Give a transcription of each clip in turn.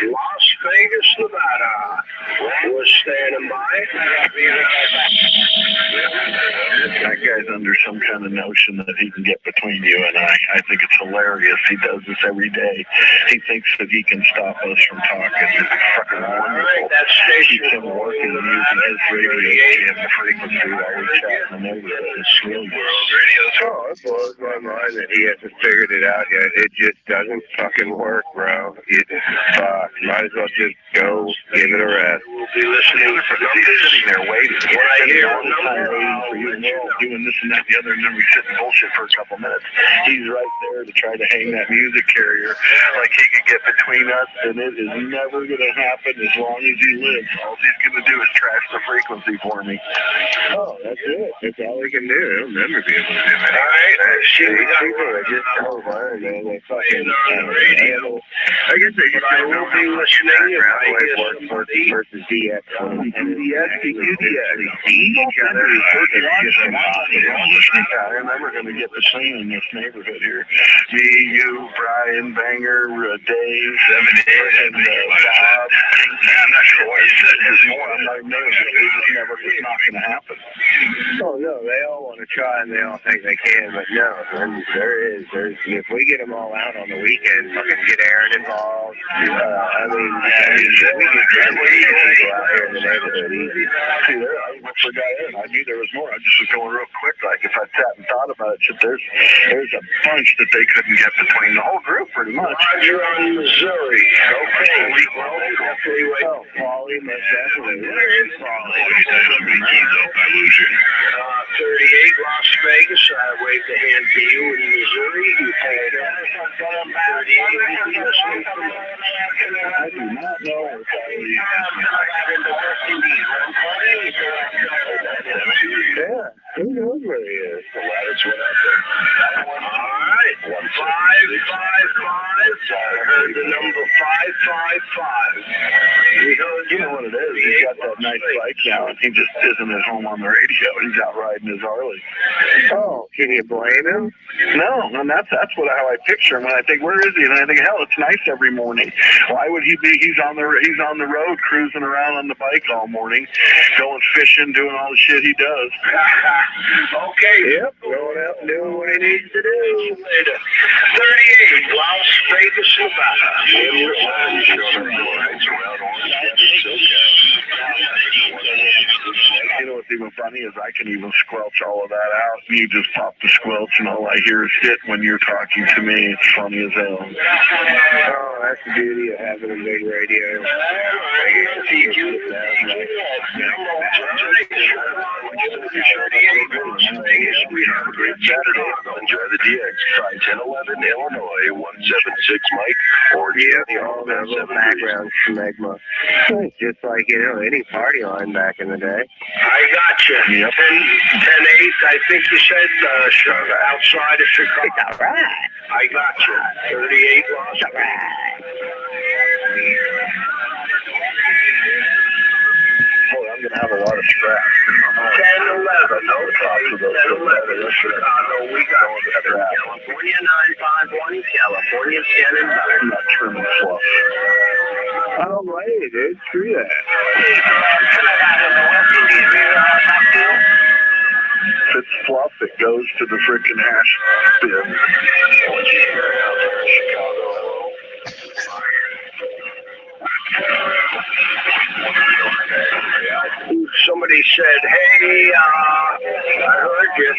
Las Vegas, Nevada. Was standing by. That guy's under some kind of notion that he can get between you and I. I think it's hilarious. He does this every day. He thinks that he can stop us from talking. It's fucking wonderful. He can work and using his radio jam frequency while we chat in the neighborhood. It's really good. Oh, it blows my mind that he hasn't figured it out yet. It just doesn't fucking work, bro. You just might as well just go give it a rest. We'll be listening for numbers. He's sitting there waiting. When I hear all the time waiting for you and doing this and that and the other, and then we sit and bullshit for a couple minutes. He's right there to try to hang that music carrier like he could get between us, and it is never going to happen as long as he lives. All he's going to do is trash the frequency for me. Oh, that's it. That's all he can do. He'll never be able to do that. All right. People are just so learned, man. They fucking radio. I guess they just I will be listening if I hear somebody versus DX. I'm never going to get the same in this neighborhood here. Me, you, Brian, Banger, Dave, 7 and Bob. I'm not sure what you said. There's more. I'm not even it's not going to happen. Oh, no, they all want to try and they all think they can, but no, there's, if we get them all out on the weekend, fucking get Aaron involved. I mean, we get go out here in the neighborhood easy. See, there, I forgot Aaron. I knew there was more. I just was going real quick. Like, if I sat and thought about it, there's a bunch that they couldn't get between the whole group, pretty much. Roger on Missouri. Okay. Oh, Paulie, most definitely. Where is Paulie? I lose you. 38 Las Vegas. I waved a hand to you in Missouri. You paid us. 38 listening from I do not know if Paulie yeah, who knows where he is? The lattice went up there. All right. 555. I heard the number 555. You know what it is? He's got that nice bike now, and he just isn't at home on the radio. He's out riding his Harley. Oh, can you blame him? No, and that's how I picture him when I think, where is he? And I think, hell, it's nice every morning. Why would he be? He's on the road cruising around on the bike all morning, going fishing, doing all the shit he does. Okay. Yep, going out and doing what he needs to do. 38 Las Vegas, Nevada. You know what's even funny is I can even squelch all of that out. You just pop the squelch and all I hear is hit when you're talking to me. It's funny as hell. Oh, that's the beauty of having a big radio. We have a great Saturday. Enjoy the DX. Try 1011 Illinois 176 Mike or all the background smegma. It's just like, any party line back in the day. I got you. Yep. 10-8, I think you said, outside of Chicago. It's all right. I got you. 38 Las All right. Boy, I'm going to have a lot of scraps. 10-11. No problem. 10-11 Chicago. We got California 951. California 10 and 9. I'm not trimming fluff. Oh, wait, dude. Screw that. If it's fluff, it goes to the freaking hash bin. Somebody said, hey, I heard you.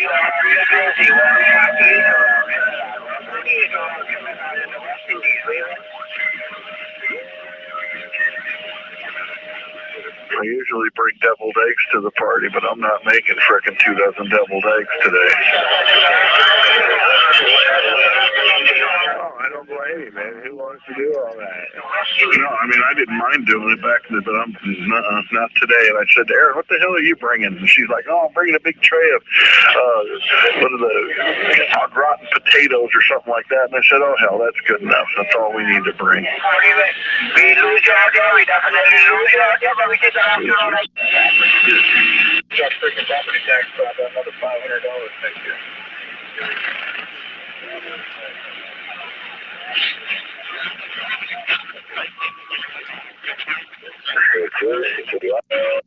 I usually bring deviled eggs to the party, but I'm not making frickin' 2 dozen deviled eggs today. Oh, I don't blame blame you, man. Who wants to do all that? No, I mean, I didn't mind doing it back then, but I'm not today. And I said to Erin, what the hell are you bringing? And she's like, oh, I'm bringing a big tray of, what are the hot rotten potatoes or something like that. And I said, oh, hell, that's good enough. That's all we need to bring. We lose you out there. We definitely lose you out there, but we get that after all that. Got freaking property tax for about another $500 next year.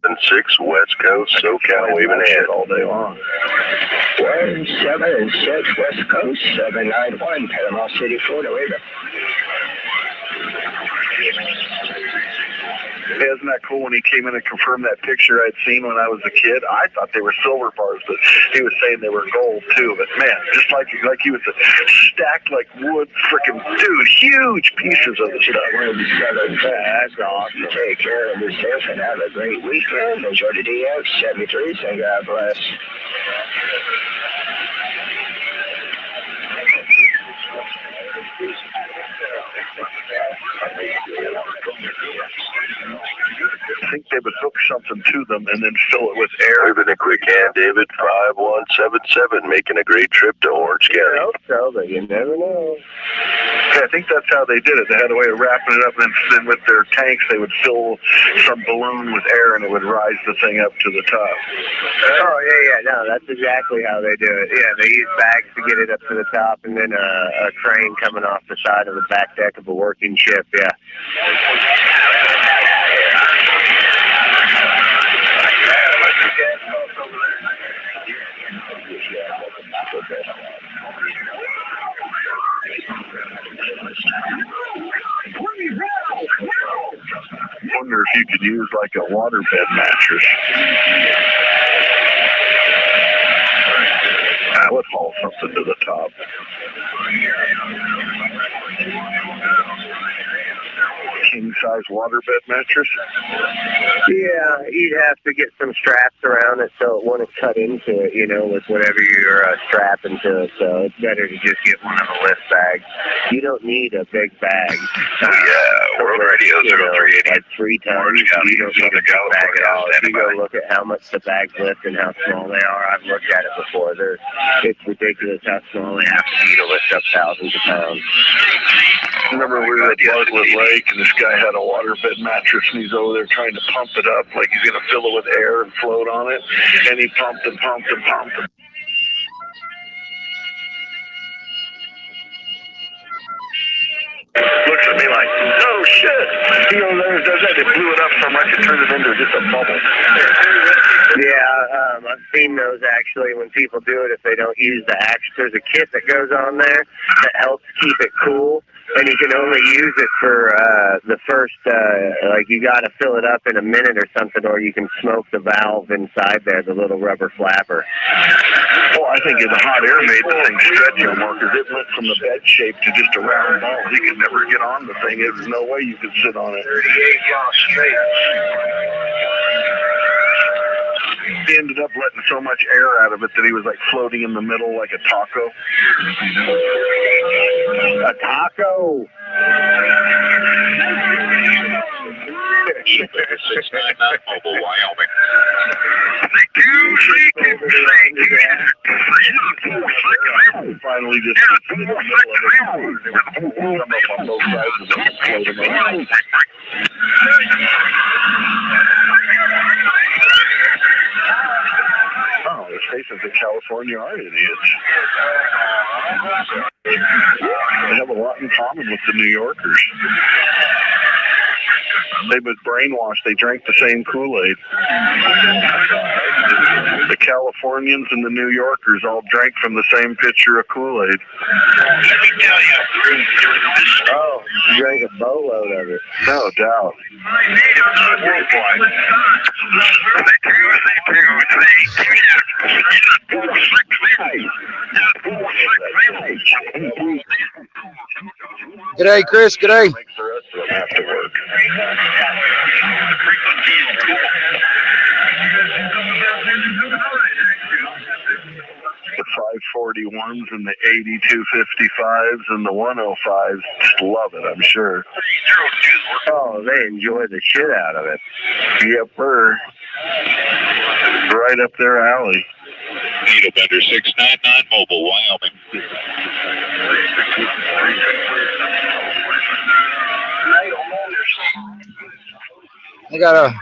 And 6 West Coast, SoCal, waving ahead all day long. 176 West Coast, 791, Panama City, Florida, waving. Hey, isn't that cool when he came in and confirmed that picture I'd seen when I was a kid? I thought they were silver bars, but he was saying they were gold too. But man, just like he was stacked like wood, freaking dude, huge pieces of the stuff. That's awesome. Take care of yourself and have a great weekend. Enjoy the DX73, and God bless. I think they would hook something to them and then fill it with air. Moving a quick hand, David, 5177, making a great trip to Orange County. I hope so, but you never know. Yeah, I think that's how they did it. They had a way of wrapping it up, and then with their tanks, they would fill some balloon with air, and it would rise the thing up to the top. Oh, yeah, no, that's exactly how they do it. Yeah, they use bags to get it up to the top, and then a crane coming off the side of the back deck of a working ship, yeah. I wonder if you could use like a waterbed mattress. That would haul something to the top. King-size waterbed mattress? Yeah, you'd have to get some straps around it so it wouldn't cut into it, with whatever you're strapping to it. So it's better to just get one of the lift bags. You don't need a big bag. Yeah, World Radio 0380. Like 3 tons. You don't need a big bag at all. If you go look at how much the bags lift and how small they are, I've looked at it before. It's ridiculous how small they have to be to lift up thousands of pounds. Remember we were at Bartlett Lake and this guy had a waterbed mattress and he's over there trying to pump it up like he's going to fill it with air and float on it. And he pumped and pumped and pumped. Looks at me like, oh shit. He goes there and does that. They blew it up so much it turned it into just a bubble. Yeah, I've seen those actually when people do it if they don't use the axe. There's a kit that goes on there that helps keep it cool. And you can only use it for the first, you got to fill it up in a minute or something, or you can smoke the valve inside there, the little rubber flapper. Well, I think the hot air made the thing stretch more because it went from the bed shape to just a round ball. You could never get on the thing. There's no way you could sit on it. 38 miles straight. He ended up letting so much air out of it that he was like floating in the middle like a taco. A taco. 699 Mobile, Wyoming. Finally just in the middle of it. Come up on both sides of it and float him around. Oh, the stations in California are idiots. They have a lot in common with the New Yorkers. They was brainwashed. They drank the same Kool-Aid. The Californians and the New Yorkers all drank from the same pitcher of Kool-Aid. Let me tell you, Oh, you drank a boatload of it. No doubt. worldwide. G'day, Chris. G'day. Makes the rest of them have to work. The 41s and the 8255s and the 105s. Just love it, I'm sure. Oh, they enjoy the shit out of it. Yepper. Right up their alley. Needle Bender 699 Mobile, Wyoming. I got a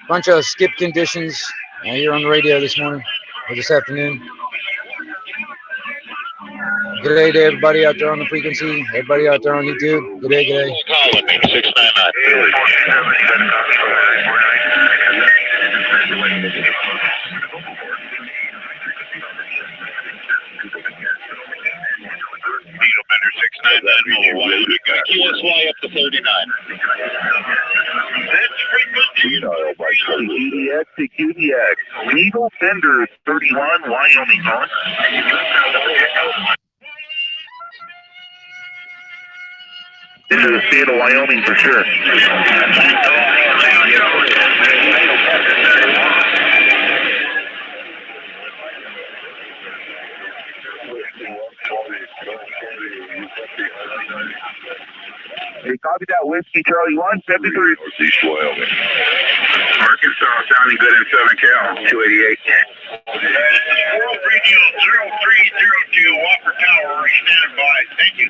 bunch of skip conditions here on the radio this morning or this afternoon. Good day to everybody out there on the frequency, everybody out there on YouTube. Good day, good day. Calling me 699. Needle Bender 699 Mobile, Wyoming. QSY up to 39. That's frequency. QDX to QDX. Needle Bender 31, Wyoming on. Into the state of Wyoming for sure. Hey, copy that Whiskey Charlie 173. Northeast Wyoming. Arkansas sounding good in Southern Cal. 288. This is World Radio 0302 Walker Tower. Stand by. Thank you.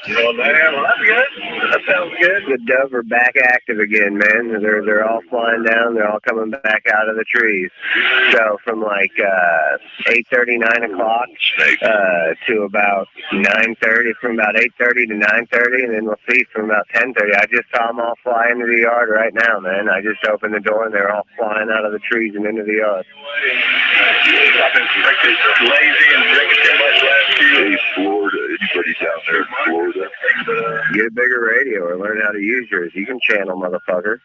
That sounds good. The dove are back active again, man. They're all flying down. They're all coming back out of the trees. So from like 8:30, 9 o'clock to about 9:30. From about 8:30 to 9:30, and then we'll see from about 10:30. I just saw them all fly into the yard right now, man. I just opened the door and they're all flying out of the trees and into the yard. Lazy and drinking too much last year. Hey, Florida. Anybody down there in Florida? Get a bigger radio or learn how to use yours. You can channel, motherfucker.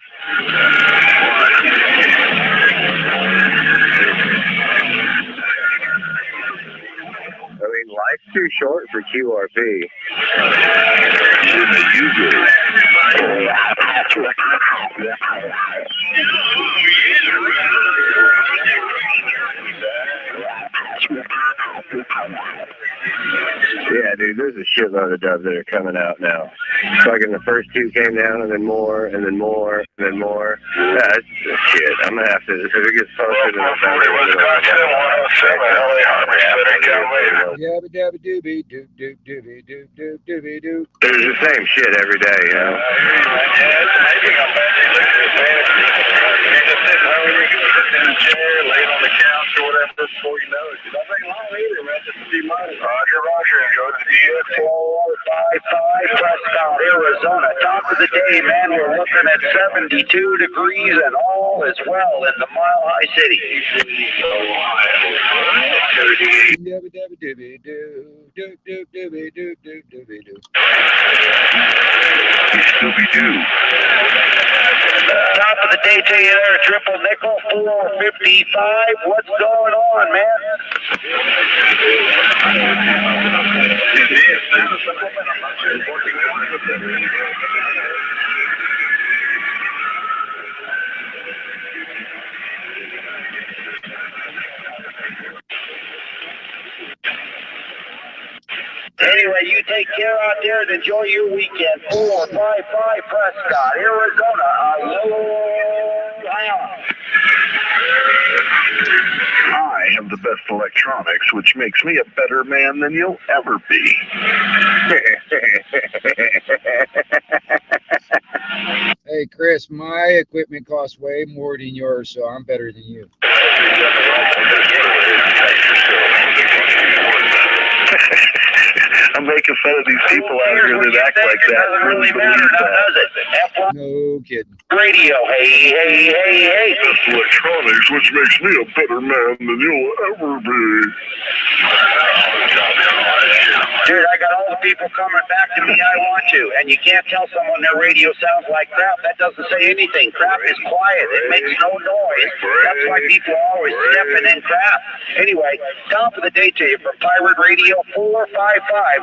I mean, life's too short for QRP. Shouldn't have used it. Yeah, dude, there's a shitload of doves that are coming out now. Fucking the first two came down, and then more, and then more, and then more. Yeah, that's just shit. I'm gonna have to, if it gets closer to November, Yabba dabba dooby doo doo dooby doo doo dooby doo. there's the same shit every day, you know. Roger, enjoy the DX455 Prescott, Arizona. Top of the day, man. We're looking at 72 degrees and all is well in the Mile High City. Yabba dabba dooby doo doo doo dooby doo doo dooby doo. Scooby-Doo. Top of the day to you there, triple nickel, 455. What's going on, man? Anyway, you take care out there and enjoy your weekend. 455 Prescott, Arizona. I have the best electronics, which makes me a better man than you'll ever be. Hey, Chris, my equipment costs way more than yours, so I'm better than you. I'm making fun of these people out here that act like that. Doesn't really matter now, does it? F1 No kidding. radio, hey. This electronics, which makes me a better man than you'll ever be. Dude, I got all the people coming back to me, I want you. And you can't tell someone their radio sounds like crap. That doesn't say anything. Crap is quiet. It makes no noise. That's why people are always stepping in crap. Anyway, top of the day to you from Pirate Radio 455.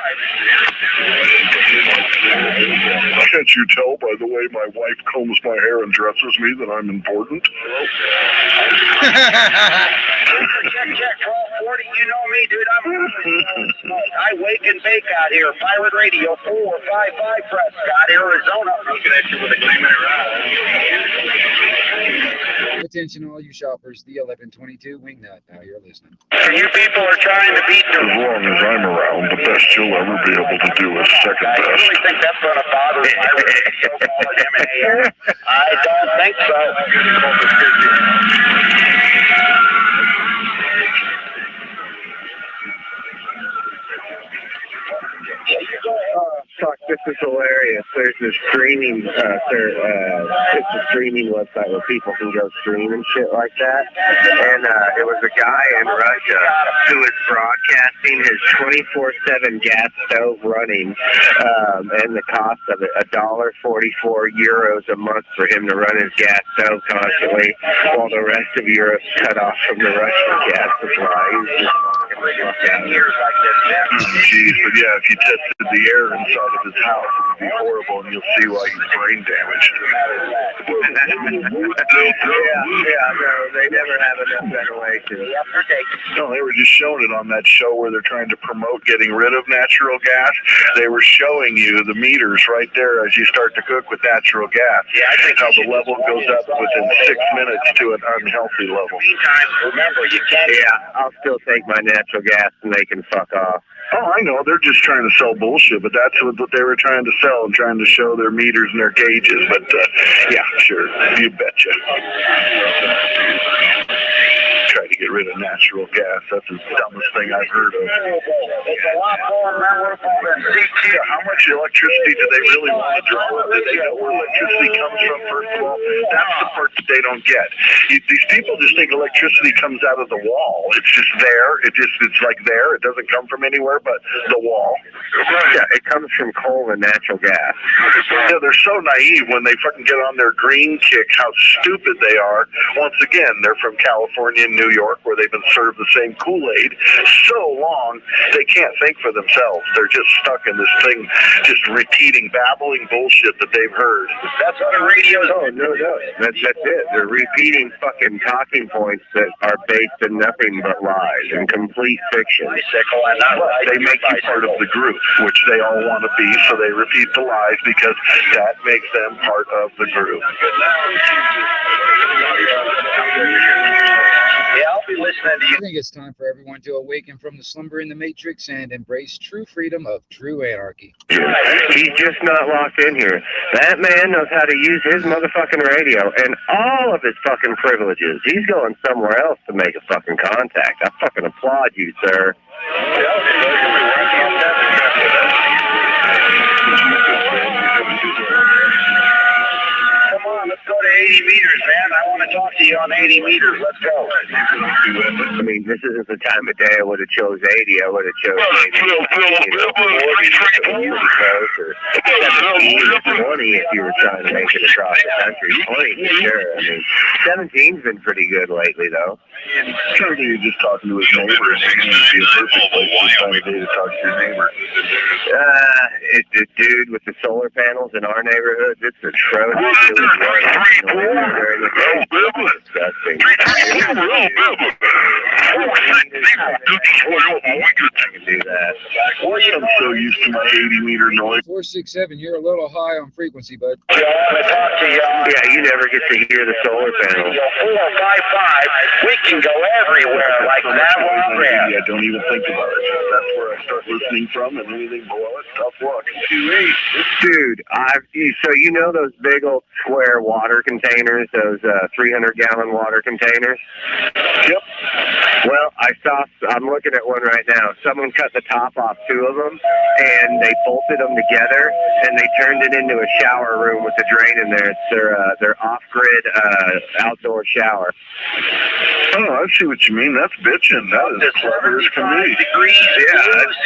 Can't you tell by the way my wife combs my hair and dresses me that I'm important? Check 1240. You know me, dude. I wake and bake out here. Pirate Radio 455, Prescott, Arizona. Connection with a claimant Attention all you shoppers, the 1122 Wingnut. Now you're listening. So you people are trying to beat the... As long as I'm around, the best you'll ever be able to do is second I best. really think that's going to bother so-called MAN. I don't think so. Fuck, this is hilarious. There's this streaming, it's a streaming website where people can go stream and shit like that. And it was a guy in Russia who was broadcasting his 24/7 gas stove running, and the cost of it, €1.44 a month for him to run his gas stove constantly, while the rest of Europe's cut off from the Russian gas supply. He's just fucking years like this, man. Jeez, but yeah, if you tested the air inside of his house, it would be horrible, and you'll see why he's brain damaged. No, they never have enough ventilation. No, they were just showing it on that show where they're trying to promote getting rid of natural gas. They were showing you the meters right there as you start to cook with natural gas. Yeah, I think how the level goes up within 6 minutes to an unhealthy level. Meantime, remember, you can't... Yeah, I'll still take my natural gas and they can fuck off. Oh, I know. They're just trying to sell bullshit, but that's what they were trying to sell and trying to show their meters and their gauges. But, yeah, sure. You betcha. Try to get rid of natural gas. That's the dumbest thing I've heard of. It's a lot more memorable than CT. Yeah, how much electricity do they really want to draw? Do they know where electricity comes from, first of all? That's the part that they don't get. These people just think electricity comes out of the wall. It's just there. It's like there. It doesn't come from anywhere but the wall. Yeah, it comes from coal and natural gas. Yeah, they're so naive when they fucking get on their green kick, how stupid they are. Once again, they're from California and New York, where they've been served the same Kool-Aid so long, they can't think for themselves. They're just stuck in this thing, just repeating, babbling bullshit that they've heard. That's what a radio is. Oh, no. That's it. They're repeating fucking talking points that are based in nothing but lies and complete fiction. They make you part of the group, which they all want to be, so they repeat the lies because that makes them part of the group. Yeah, I'll be listening to you. I think it's time for everyone to awaken from the slumber in the matrix and embrace true freedom of true anarchy. He's just not locked in here. That man knows how to use his motherfucking radio and all of his fucking privileges. He's going somewhere else to make a fucking contact. I fucking applaud you, sir. Come on, let's go to 80 meters, man. I want to talk to you on 80 meters. Let's go. I mean, this isn't the time of day I would have chose 80. I would have chose 20 if you were trying to make it across the country. 20 for sure. I mean, 17's been pretty good lately, though. Currently, you're just talking to his neighbor, and it's going to be a perfect place this time of day to talk to your neighbor. Dude, with the solar panels in our neighborhood, it's atrocious. It was disgusting. I can do that. I'm so used to my 80-meter noise. 467, you're a little high on frequency, bud. Yeah, you never get to hear the solar panels. 455, we can go everywhere like that one. I don't even think about it. That's where I start listening from, and anything below it, tough luck. Dude, so you know those big old square water containers, those 300-gallon water containers? Yep. Well, I'm looking at one right now. Someone cut the top off 2 of them, and they bolted them together, and they turned it into a shower room with a drain in there. It's their off-grid outdoor shower. Oh, I see what you mean. That's bitching. That is clever as can be. Yeah, it's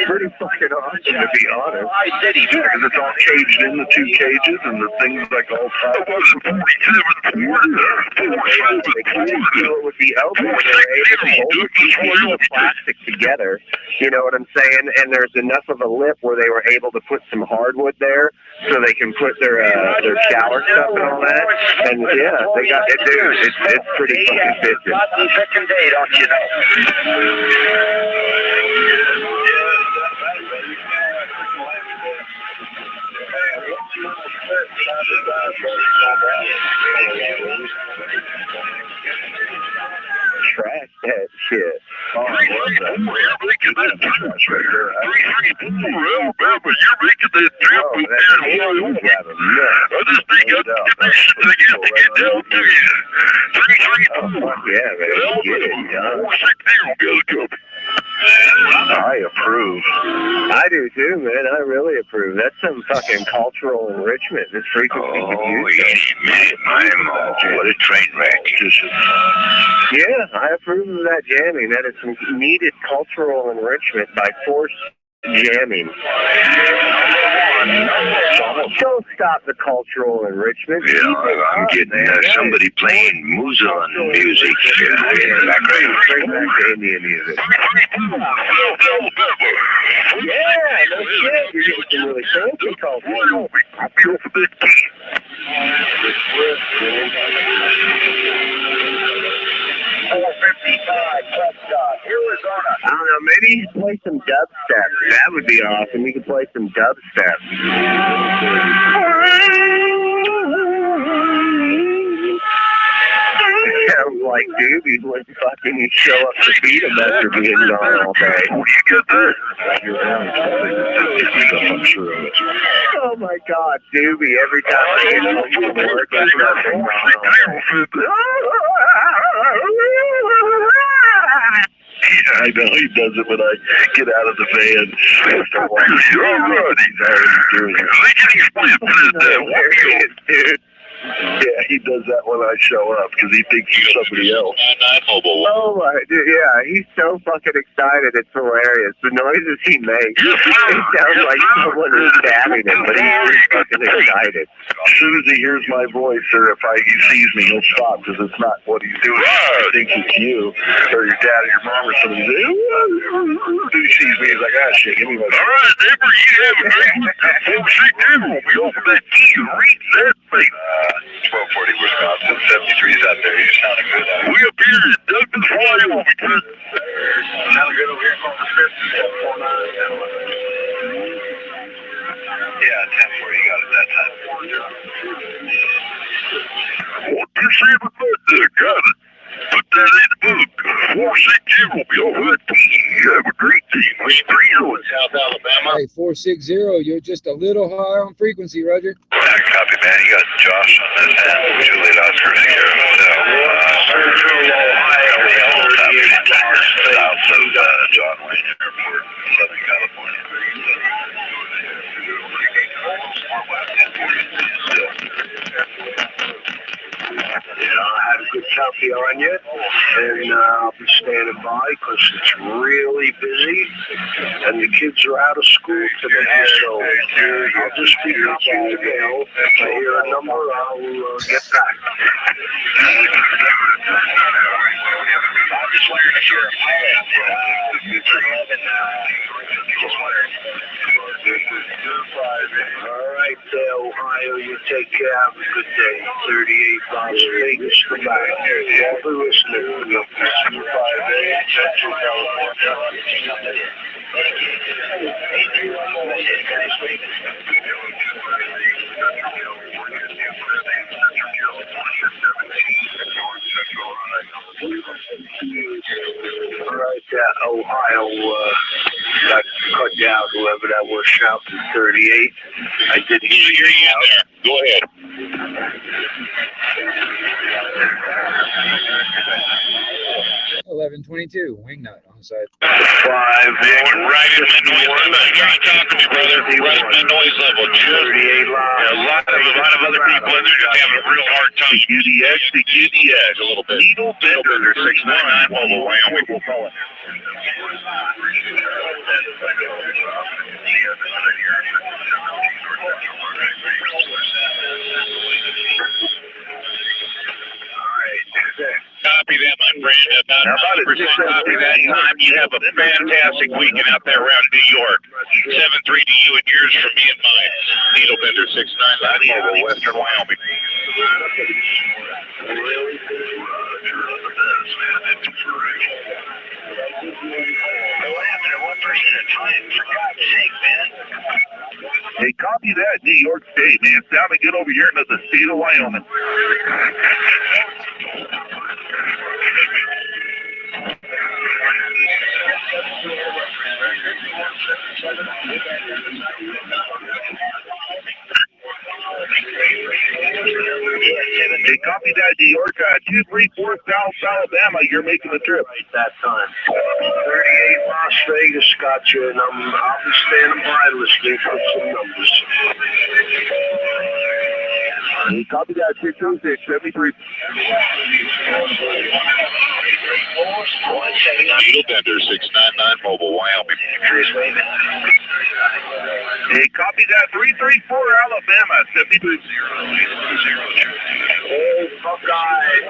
pretty fucking awesome, to be honest. Because it's all caged in the 2 cages, and the thing's like all tight. It wasn't 47 It would be open. They're able to hold the pieces of plastic together. You know what I'm saying? And there's enough of a lip where they were able to put some hardwood there, so they can put their shower stuff and all that. And yeah, they got it, dude. It's pretty fucking bitchin'. Button picking day, don't you know? Trash that shit. Oh, I love that. You're making that trip right here. 334 Alabama, you're making that trip with that Ohio. I just think I can get this shit to get down to you. 334. Yeah, man. Get it done. 460 got a copy. I approve. I do too, man. I really approve. That's some fucking cultural enrichment. This frequency could use. What a train wreck. Yeah, I approve of that jamming. That is some needed cultural enrichment by force jamming. Don't stop the cultural enrichment. Yeah, I'm getting somebody playing Musalman music in the background. Bring back the Indian music. Yeah, no shit. You're getting some really fancy culture. I feel for this kid. 455 Prescott, Arizona. I don't know, maybe you could play some dubstep. That would be awesome. You could play some dubstep. It sounds like Doobie when fucking you show up to beat him after being gone all day. You get that? I'm sure of it. Oh my God, Doobie, every time I get home from work, there's nothing wrong. Yeah, I know he does it when I get out of the van. Dude. Yeah, he does that when I show up because he thinks he's somebody else. Oh my, dude, yeah, he's so fucking excited. It's hilarious. The noises he makes, it sounds like someone is stabbing him, but he's fucking excited. As soon as he hears my voice, or if he sees me, he'll stop because it's not what he's doing. He thinks it's you, or your dad, or your mom, or somebody. He sees me, he's like, ah, shit, give me my. All right, neighbor, you have a great one. We open that key and read that thing. 1240 Wisconsin, 73's out there. You sounding good. We appear in Douglas, Wyoming. Sounding good over here on the 50. Yeah, 10-4, you got it that time. What you say about that? Got it. Put that in the book. 460 will be all right. You have a great team. We 3-0 in South Alabama. Hey, 460, you're just a little high on frequency, Roger. Copy, man. You got Josh on this end. Juliet Oscar Sierra Hotel. South of John Wayne Airport, Southern California. I had a good coffee on you, and I'll be standing by because it's really busy, and the kids are out of school today, so I'll just be watching the mail. If I hear a number, I'll get back. All right, Ohio, you take care. Have a good day. 38 Las Vegas, come back. All the listeners, 258 Central California. All right, Ohio got cut down whoever that was shouting 38. I did hear you out there. Go ahead. 11:22. Wingnut on the side. 5 right in my noise level. You gotta talk to me, brother. Right in my noise level. 38 live. A lot of other people in there just having a real hard time. The QDX, a little bit. Needle Bender, 699 Mobile, Wyoming. We'll call it. Copy that, my friend. About 100% copy that time. You have a fantastic weekend out there around New York. 7-3 to you and yours from me and mine. Needle Bender 699 Mobile, Western Wyoming. Hey, copy that, New York State, man. Sounding good over here in the state of Wyoming. Hey, copy that, New York. 234 South Alabama. You're making the trip. Right that time. 38 Las Vegas got you, and I'll be standing by listening for some numbers. Hey, copy that, 606 73. Needle Bender 699 Mobile, Wyoming. Hey, copy that, 334 Alabama 73. Oh, Buckeye.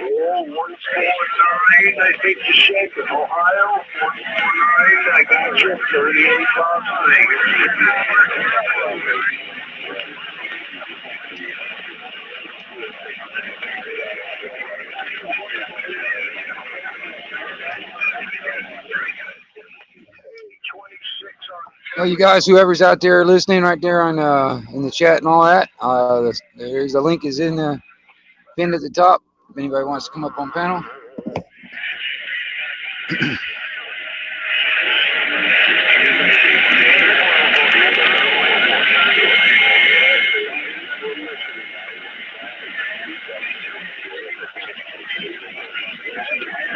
Oh, 149, I think you said, Ohio. 149, I got you. 38 Las Well, you guys, whoever's out there listening right there on in the chat and all that, there's the link is in the pinned at the top. If anybody wants to come up on panel.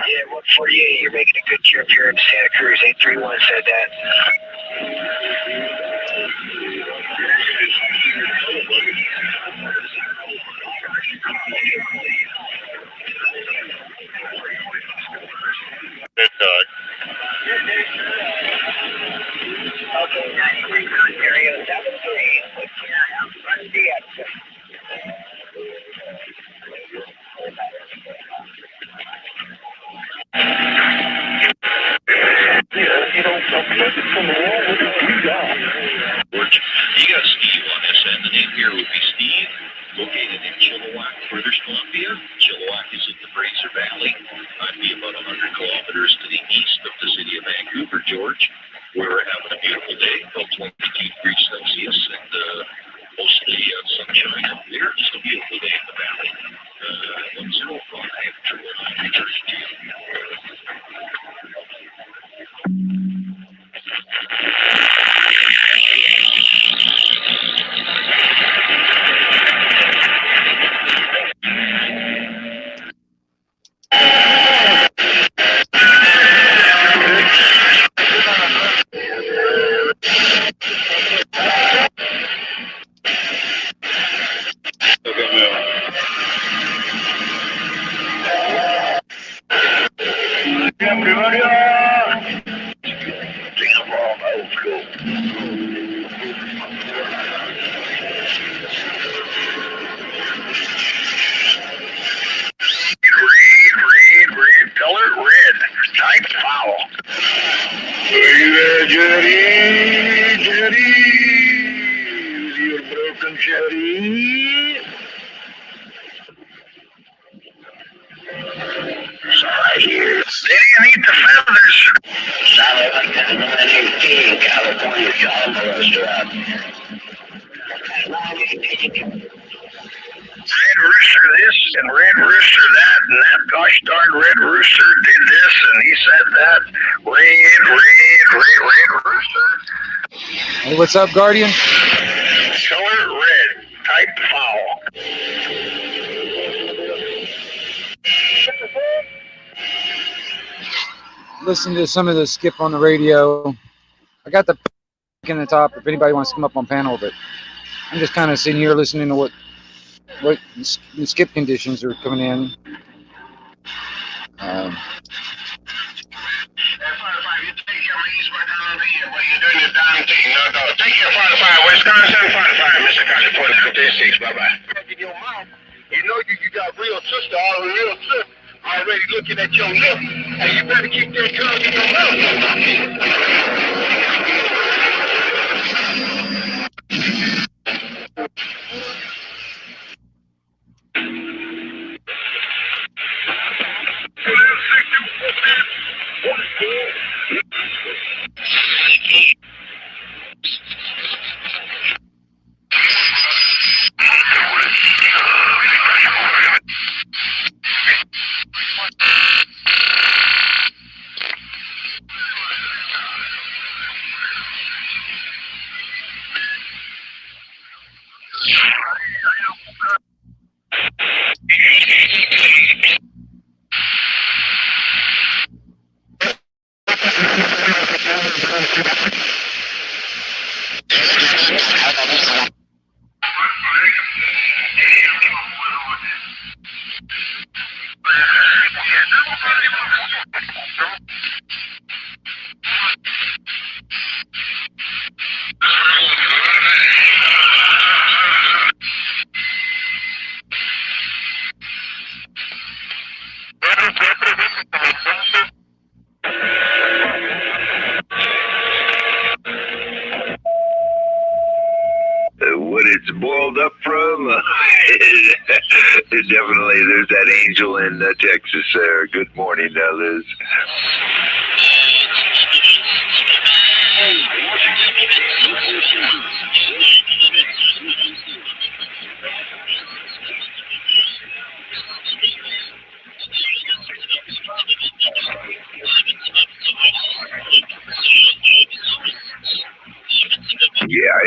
Yeah, 148. You're making a good trip here in Santa Cruz. 831 said that. Okay, 93 area 73. You got Steve on this end. The name here would be Steve, located in Chilliwack, British Columbia. Chilliwack is in the Fraser Valley. I'd be about 100 kilometers to the east of the city of Vancouver, George. We're having a beautiful day, about 22 degrees Celsius, and mostly sunshine up there. Just a beautiful day in the valley. 105, returning to you. Jerry, Jerry, you're broken, Jerry. Right here. They didn't eat the feathers. Sounded like that 918 California child molester. Red Rooster this and Red Rooster that, and that gosh darn Red Rooster did this and he said that. Red Rooster. Hey, what's up, Guardian? Color red, type foul. Listen to some of the skip on the radio. I got the in the top if anybody wants to come up on panel, but I'm just kind of sitting here listening to what the skip conditions are coming in. Take your 45, Wisconsin 45, Mr. California, 56, bye-bye. In your mouth, you know you got real sister, all the real sister already looking at your lip, and you better keep that tongue in your mouth. What it's boiled up from, definitely there's that angel in Texas there. Good morning, Liz. Yeah,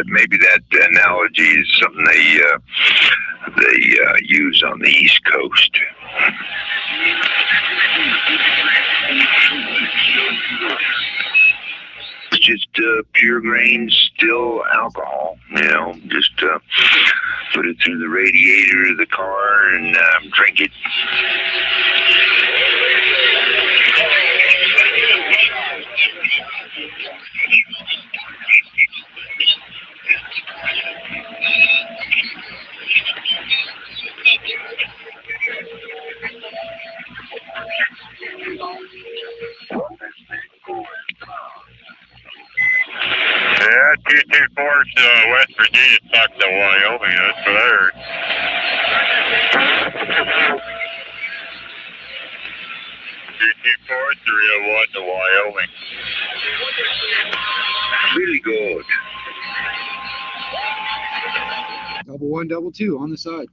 maybe that analogy is something they use on the East Coast. It's just pure grain still alcohol, just put it through the radiator of the car and drink it. Yeah, 224's West Virginia stuck to Wyoming, that's what I heard. 224 301 to Wyoming. Really good. 1, 2 on the side.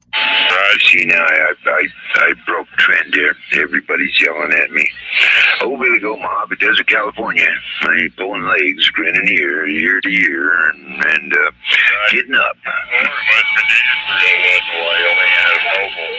See now, I broke trend here. Everybody's yelling at me. Oh, Billy Goat Mob, it does in California. I ain't pulling legs, grinning ear to ear, and getting up. West Virginia 301 to Wyoming has mobile.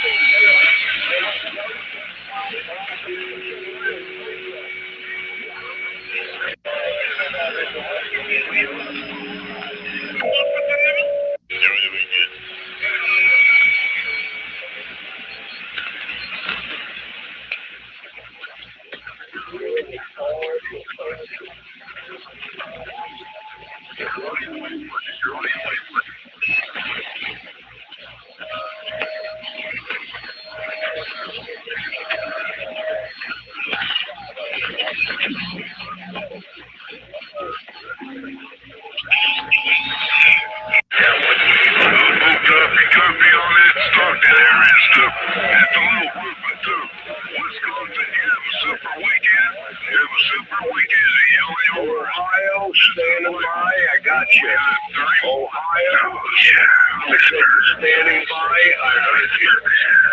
Ohio, standing by. I got you. Ohio, yeah. Standing by. I heard you.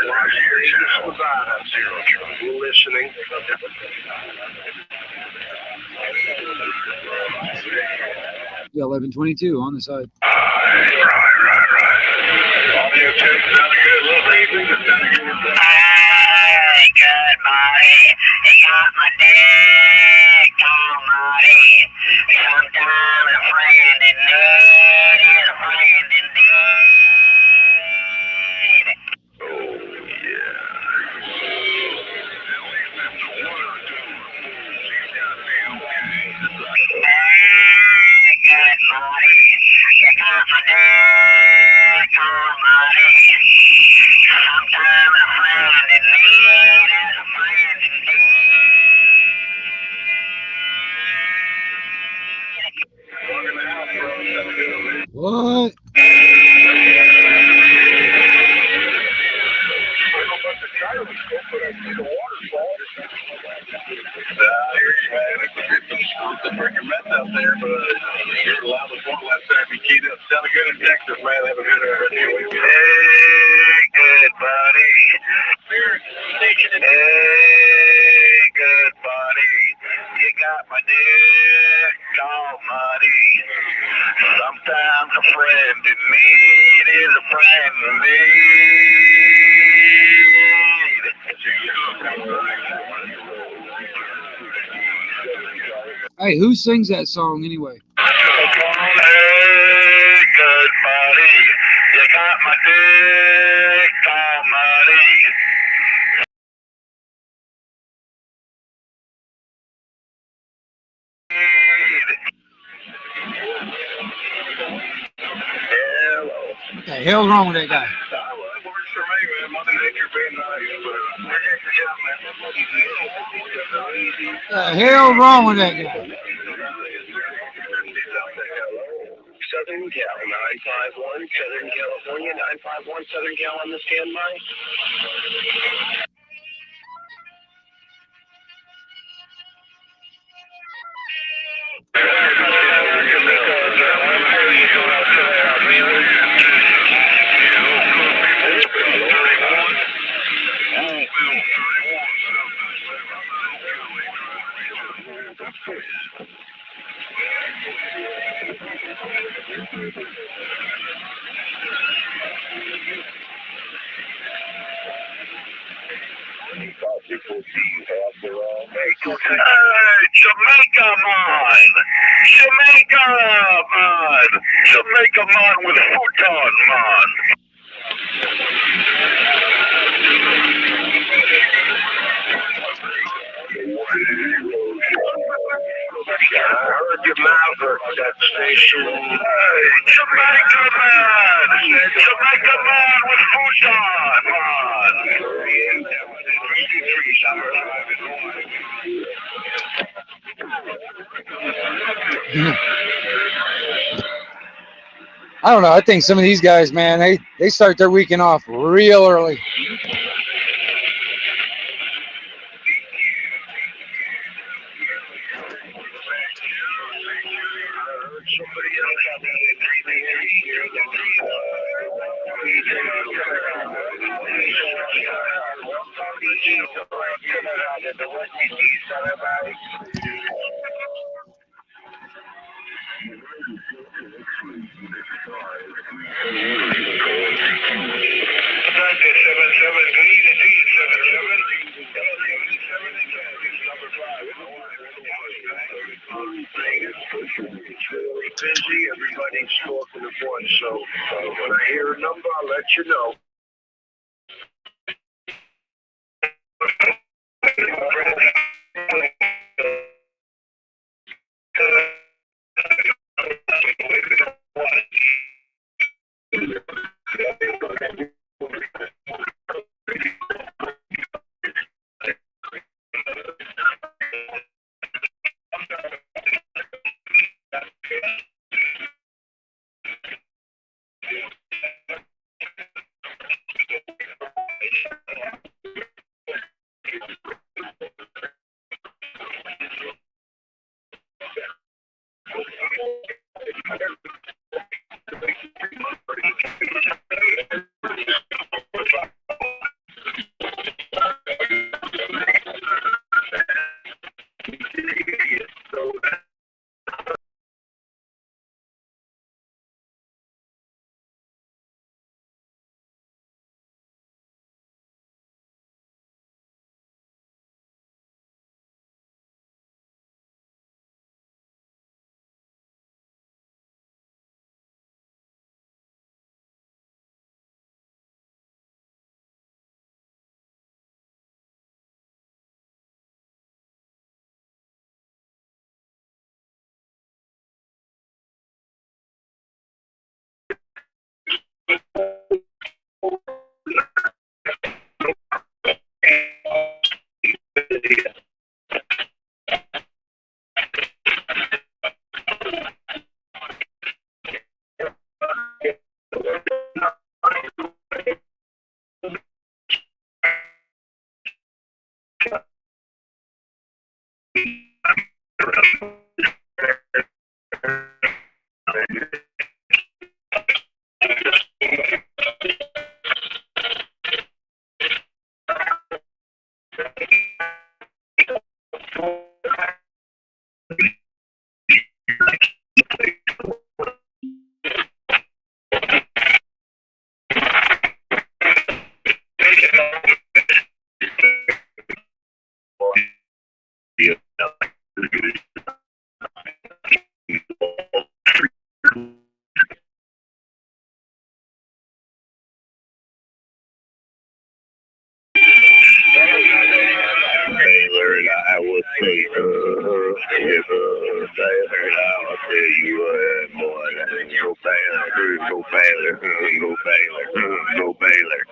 Los Angeles, Nevada. We're listening. Yeah, 1122 on the side. Right. Audio check. Sounding good. A little evening. Sounding good. Hey, good buddy. You got my dick, almighty. Sometimes a friend in need is a friend indeed. Hey, good buddy. You got my dick, almighty. Sometimes a friend in need is a friend indeed. What? Some freaking mess out there, but you're allowed to one last time you keyed up. Sounding good in Texas, man. Have a good weekend. Hey, good buddy. Hey, good buddy. You got my dick, almighty. Sometimes a friend in need is a friend indeed. Hey, who sings that song anyway? Hey, good buddy. You got my dick, almighty. What the hell's wrong with that guy? Works for me, man. Mother Nature being nice, but What the hell's wrong with that guy? Southern Cal 951, Southern California 951, Southern Cal on the standby. Hey, Jamaica man! Jamaica man! Jamaica man with futon man! I heard your mouth at that station. Hey, Jamaica man! Jamaica man with futon man! I don't know. I think some of these guys, man, they start their weekend off real early. Busy, everybody's talking at once, so when I hear a number, I'll let you know.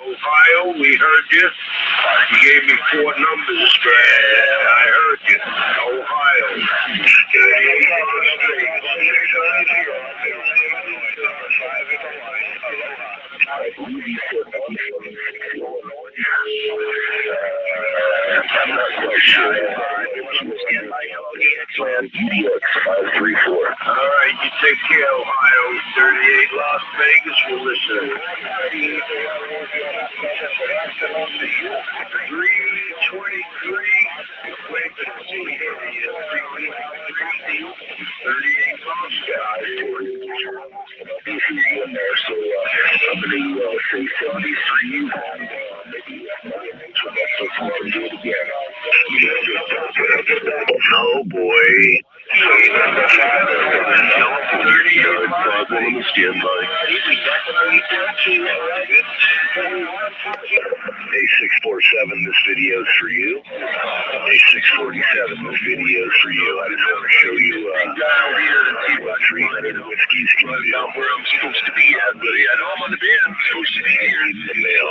Ohio, we heard you. You gave me 4 numbers, and I heard you. Ohio. I'm not quite sure. All right, you take care, Ohio. 38 Las Vegas, we'll listen. 323. Wait to see here. 38 Las Vegas. In there, so I'm going to say 73 and maybe do it again. Oh boy. 38 on the skin, buddy. A647, this video's for you. A647, this video's for you. I just want to show you what 300 whiskeys can do. Not where I'm supposed to be at, buddy. I know I'm on the band. I'm supposed to be here. In the mail.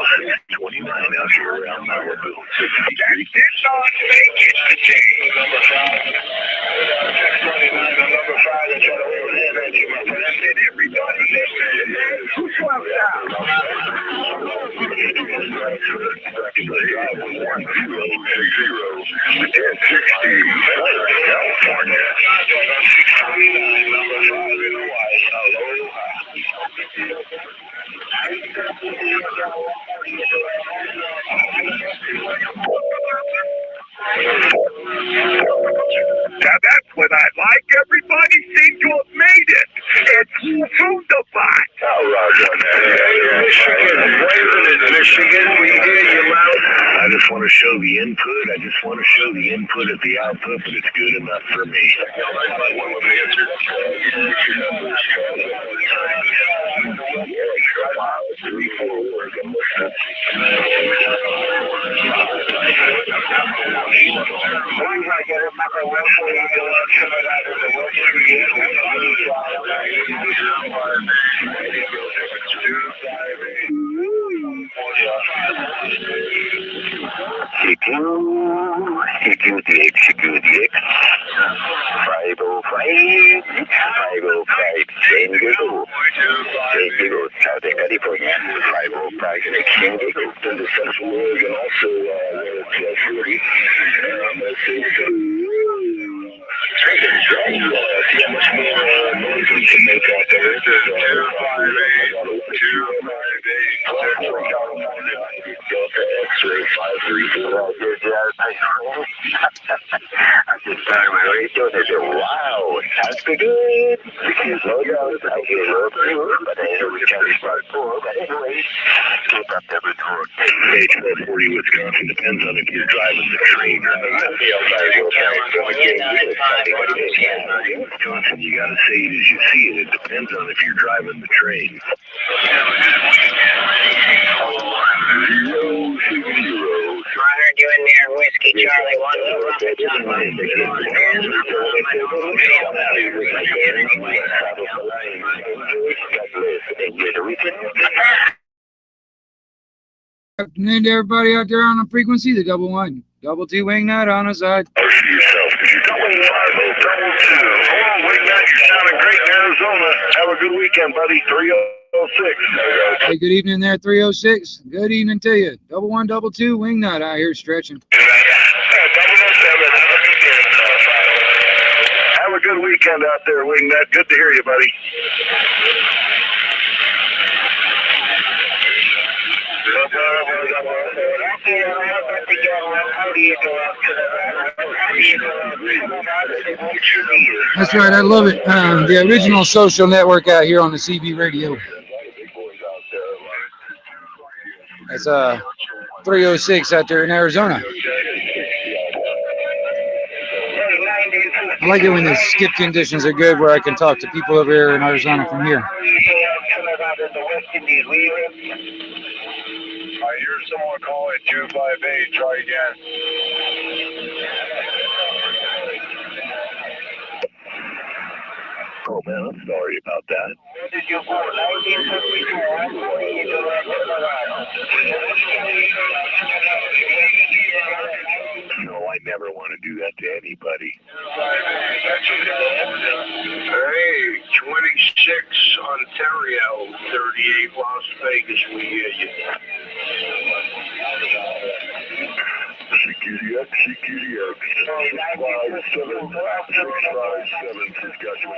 29 out here around Malibu. That did not make it today. Number 5. 629, number 5. That's what I was in at you, my friend. And everybody who's swept out. California. Number 5 in Hawaii. Aloha. Now that's what I like. Everybody seems to have made it. It's Wunderbar. All right, Michigan, blazing in Michigan. We hear you loud. I just want to show the input. I just want to show the input at the output, but it's good enough for me. Wisconsin depends on if you're driving the train or not. Wisconsin, you gotta say it as you see it. It depends on if you're driving the train. I heard you in there, Whiskey Charlie. One little rough and Afternoon to everybody out there on the frequency, the 111. 2 wing nut on the side. Yourself, because you're going 5-0, 2. Oh, wing nut, you're sounding great. a good weekend, buddy. 306. Hey, good evening there, 306. Good evening to you. 1122 Wingnut out here stretching. Have a good weekend out there, Wingnut. Good to hear you, buddy. That's right, I love it. The original social network out here on the CB radio. That's 306 out there in Arizona. I like it when the skip conditions are good where I can talk to people over here in Arizona from here. I hear someone calling 258. Try again. Oh, man, I'm sorry about that. No, I never want to do that to anybody. Hey, 26 Ontario, 38 Las Vegas, we hear you. CQDX, 657 Saskatchewan.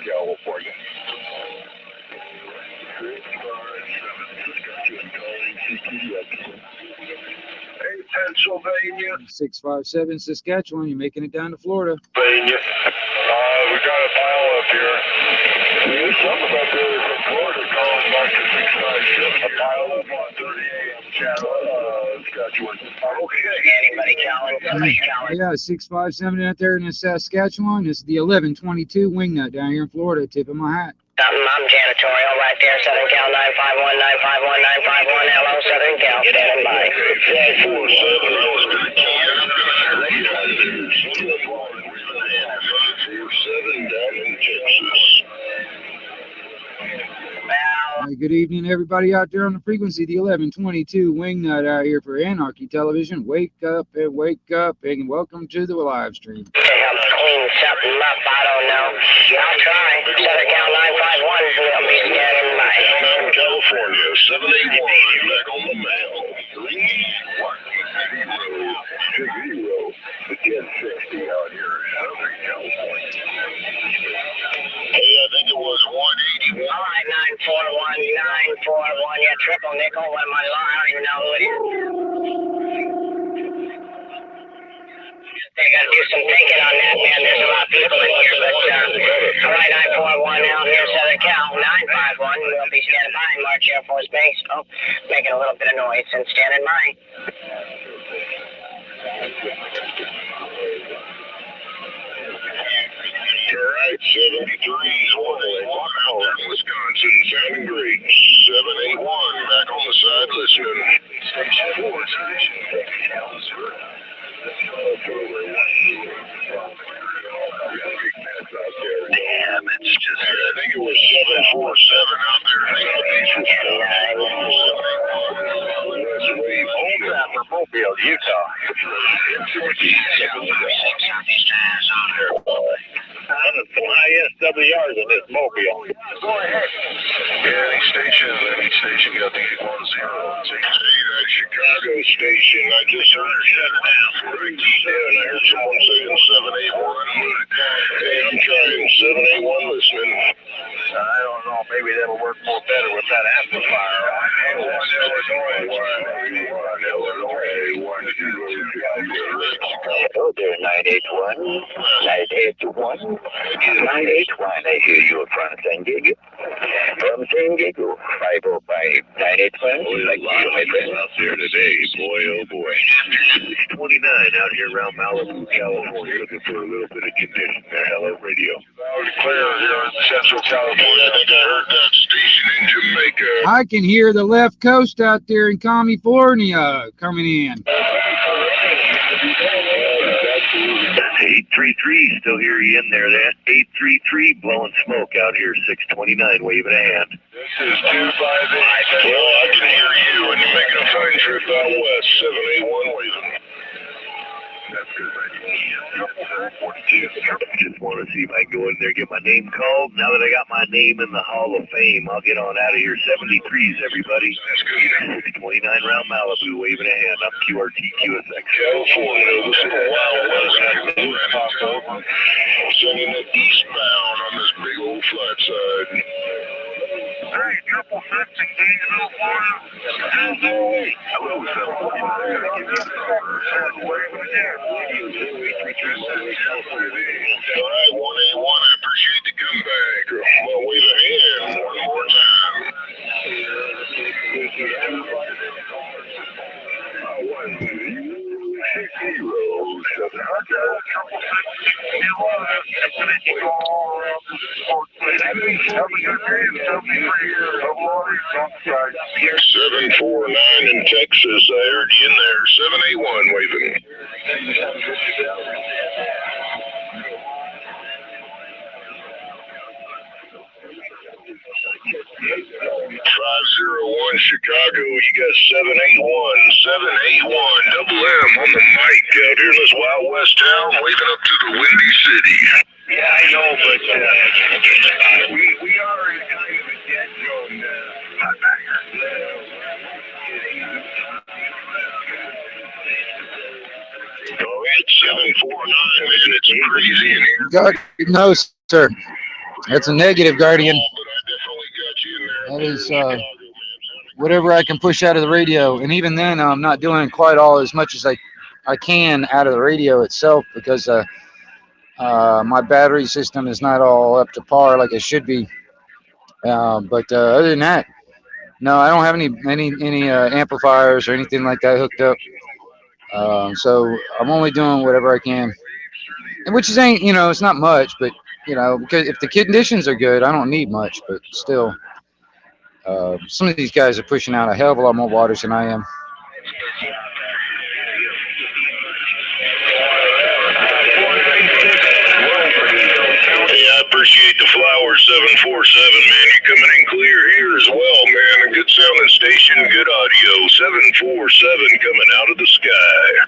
California. 657 calling CQDX. Hey, Pennsylvania. 657 Saskatchewan, you're making it down to Florida. Pennsylvania. We got a pile up here. There's something up there from Florida calling back to 657. A pile up on 38 channel, Saskatchewan. Okay. Anybody calling? Somebody calling. Yeah, 657 out there in Saskatchewan. This is the 1122 Wingnut down here in Florida. Tipping my hat. I'm janitorial right there, Southern Cal 951, 951, 951. Hello, Southern Cal, standing by. 447, I was going to key up and I heard 447 down in Texas. Hey, good evening, everybody out there on the frequency. The 1122 Wingnut out here for Anarchy Television. Wake up, and welcome to the live stream. Help clean something up, I don't know. I'll try. Southern Cal 951 will be standing by. California, 781, back on the mail. 310. 1060 out here in Southern California. Hey, I think it was 181. All right, 941, 941. Yeah, triple nickel. What am I? I don't even know who it is. I got to do some thinking on that, man. There's a lot of people in here, but all right, 941 out here, Southern Cal 951. We'll be standing by March Air Force Base. Oh, making a little bit of noise and standing by. All right, 73's one out there in Wisconsin, sounding great. 781, back on the side listening. Station 4, Station 6, Damn, it's just, I think it was 747 out there in East for Mobile, Utah. One of the highest WRs in this Mobile. Go ahead. Yeah, any station got the 10. Hey, that Chicago station, I just heard 7 right there, and I heard someone saying 781. Hey, I'm trying 781 listening. I don't know, maybe that'll work more better with that amplifier on. Hello there, 981. 981. 981. I hear you from San Diego. From San Diego. 505. 981. Like you, my friend. Out there today, boy, oh boy. 629 out here around Malibu, California, looking for a little bit of condition there. Hello, radio. Clear here in Central California. I think I heard that station in Jamaica. I can hear the left coast out there in California coming in. 833, still hear you in there. That 833 blowing smoke out here, 629, waving a hand. This is 258. Well, I can hear you, and you're making a fine trip out west. 781 waving. That's good. I just want to see if I can go in there and get my name called. Now that I got my name in the Hall of Fame, I'll get on out of here. 73s, everybody. 29 round Malibu waving a hand up. QRT, QSX. California, this is a Wild West. Sending it eastbound on this big old flat side. Hey, 766 in Gainesville, Florida. Hello, 181, I appreciate the comeback. I'll wave a hand one more time. Here, 749 in Texas, I heard you in there. 781 waving. 501 Chicago, you got 781 double M on the mic out here in this Wild West town, waving up to the Windy City. yeah, I know, but we are in kind of a dead zone. Oh, it's 749, man. It's crazy in here. God, no, sir. That's a negative, Guardian. But I definitely got you in there. That is Chicago, man. whatever I can push out of the radio, and even then, I'm not doing quite all as much as I can out of the radio itself because my battery system is not all up to par like it should be. But other than that, no, I don't have any amplifiers or anything like that hooked up. So I'm only doing whatever I can, and which is ain't it's not much, but because if the conditions are good, I don't need much. But still, some of these guys are pushing out a hell of a lot more wattage than I am. Hey, I appreciate the flowers, 747, man. You're coming in clear here as well, man. A good sounding station, good audio. 747 coming out of the sky.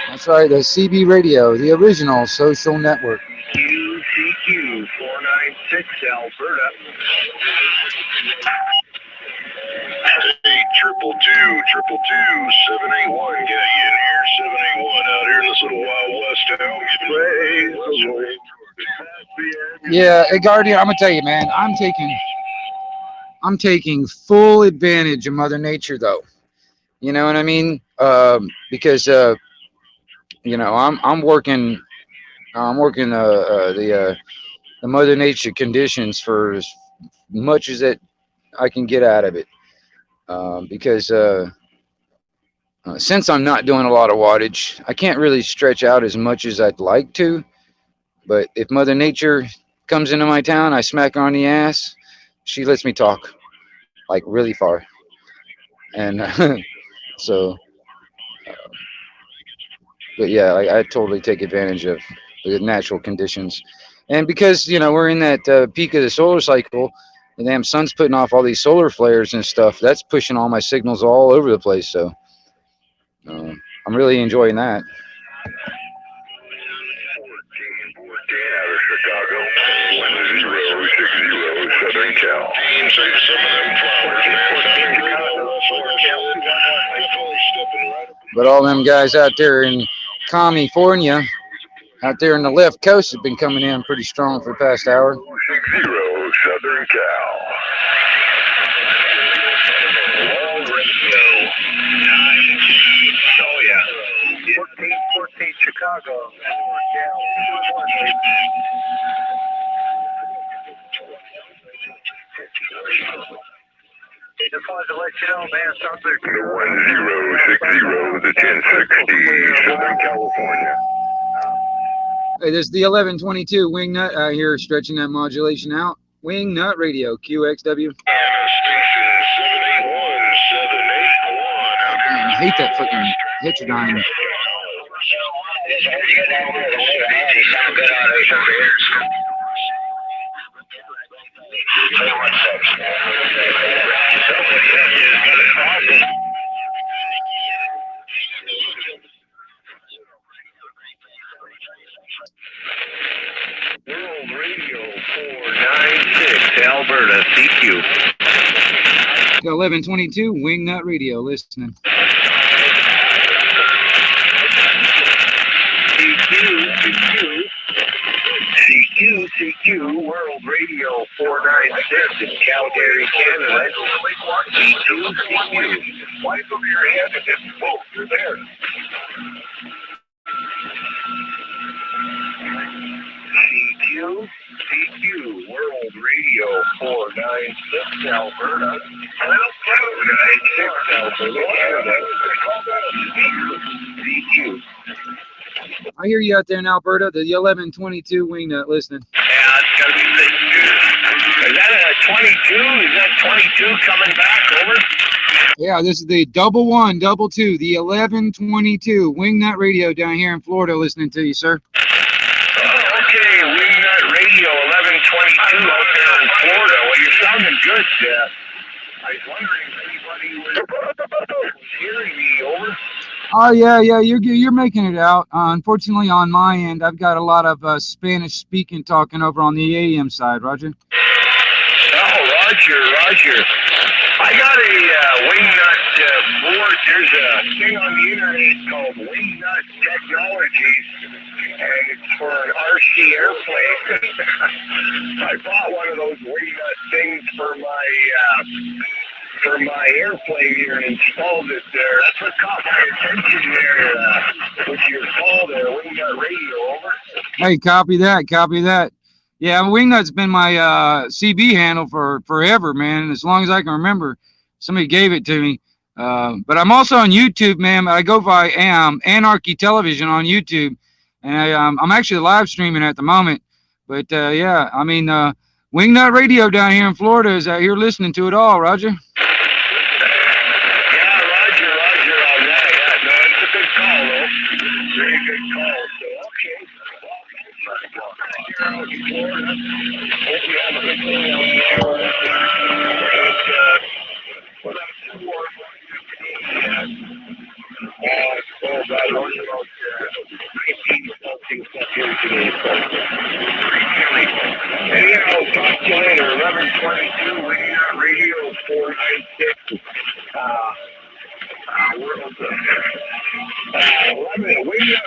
That's right, the CB Radio, the original social network. QCQ 496 Alberta. Hey, 222, 781, got you in here. 781 out here in this little Wild West town. Yeah, hey, Guardian, I'm gonna tell you, man, I'm taking full advantage of Mother Nature, though. You know what I mean? Because I'm working the Mother Nature conditions for as much as that I can get out of it. Because since I'm not doing a lot of wattage, I can't really stretch out as much as I'd like to. But if Mother Nature comes into my town, I smack her on the ass. She lets me talk, like really far. And so, but yeah, I totally take advantage of the natural conditions. And because, we're in that peak of the solar cycle, the damn sun's putting off all these solar flares and stuff. That's pushing all my signals all over the place. So I'm really enjoying that. But all them guys out there in California, out there in the left coast, have been coming in pretty strong for the past hour. 60 Southern Cal. Oh, yeah. 14 Chicago. Just wanted to let you know, man, sounds like The 1060, the 1060, Southern California. Hey, there's the 1122 Wing Nut out here stretching that modulation out. Wing Nut Radio, QXW. Station 781, 781. Man, I hate that fucking heterodyne. DQ. 1122 Wingnut Radio listening. CQ, World Radio 496 in Calgary, Canada. CQ. Wipe over your hand and just boom, you're there. CQ, World Radio 496, Alberta. 496, Alberta, Canada. CQ. I hear you out there in Alberta, the 1122 Wingnut listening. Yeah, it's gotta be 6-2. Is that a 22? Is that 22 coming back over? Yeah, this is the 1122, the 1122 Wingnut Radio down here in Florida listening to you, sir. Oh, okay, Wingnut Radio 1122 out there in Florida. Well, you're sounding good, Jeff. I was wondering if anybody was hearing me, over. Oh yeah, you're making it out. Unfortunately, on my end, I've got a lot of Spanish speaking talking over on the AM side. Roger. Oh, Roger. I got a Wingnut board. There's a thing on the internet called Wingnut Technologies, and it's for an RC airplane. I bought one of those Wingnut things for my airplane here and installed it there. That's what caught my attention there with your call there, Wingnut Radio, over. Hey, copy that. Yeah, Wingnut's been my CB handle for forever, man, as long as I can remember. Somebody gave it to me. But I'm also on YouTube, man. I go by Anarchy Television on YouTube, and I'm actually live streaming at the moment. But yeah, I mean, Wingnut Radio down here in Florida is out here listening to it all, Roger. Anyhow, talk to you later. 1122 Wingnut Radio 496. Wingnut Radio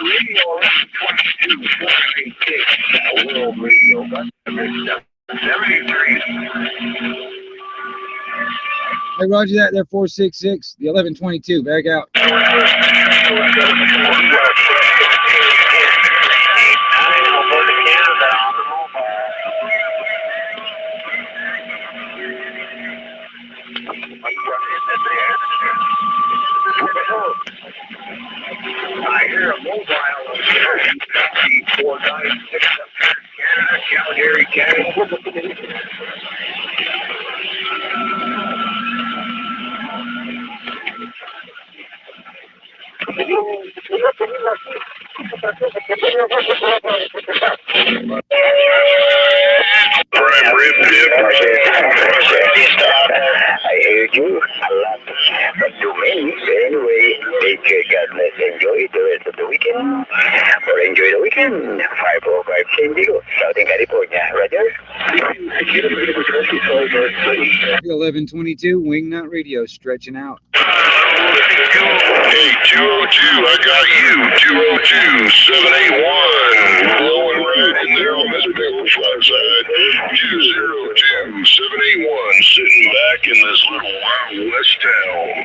1122 496. World Radio. 73. Hey, Roger that. They're 466, the 1122. Back out. I hear a mobile on the 496 up there in Canada, Calgary, Canada. Prime rib dip. I heard you a lot, but too many. Anyway, take care, God bless. Enjoy the rest of the weekend. Or enjoy the weekend. 505 San Diego, Southern California. Roger. 1122 Wingnut Radio stretching out. Hey, 202, I got you. 202, 781. Blowing right in there on this big old flat side. 202, 781, sitting back in this little Wild West town.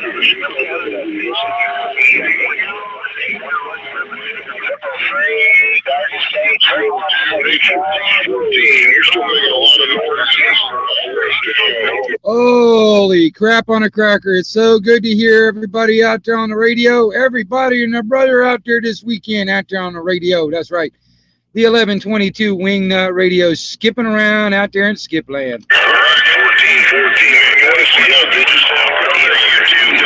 You're still making a lot of noise. Holy crap on a cracker. It's so good to hear everybody out there on the radio. Everybody and their brother out there this weekend out there on the radio. That's right. The 1122 Wingnut Radio skipping around out there in Skipland. All right, 1414. You want to see how good you sound on their YouTube,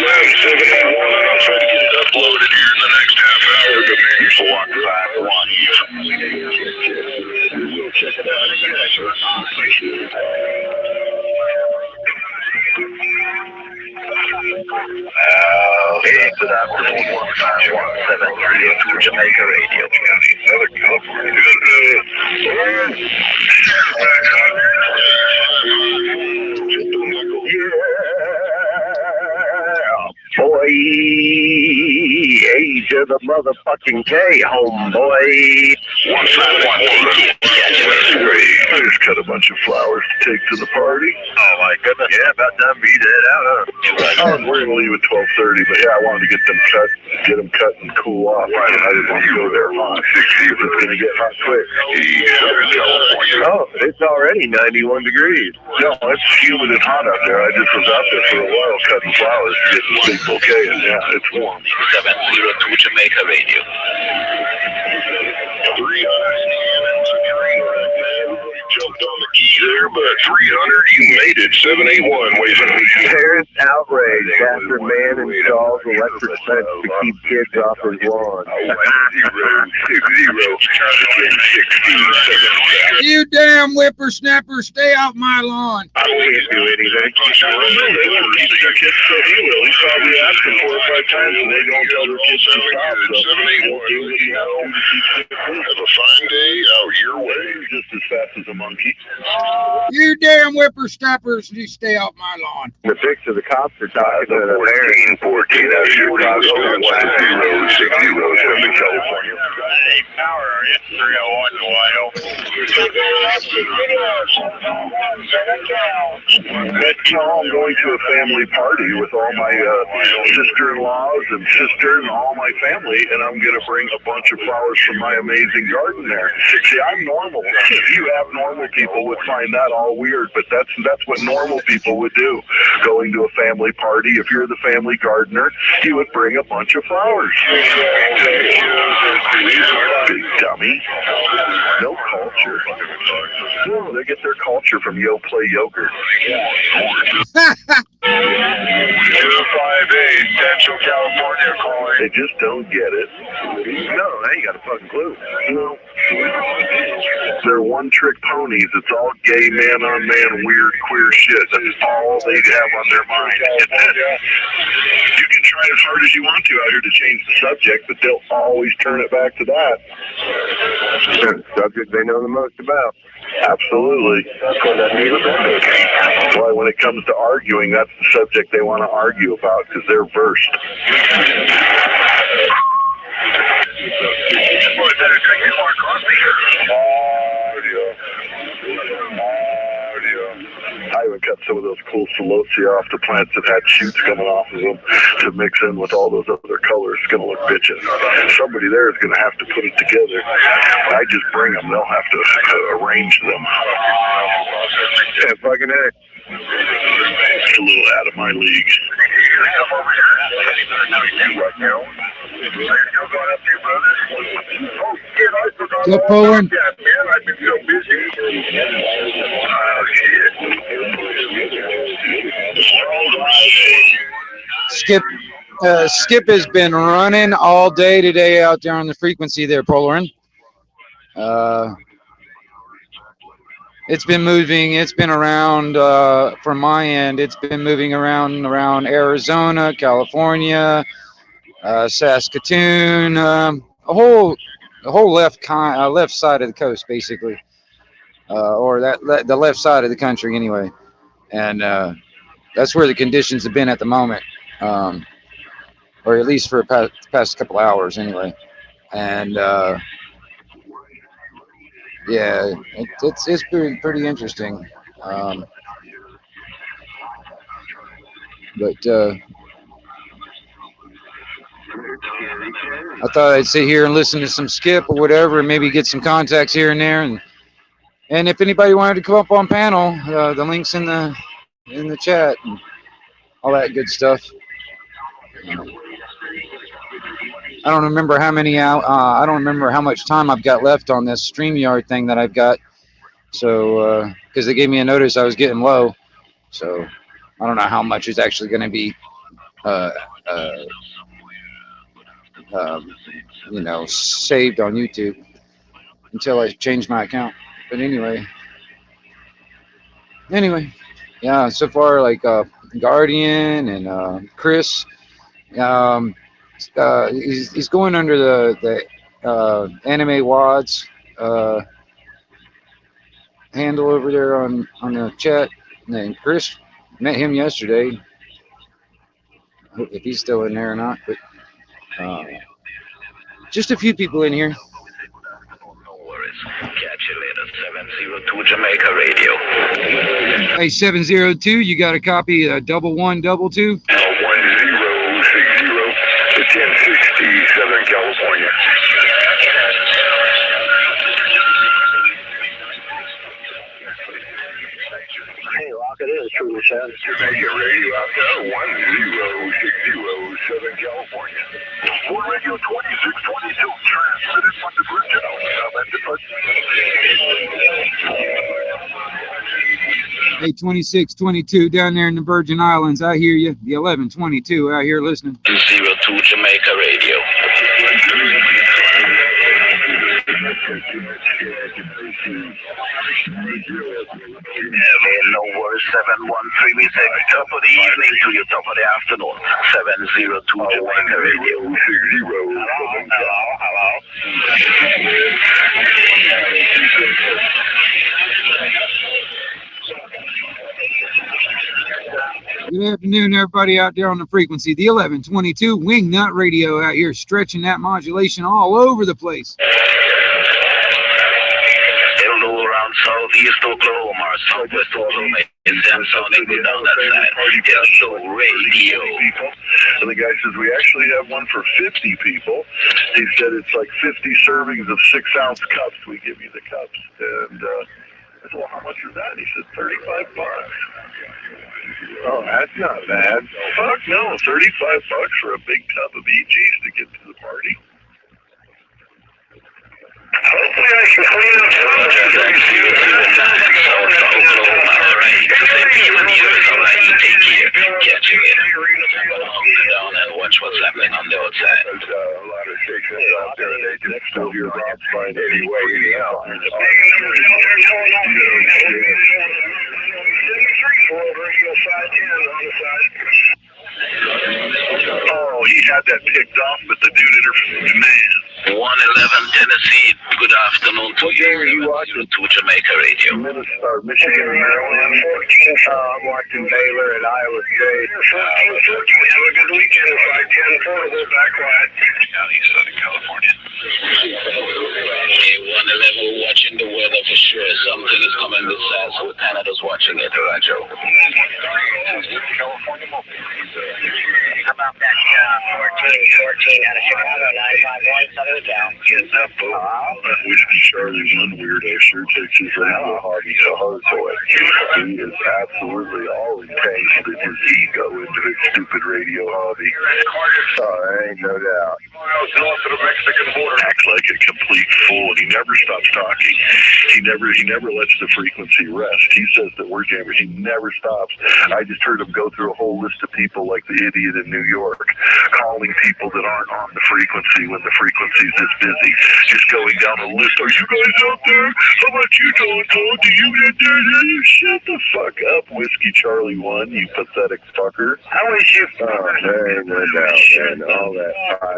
1171. I'll try to get it uploaded here in the next half hour. But man, you're so walking back on here. Check it out. Into that 11517 Radio to Jamaica Radio. Southern California. Boy, age of the motherfucking K, homeboy. I just cut a bunch of flowers to take to the party. Oh my goodness, yeah, about time for you to head out, huh? We're gonna leave at 12:30, but yeah, I wanted to get them cut and cool off. I didn't want to go there hot. It's gonna get hot quick. Oh, it's already 91 degrees. No, it's humid and hot out there. I just was out there for a while cutting flowers to get this big bouquet, and yeah, it's warm. 702 Jamaica Radio. 300. Jumped on the key there, but 300, you made it. 781 waving at me. Parents outraged after man installs electric fence to keep kids off his lawn. 6-0. You damn whippersnapper, stay off my lawn. I can't do anything. Kids so he will. He's probably asking 4 or 5 times, and they don't tell their kids to stop. So 781. Have a fine day out your way. just as fast as a monkey. You damn whippersnappers, you stay off my lawn. The picture, the cops are talking to the parents. 14 out of Chicago, 160 Road, Southern California. Hey, power, are you? 301 Ohio. But, I'm going to a family party with all my sister-in-laws and sister and all my family, and I'm going to bring a bunch of flowers from my amazing garden there. See, I'm normal. You abnormal people would find that all weird, but that's what normal people would do. Going to a family party, if you're the family gardener, you would bring a bunch of flowers. Big dummy. No culture. No, they get their culture from Yo Play Yogurt. 258 Central California calling. They just don't get it. No, they ain't got a fucking clue. No. They're one-trick ponies. It's all gay man-on-man, weird, queer shit. That's all they have on their mind. It's it. You can try as hard as you want to out here to change the subject, but they'll always turn it back to that. Subject they know the most about. Absolutely. That's why when it comes to arguing, that's the subject they want to argue about, because they're versed. I even cut some of those cool celosia off the plants that had shoots coming off of them to mix in with all those other colors. It's going to look bitchin'. Somebody there is going to have to put it together. I just bring them. They'll have to arrange them. Yeah, fucking A. It's a little out of my league. Go Poland. I've been so busy. Skip has been running all day today out there on the frequency there, Polarin. It's been moving. It's been around from my end. It's been moving around Arizona, California, Saskatoon, the whole left side of the coast, basically, or the left side of the country, anyway. And that's where the conditions have been at the moment, or at least for the past couple hours, anyway. And yeah, it's pretty interesting. But I thought I'd sit here and listen to some Skip or whatever, and maybe get some contacts here and there. And if anybody wanted to come up on panel, the link's in the chat and all that good stuff. I don't remember how many I don't remember how much time I've got left on this StreamYard thing that I've got. So because they gave me a notice I was getting low, so I don't know how much is actually going to be saved on YouTube until I change my account. But anyway, yeah. So far, like Guardian and Chris. He's going under the Anime Wads handle over there on the chat named Chris. Met him yesterday. If he's still in there or not, but just a few people in here. No worries. Catch you later. 702 Jamaica Radio. Hey, 702, you got a copy of 1122? 1060 Southern California. Hey, Rock, it is True Says. Jamaica Radio out there, 1060 Southern California. For Radio 2622, transmitted from the Virgin Islands. Hey, 2622 down there in the Virgin Islands. I hear you. The 1122 out here listening. 202 Jamaica Radio. No worries, 713. We say top of the evening to you, top of the afternoon. 702 Jamaica Radio. Hello. Good afternoon, everybody out there on the frequency. The 1122 Wingnut Radio out here stretching that modulation all over the place. Hello around southeast Oklahoma, southwest Oklahoma. It's them sounding good down that side. Hello Radio. And the guy says, we actually have one for 50 people. He said it's like 50 servings of 6-ounce cups. We give you the cups. And I said, well, how much is that? He said, $35. Oh, that's not bad. Fuck no, $35 for a big tub of EGs to get to the party. Hopefully I can clean up some of that. Catching it. Down and watch what's happening on the outside. There's a lot of stations out there, and they just still hear Rob fine anyway. Oh, he had that picked off, but the dude interfered. Man. 111 Tennessee. Good afternoon to What game are you watching? To Jamaica Radio. Michigan, Maryland. I'm watching Baylor at Iowa State. Have a good weekend. 510 portable back quiet. Southeast Southern California. Hey, 111, we're watching the weather for sure. Something is coming this side, so we're kind of just watching it, Roger. How about that 14 out of Chicago, 951, Southern Cal. We should Charlie one weirdo sure takes his radio hobby so hard for it. He is absolutely all entangled in his ego into his stupid radio hobby. Oh, ain't no doubt. Acts like a complete fool, and he never stops talking. He never lets the frequency rest. He says that we're jammers. He never stops. I just heard him go through a whole list of people like the idiot in New York, calling people that aren't on the frequency when the frequency's this busy. Just going down a list. Are you guys out there? How about you doing? Oh, do you get there? Shut the fuck up, Whiskey Charlie 1, you pathetic fucker. How is you? Oh, there ain't no doubt, man. All that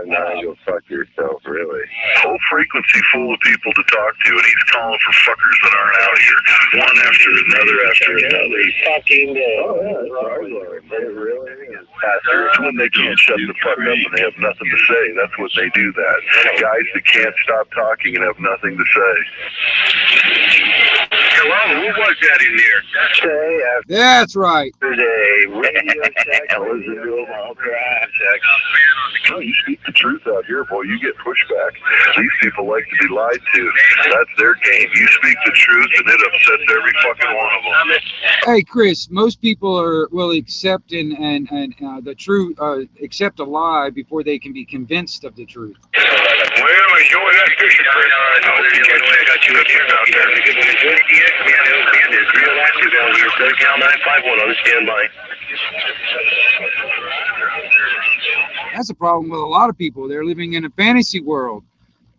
5-9, you'll fuck yourself, really. Whole frequency full of people to talk to, and he's calling for fuckers that aren't out here. One after another after another. Fucking day. Oh, yeah, it's hard, Lord. It really is. It's when they can't shut the fuck up and they have nothing to say. That's when they do that. Guys that can't stop talking and have nothing to say. Hello, who was that in there? Say, That's right. yesterday, radio check. Listen to them all crash. No, you speak the truth out here, boy. You get pushback. These people like to be lied to. That's their game. You speak the truth, and it upsets every fucking one of them. Hey, Chris, most people will accept and the truth, accept a lie before they can be convinced of the truth. Well, enjoy that fishing, Chris. I hope you got you out there. Real active down here. Southern Cal 951 on the standby. That's a problem with a lot of people. They're living in a fantasy world.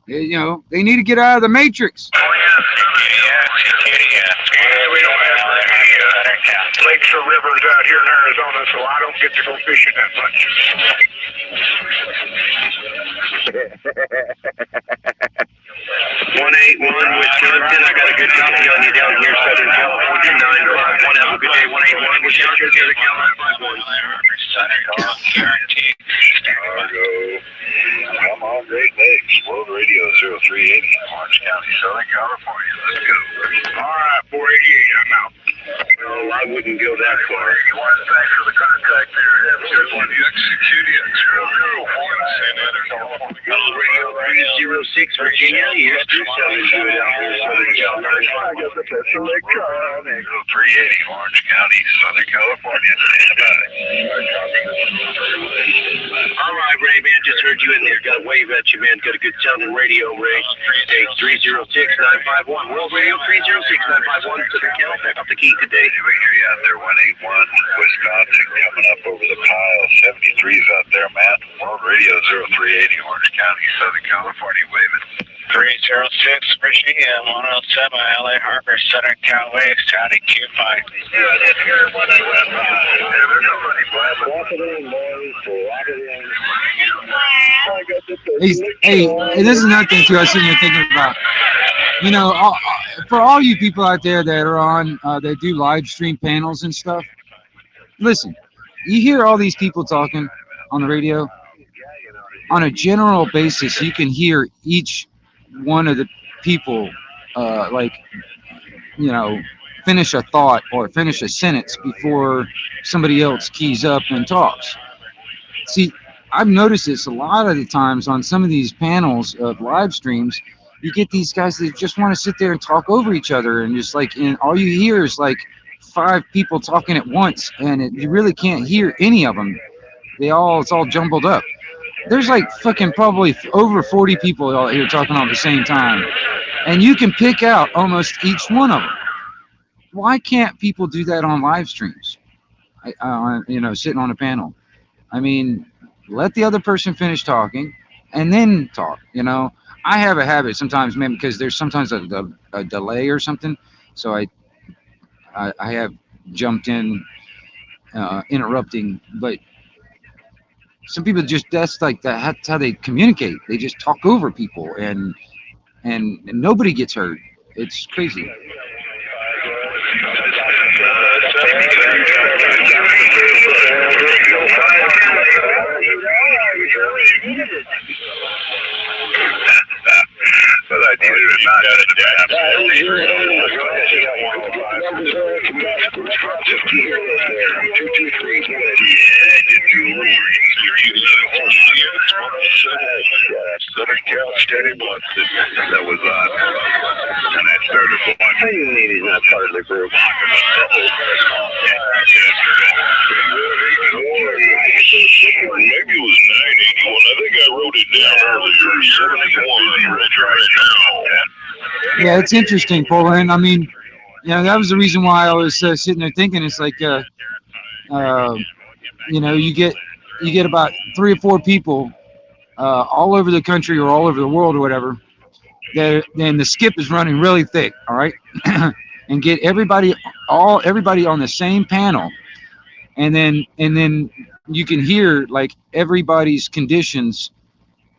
They need to get out of the matrix. Yeah, we don't have any lakes or rivers out here in Arizona, so I don't get to go fishing that much. 181 Wisconsin. I got a good copy on you down here, Southern California. 951. Have a good day. 181 Wisconsin. Southern California. Come on, Great Lakes. World Radio 0380, Orange County, Southern California. Let's go. All right, 488. I'm out. No, I wouldn't go that far. You want to thank for the contact there. Have a good one. Executed 004 in San Antonio. Radio 306 Virginia. You're still selling good out here, Southern California. I got the best electronic. 0380, Orange County, Southern California. Stand by. All right, Ray, man, just heard you in there. Got a wave at you, man. Got a good sounding radio, Ray. Hey, 306-951. World Radio 306-951. Southern California. Back up the key today. We hear you out there, 181, Wisconsin, coming up over the pile. 73's out there, Matt. World Radio 0380, Orange County, Southern California, waving. 306 Virginia, 107 LA Harbor, Southern Cal Waves, County Q5. Yeah, that's here when I went by. There's nobody blabbing. Walk it in, boys. Walk it in. I got the best Hey, this is another thing too. I was sitting here thinking about. You know, for all you people out there that are on, that do live stream panels and stuff. Listen, you hear all these people talking on the radio. On a general basis, you can hear each one of the people, finish a thought or finish a sentence before somebody else keys up and talks. See, I've noticed this a lot of the times on some of these panels of live streams. You get these guys that just want to sit there and talk over each other, and just and all you hear is like 5 people talking at once, and you really can't hear any of them. It's all jumbled up. There's like fucking probably over 40 people out here talking all at the same time, and you can pick out almost each one of them. Why can't people do that on live streams? Sitting on a panel. I mean, let the other person finish talking, and then talk. I have a habit sometimes, man, because there's sometimes a delay or something, so I have jumped in, interrupting, but. Some people that's how they communicate. They just talk over people, and nobody gets heard. It's crazy. But I needed it not Southern Cal Steady Boston. That was on. And I started watching. How do you mean he's not part of the group? Maybe it was 981. I think I wrote it down earlier. 71. Yeah, it's interesting, Poland. I mean, that was the reason why I was sitting there thinking. It's like, you get about 3 or 4 people all over the country or all over the world or whatever. Then the skip is running really thick, all right, and get everybody on the same panel, and then you can hear like everybody's conditions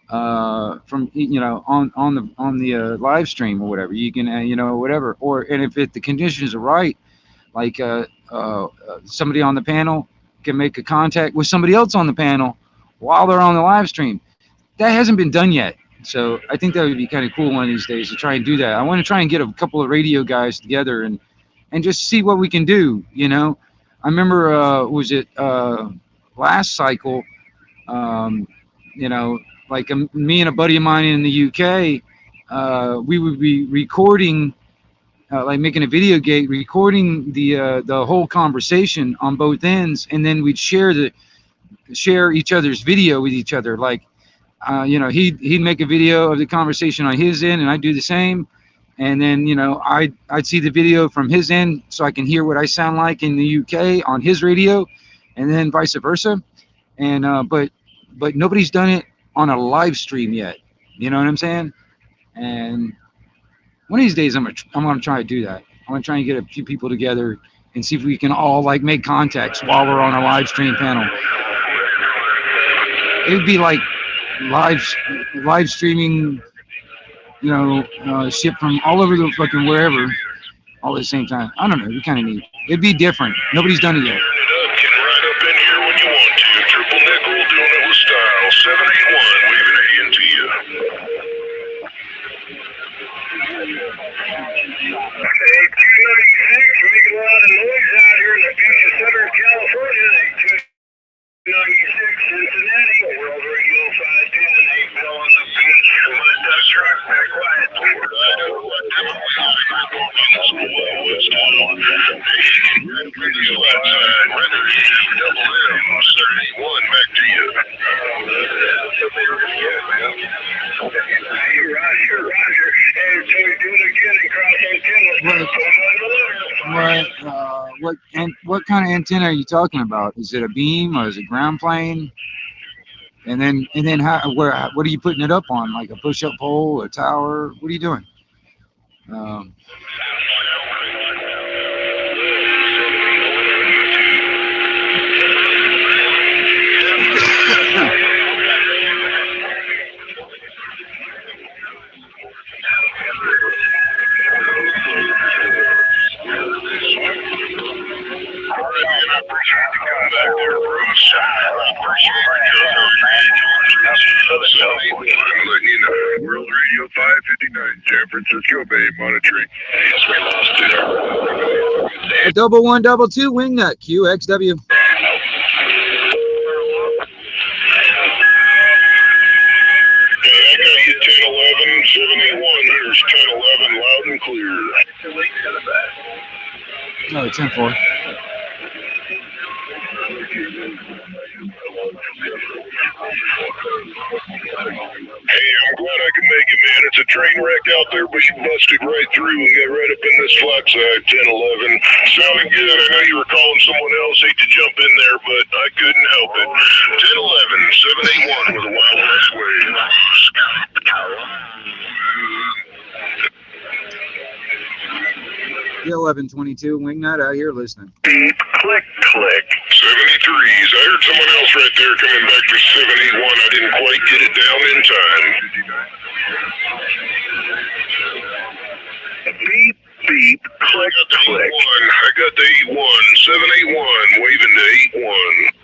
from on the live stream or whatever. You can whatever, and if the conditions are right, like somebody on the panel can make a contact with somebody else on the panel while they're on the live stream. That hasn't been done yet, so I think that would be kind of cool one of these days to try and do that. I want to try and get a couple of radio guys together and just see what we can do. I remember last cycle, like me and a buddy of mine in the UK, we would be recording, like making a video gate, recording the whole conversation on both ends, and then we'd share each other's video with each other. Like, he'd make a video of the conversation on his end, and I'd do the same. And then, I'd see the video from his end, so I can hear what I sound like in the UK on his radio, and then vice versa. And but nobody's done it on a live stream yet. You know what I'm saying? And one of these days, I'm gonna try to do that. I'm gonna try and get a few people together and see if we can all like make contacts while we're on a live stream panel. It'd be like live streaming you know, shipped from all over the fucking wherever, all at the same time. I don't know. It'd be kind of neat. It'd be different. Nobody's done it yet. Get right up in here when you want to. Triple nickel, doing it with style. 781, waving a hand to you. Hey, 296, making a lot of noise out here in the beach of Southern California. 296, Cincinnati, World Radio 510. Hey, Bill on the beach. Let that truck back quiet. Back to you. Roger. Hey, so we do it again and cross antennas. What kind of antenna are you talking about? Is it a beam or is it ground plane? And then what are you putting it up on? Like a push-up pole, a tower? What are you doing? World Radio 559, San Francisco Bay, monitoring. Yes, we lost it. A 1122 wingnut QXW. I got you 1011, 781. Here's 1011, loud and clear. No, 10-4. Hey, I'm glad I can make it, man. It's a train wreck out there, but you busted right through and got right up in this flat side, 1011. Sounded good. I know you were calling someone else. Hate to jump in there, but I couldn't help it. 1011, 781 with a Wild West wave. The 1122 wingnut out here listening. Click. 73s. I heard someone else right there coming back for 781. I didn't quite get it down in time. Beep. Click. I got the 81. 781. Waving to 81.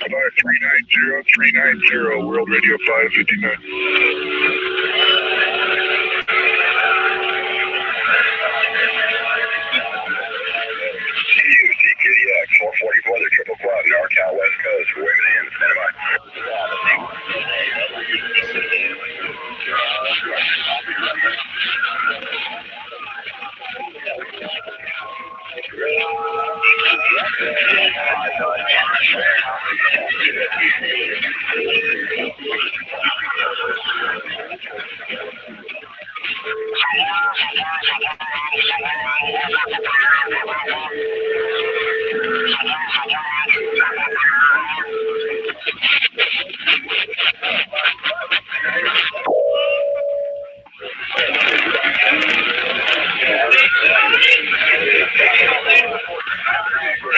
About 390, World Radio 559. CKDX 444, the triple quad, NorCal West Coast, we're waving in, stand by.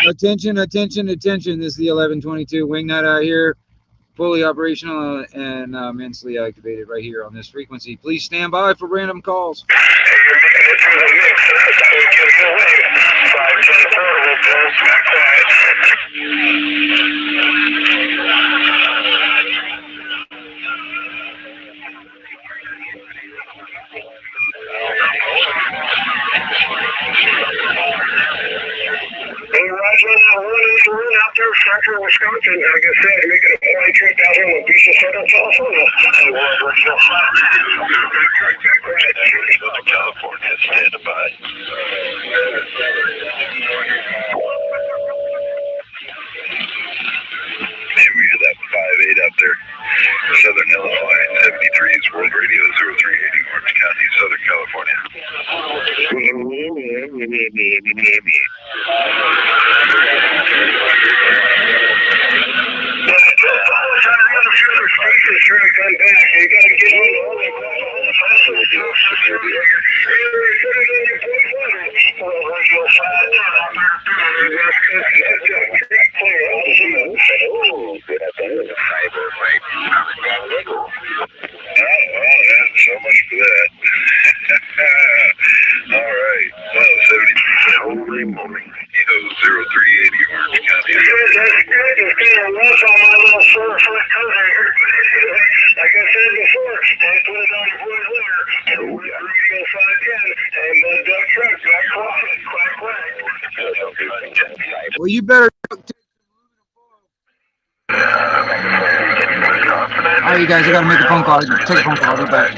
Attention. This is the 1122 wingnut out here. Fully operational and immensely activated right here on this frequency. Please stand by for random calls. Hey, you're making it through the mix. So give me a wave. 510 portable, Bill, back quiet. Hey, Roger, that run out there, Central Wisconsin. Like I said, making a point trip out here with Beach of Southern California. Hey, World Radio 5. Southern California, stand by. Hey, we hear that 5-8 up there. Southern Illinois, 73s, World Radio 0380, Orange County, Southern California. Trying to come back. You gotta get on all the you better. All right, you guys, I gotta make a phone call. Take a phone call. I'll be back.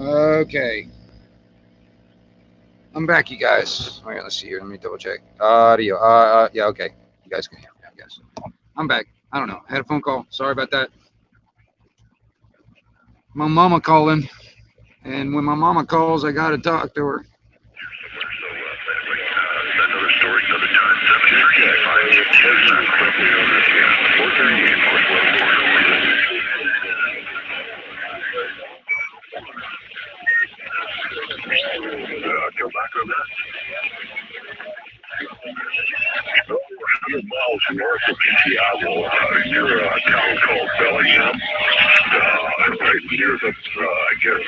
Okay. I'm back, you guys. All right, let's see here. Let me double check. Audio. Yeah, okay. You guys can hear me, I guess. I'm back. I don't know. I had a phone call. Sorry about that. My mama calling, and when my mama calls, I gotta talk to her. Another story, another time. 100 miles north of Seattle, near a town called Bellingham, right near the, I guess,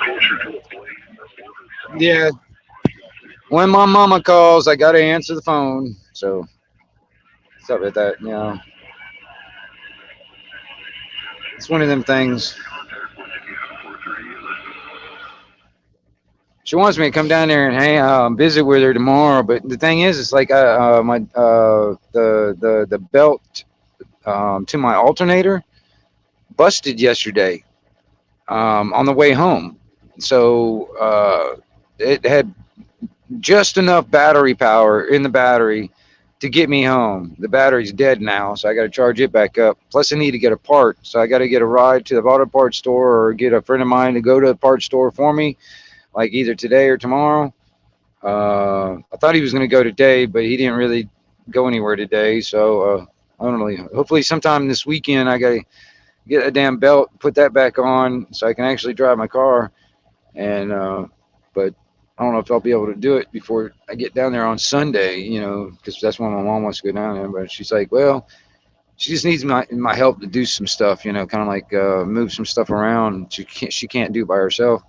closer to the plane. Yeah. When my mama calls, I gotta answer the phone. So, stuff like that, you know. It's one of them things. She wants me to come down there and visit with her tomorrow, but the thing is, it's like the belt to my alternator busted yesterday on the way home. So it had just enough battery power in the battery to get me home. The battery's dead now, so I got to charge it back up. Plus, I need to get a part, so I got to get a ride to the auto parts store or get a friend of mine to go to the parts store for me, like either today or tomorrow. I thought he was going to go today, but he didn't really go anywhere today, so I don't know. Hopefully, sometime this weekend, I got to get a damn belt, put that back on, so I can actually drive my car. And but I don't know if I'll be able to do it before I get down there on Sunday, because that's when my mom wants to go down there. But she's like, well, she just needs my help to do some stuff, kind of like move some stuff around. She can't do by herself.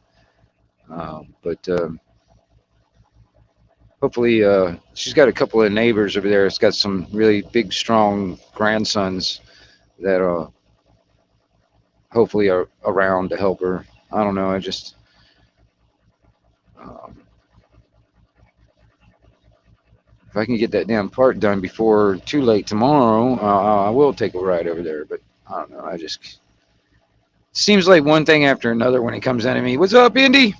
But hopefully, she's got a couple of neighbors over there. It's got some really big, strong grandsons that hopefully are around to help her. I don't know. I just if I can get that damn part done before too late tomorrow, I will take a ride over there. But I don't know. I just seems like one thing after another when it comes out of me. What's up, Indy?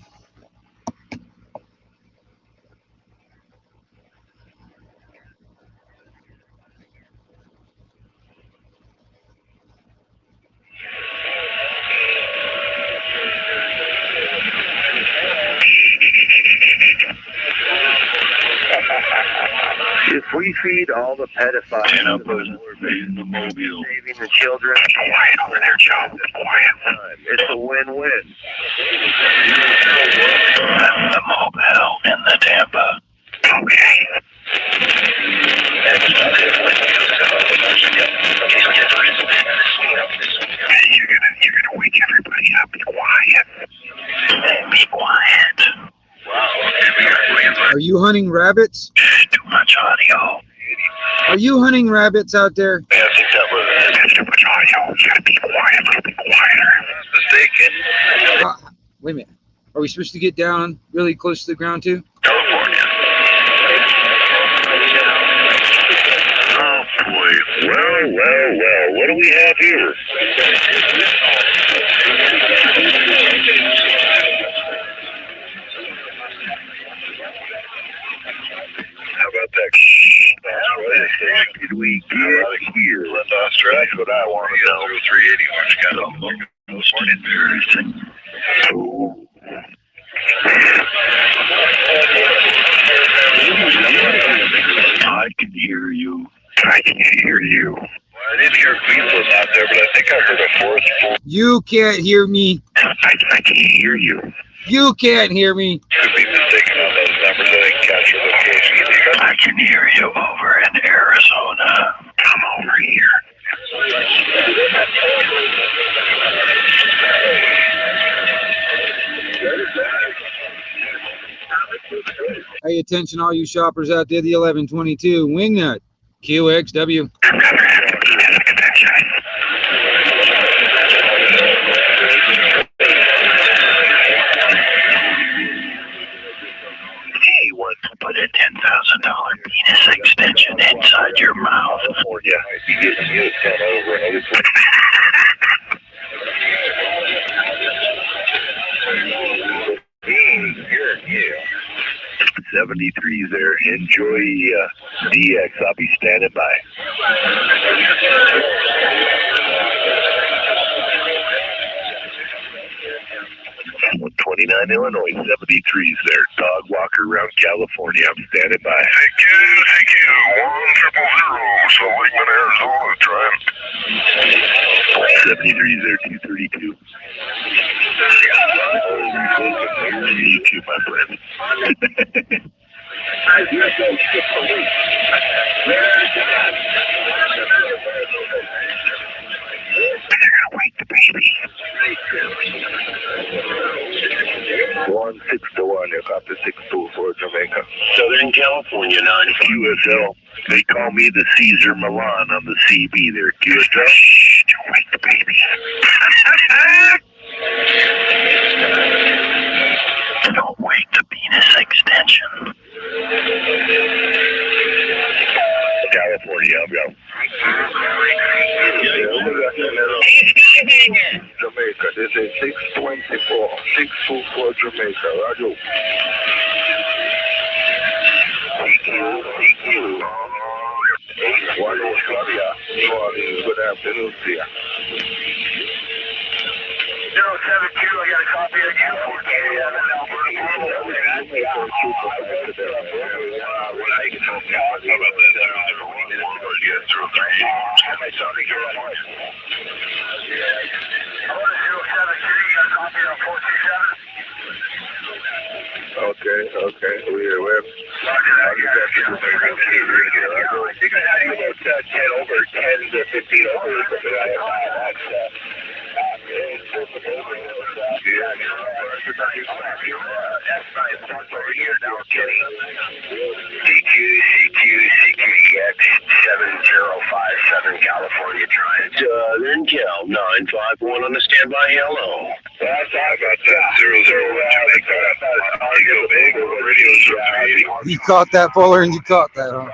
If we feed all the pedophiles And I'm putting in the mobile. saving the children, Quiet over there, Joe. Quiet. it's a win-win. The mobile in the Tampa. Okay. You're gonna wake everybody up. Be quiet. Be quiet. Are you hunting rabbits? Too much audio. Are you hunting rabbits out there? Yeah, I think that was There's too much audio. You gotta be quiet. A little bit quieter. mistaken. Wait a minute. Are we supposed to get down really close to the ground too? California. Oh boy. Well. What do we have here? How about that? Did we get here? That's what I want to know. 381's got a most embarrassing. Oh. I can hear you. I can hear you. Well, I didn't hear Queensland out there, but I think I heard a forest full. You can't hear me. I can hear you. You can't hear me. Could be mistaken on those numbers. I didn't catch your location. I can hear you over in Arizona. Come over here. Pay attention, all you shoppers out there. The 1122 Wingnut QXW. I'm gonna have to keep his attention. He wants to put a $10,000 penis extension inside your mouth. California might be getting you sent over and over. Yeah. 73's there. Enjoy DX. I'll be standing by. 129 Illinois, 73's there. Dog walker around California. I'm standing by. Thank you. 100, so Lakeland, Arizona, trying. 73's there, 232. You too, my friend. They're gonna wake the baby. 1621, you got the 624 Jamaica. Southern California, 9. QSL. They call me the Caesar Milan on the CB there. QSL. Shh, don't wake the baby. Don't wake the penis extension. California, I'll go. Jamaica, this is 624. 624 Jamaica, Roger. CQ. Buenos días. Good afternoon to you. 072, I got a copy of you. 47 Alberta. Okay. We're I think I had you about 10 over, 10 to 15 over. But I have CQDX 7057 California trying. Southern Cal 951 on the standby. Hello. I got that 001. You caught that, Fuller, and you caught that, huh? And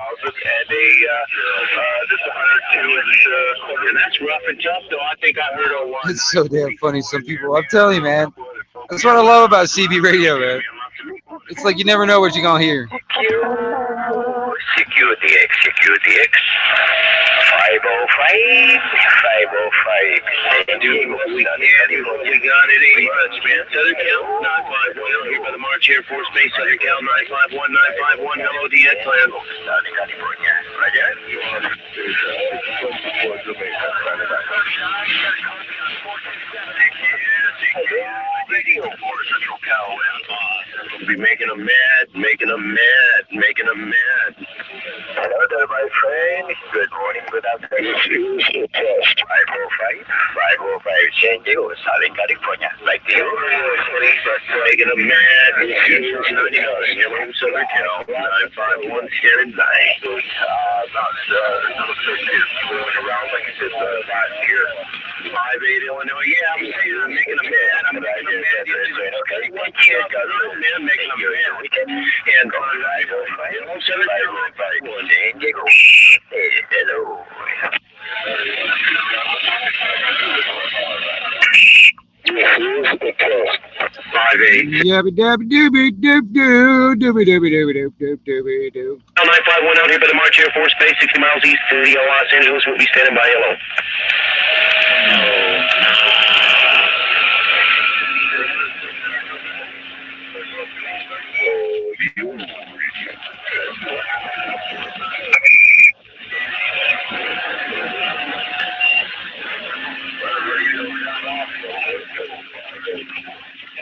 this 102 and that's rough and tough, though. I think I heard a one. It's so damn funny. Some people, I'm telling you, man. That's what I love about CB radio, man. It's like you never know what you're gonna hear. CQDX 505. Dude, we got it 80 bucks, man. Southern Cal 951 here by the March Air Force Base. Southern Cal 951 Hello, DX land. California. Right there. Central Cal. Be making them mad. Hello there, my friend. Good morning. Good afternoon. Test 505 San Diego, Southern California. Like the making them mad. Hello, Southern Cal 951 standing by. About around like you said last year. 58 Illinois. Yeah, I'm saying I'm making them mad. I'm making them mad. Okay. Man, making them mad. And on 505 San Diego. Hello. Here's the test. 58. Yabba dabba dooby doob doo dooby dooby dooby doob doob dooby doo. 951 out here by the March Air Force Base, 60 miles east of Los Angeles. We'll be standing by. Hello.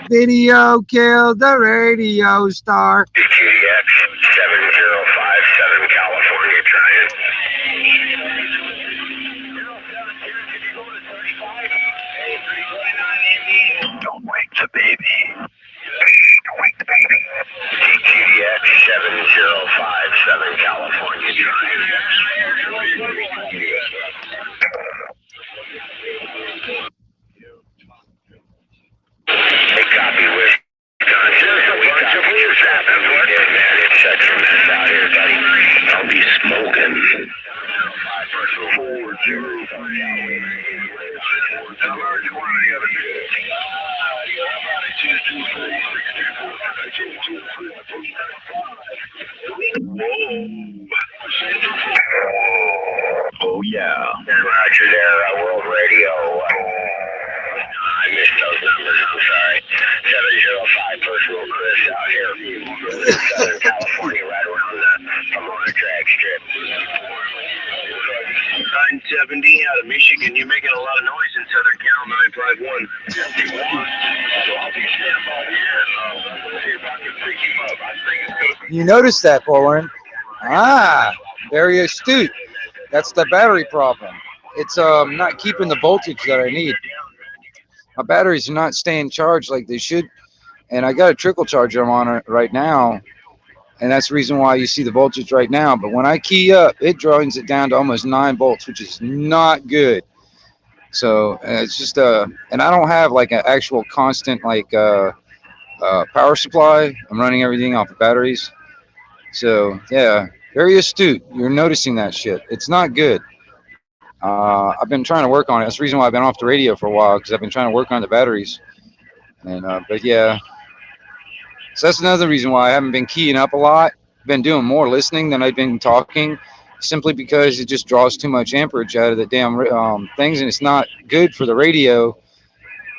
Video killed the radio star. QDX 7057 California trying. Don't wake the baby. Don't wake the baby. QDX 7057 California trying. Hey, copy with it's such a mess out here, buddy. I'll be smoking. 4 Oh, yeah. Roger there, World Radio. I missed those numbers, I'm sorry. 705 personal Chris out here in Southern California, right around the Pomona drag strip. 970 out of Michigan. You're making a lot of noise in Southern Cal, 951. So I'll be standing by here. See if I can pick him up. I think it's good. You noticed that, Fuller? Ah, very astute. That's the battery problem. It's not keeping the voltage that I need. My batteries are not staying charged like they should, and I got a trickle charger on it right now, and that's the reason why you see the voltage right now. But when I key up, it draws it down to almost 9 volts, which is not good. So it's just and I don't have like an actual constant like power supply. I'm running everything off of batteries. So yeah, very astute. You're noticing that shit. It's not good. I've been trying to work on it. That's the reason why I've been off the radio for a while, because I've been trying to work on the batteries. And but yeah, so that's another reason why I haven't been keying up a lot. Been doing more listening than I've been talking, simply because it just draws too much amperage out of the damn things, and it's not good for the radio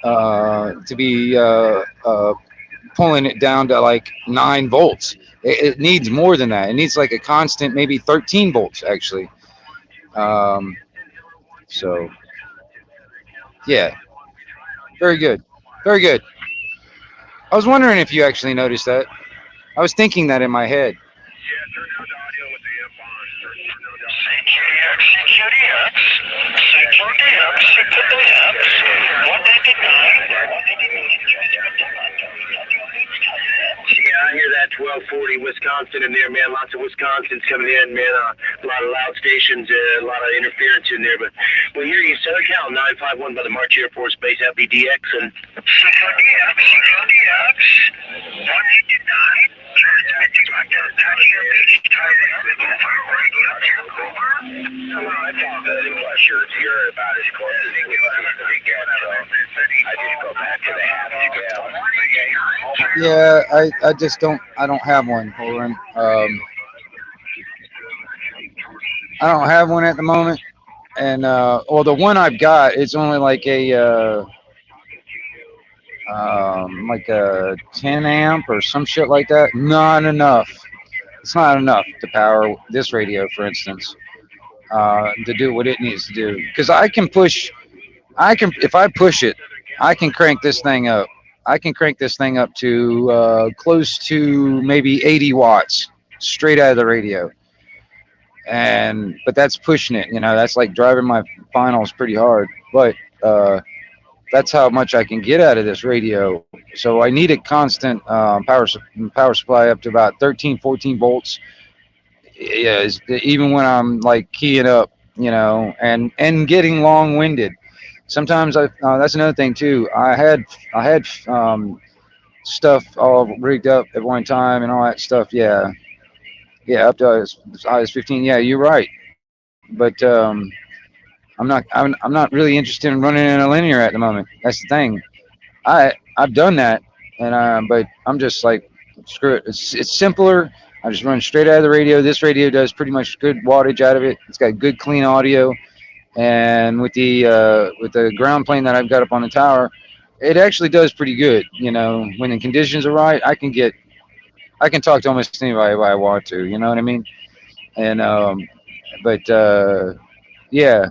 to be pulling it down to like 9 volts. It needs more than that. It needs like a constant, maybe 13 volts actually. So yeah, very good, very good. I was wondering if you actually noticed that. I was thinking that in my head. Yeah, I hear that 1240 Wisconsin in there, man. Lots of Wisconsins coming in, man. A lot of loud stations, a lot of interference in there. But we hear you, Southern Cal 951 by the March Air Force Base, FBDX, and CODX, 189. You're about as close as you would get, so I just go back to the half scale. Yeah, I just I don't have one, Holden. I don't have one at the moment, and well, the one I've got is only like like a 10 amp or some shit like that. Not enough. It's not enough to power this radio, for instance, to do what it needs to do. Because if I push it, I can crank this thing up. I can crank this thing up to close to maybe 80 watts straight out of the radio. But that's pushing it, that's like driving my finals pretty hard. But that's how much I can get out of this radio. So I need a constant power supply up to about 13, 14 volts. Yeah, even when I'm like keying up, and getting long-winded. Sometimes that's another thing too. I had stuff all rigged up at one time and all that stuff. Yeah, up to as high as 15. Yeah, you're right. But I'm not really interested in running in a linear at the moment. That's the thing. I've done that, and but I'm just like, screw it. It's simpler. I just run straight out of the radio. This radio does pretty much good wattage out of it. It's got good clean audio, and with the ground plane that I've got up on the tower, it actually does pretty good. When the conditions are right, I can talk to almost anybody if I want to. You know what I mean? And but yeah.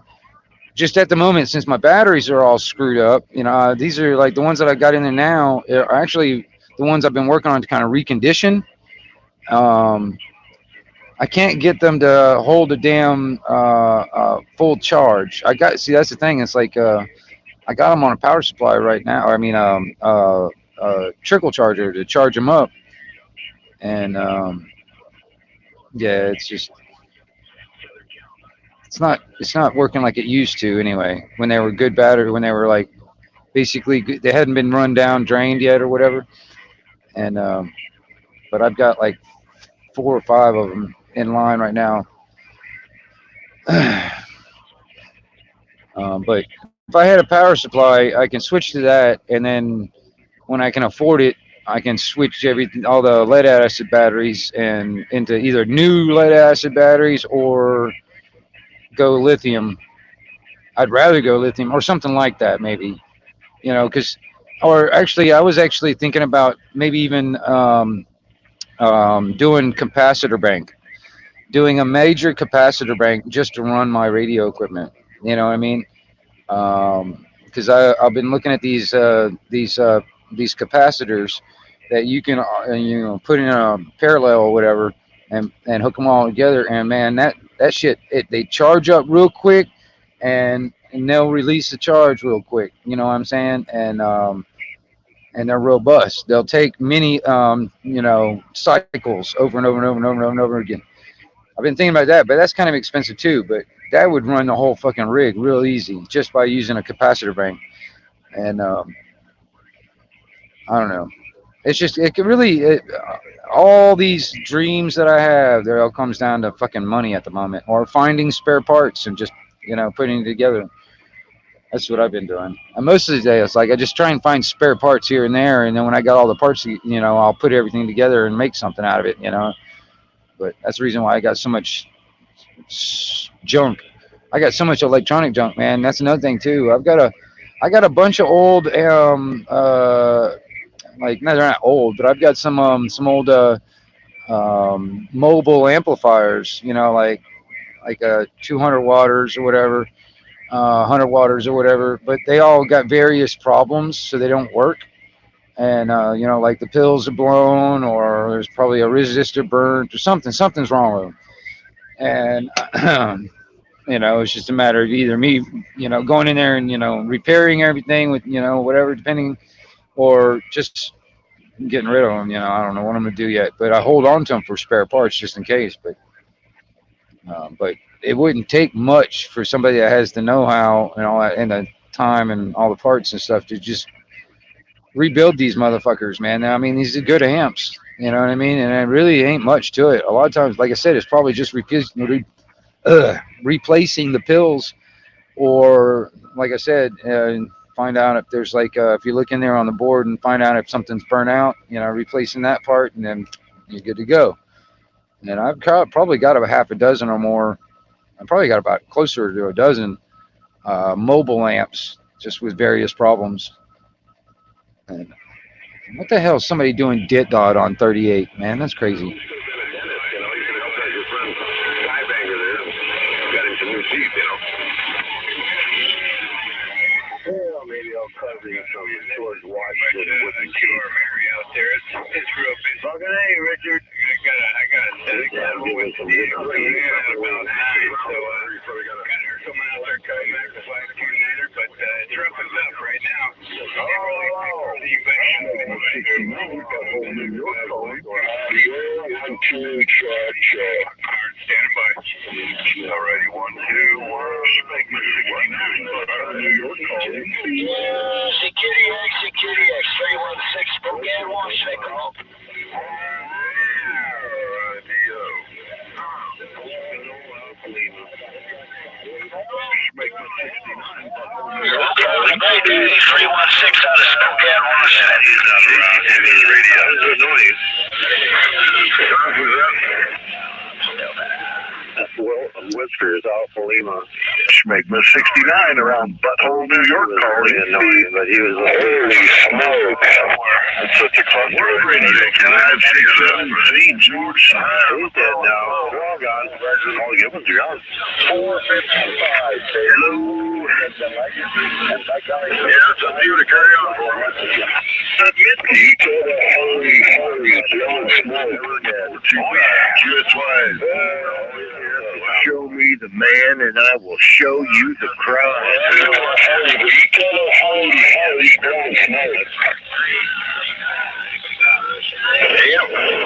Just at the moment, since my batteries are all screwed up, these are like the ones that I got in there now are actually the ones I've been working on to kind of recondition. I can't get them to hold a damn full charge. That's the thing. It's like I got them on a power supply right now. I mean, trickle charger to charge them up, and yeah, it's not working like it used to anyway. When they were good battery, when they were like basically good, they hadn't been run down, drained yet or whatever. And but I've got like 4 or 5 of them in line right now. But if I had a power supply, I can switch to that, and then when I can afford it, I can switch all the lead acid batteries and into either new lead acid batteries or go lithium. I'd rather go lithium or something like that, maybe, or actually, I was actually thinking about maybe even doing doing a major capacitor bank just to run my radio equipment. You know what I mean? Because I've been looking at these capacitors that you can put in a parallel or whatever and hook them all together, and man, that shit, they charge up real quick, and they'll release the charge real quick. You know what I'm saying? And they're robust. They'll take many cycles over and over and over and over and over again. I've been thinking about that, but that's kind of expensive too. But that would run the whole fucking rig real easy just by using a capacitor bank. And I don't know. It's just all these dreams that I have, it all comes down to fucking money at the moment, or finding spare parts and just putting it together. That's what I've been doing. And most of the day, it's like I just try and find spare parts here and there, and then when I got all the parts, I'll put everything together and make something out of it. But that's the reason why I got so much junk. I got so much electronic junk, man. That's another thing too. I got a bunch of old like no, they're not old, but I've got some old mobile amplifiers. You know, like 200 waters or whatever, 100 waters or whatever. But they all got various problems, so they don't work. And you know, like the pills are blown, or there's probably a resistor burnt, or something. Something's wrong with them. And you know, it's just a matter of either me, you know, going in there and repairing everything with whatever, depending, or just getting rid of them. You know, I don't know what I'm gonna do yet, but I hold on to them for spare parts just in case. But it wouldn't take much for somebody that has the know-how and all that, and the time and all the parts and stuff to just rebuild these motherfuckers, man. I mean, these are good amps. You know what I mean? And it really ain't much to it. A lot of times, like I said, it's probably just replacing the pills, or like I said, find out if there's like if you look in there on the board and find out if something's burnt out, replacing that part, and then you're good to go. And I've probably got about half a dozen or more. I probably got about closer to a dozen mobile amps, just with various problems. And what the hell is somebody doing dit dot on 38, man? That's crazy. Well, maybe I'll cover you from towards Washington with the storm area out there. It's real busy. Fucking hey, Richard. I got a static level with the deal coming in at about 9, so got her coming out there cutting back the flagstone later, but it's rough as up right now. Can't really for the eviction. Hard standing by. Alrighty, 1, 2, 1. Make me 69. New York calling. Security X, 316, Spokane, Washington. Great day, 316 out of Spokane, Washington. He's not around. His radio is noise. Well, Whiskers off of Lima. Schmegma 69 around Butthole, New York calling. Annoying, but he was like, Holy smoke. It's such a cluster of radio. Can I have 6 George? he's dead now. They're all gone. All the good ones are gone. 455. Hello. Yeah, it's up to you to carry on for me. You told a holy John Smoke. Oh, yeah. QSY. Show me the man, and I will show you the crowd.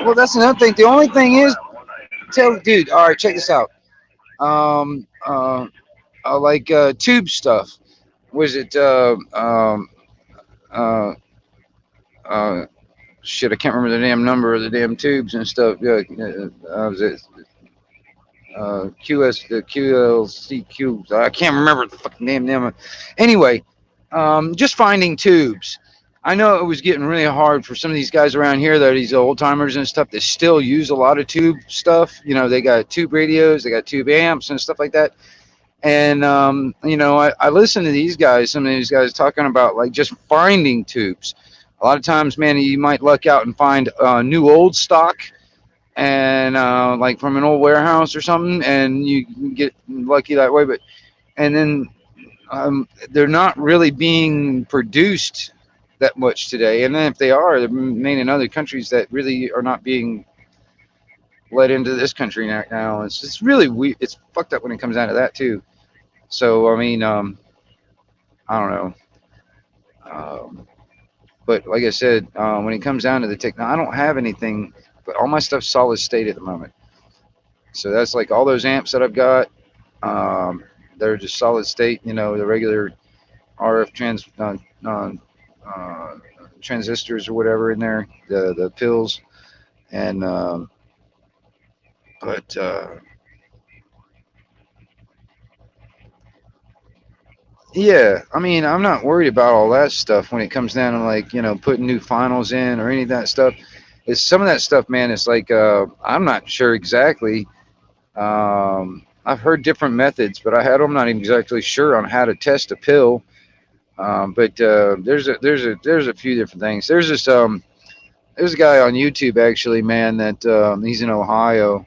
Well, that's another thing. The only thing is, dude. All right, check this out. Like tube stuff. Was it? Shit, I can't remember the damn number of the damn tubes and stuff. Yeah, was it? The QLCQ. I can't remember the fucking name. Anyway, just finding tubes. I know it was getting really hard for some of these guys around here, though, these old timers and stuff, that still use a lot of tube stuff. You know, they got tube radios, they got tube amps and stuff like that. And, you know, I listen to these guys, some of these guys talking about like just finding tubes. A lot of times, man, you might luck out and find new old stock, and like from an old warehouse or something, and you can get lucky that way. But and then they're not really being produced that much today. And then if they are, they're made in other countries that really are not being let into this country now. It's really weird. It's fucked up when it comes down to that too. So I mean, I don't know. But like I said, when it comes down to the tech, now I don't have anything, but all my stuff's solid state at the moment. So that's like all those amps that I've got, they're just solid state. You know, the regular RF transistors or whatever in there, the pills, and but yeah, I mean, I'm not worried about all that stuff when it comes down to like, you know, putting new finals in or any of that stuff. It's some of that stuff, man. It's like I'm not sure exactly I've heard different methods, but I'm not exactly sure on how to test a pill. But there's a few different things. There's a guy on YouTube actually, man, that he's in Ohio.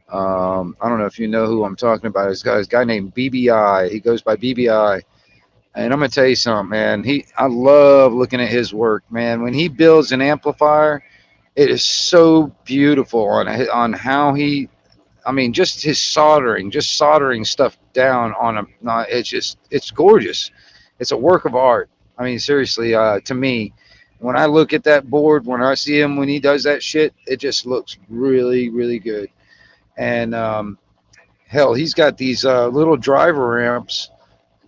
I don't know if you know who I'm talking about. This guy named BBI. He goes by BBI. And I'm gonna tell you something, man. I love looking at his work, man. When he builds an amplifier, it is so beautiful on how he. I mean, just his soldering stuff down on a. No, it's gorgeous. It's a work of art. I mean, seriously, to me, when I look at that board, when I see him when he does that shit, it just looks really, really good. And hell, he's got these little driver amps.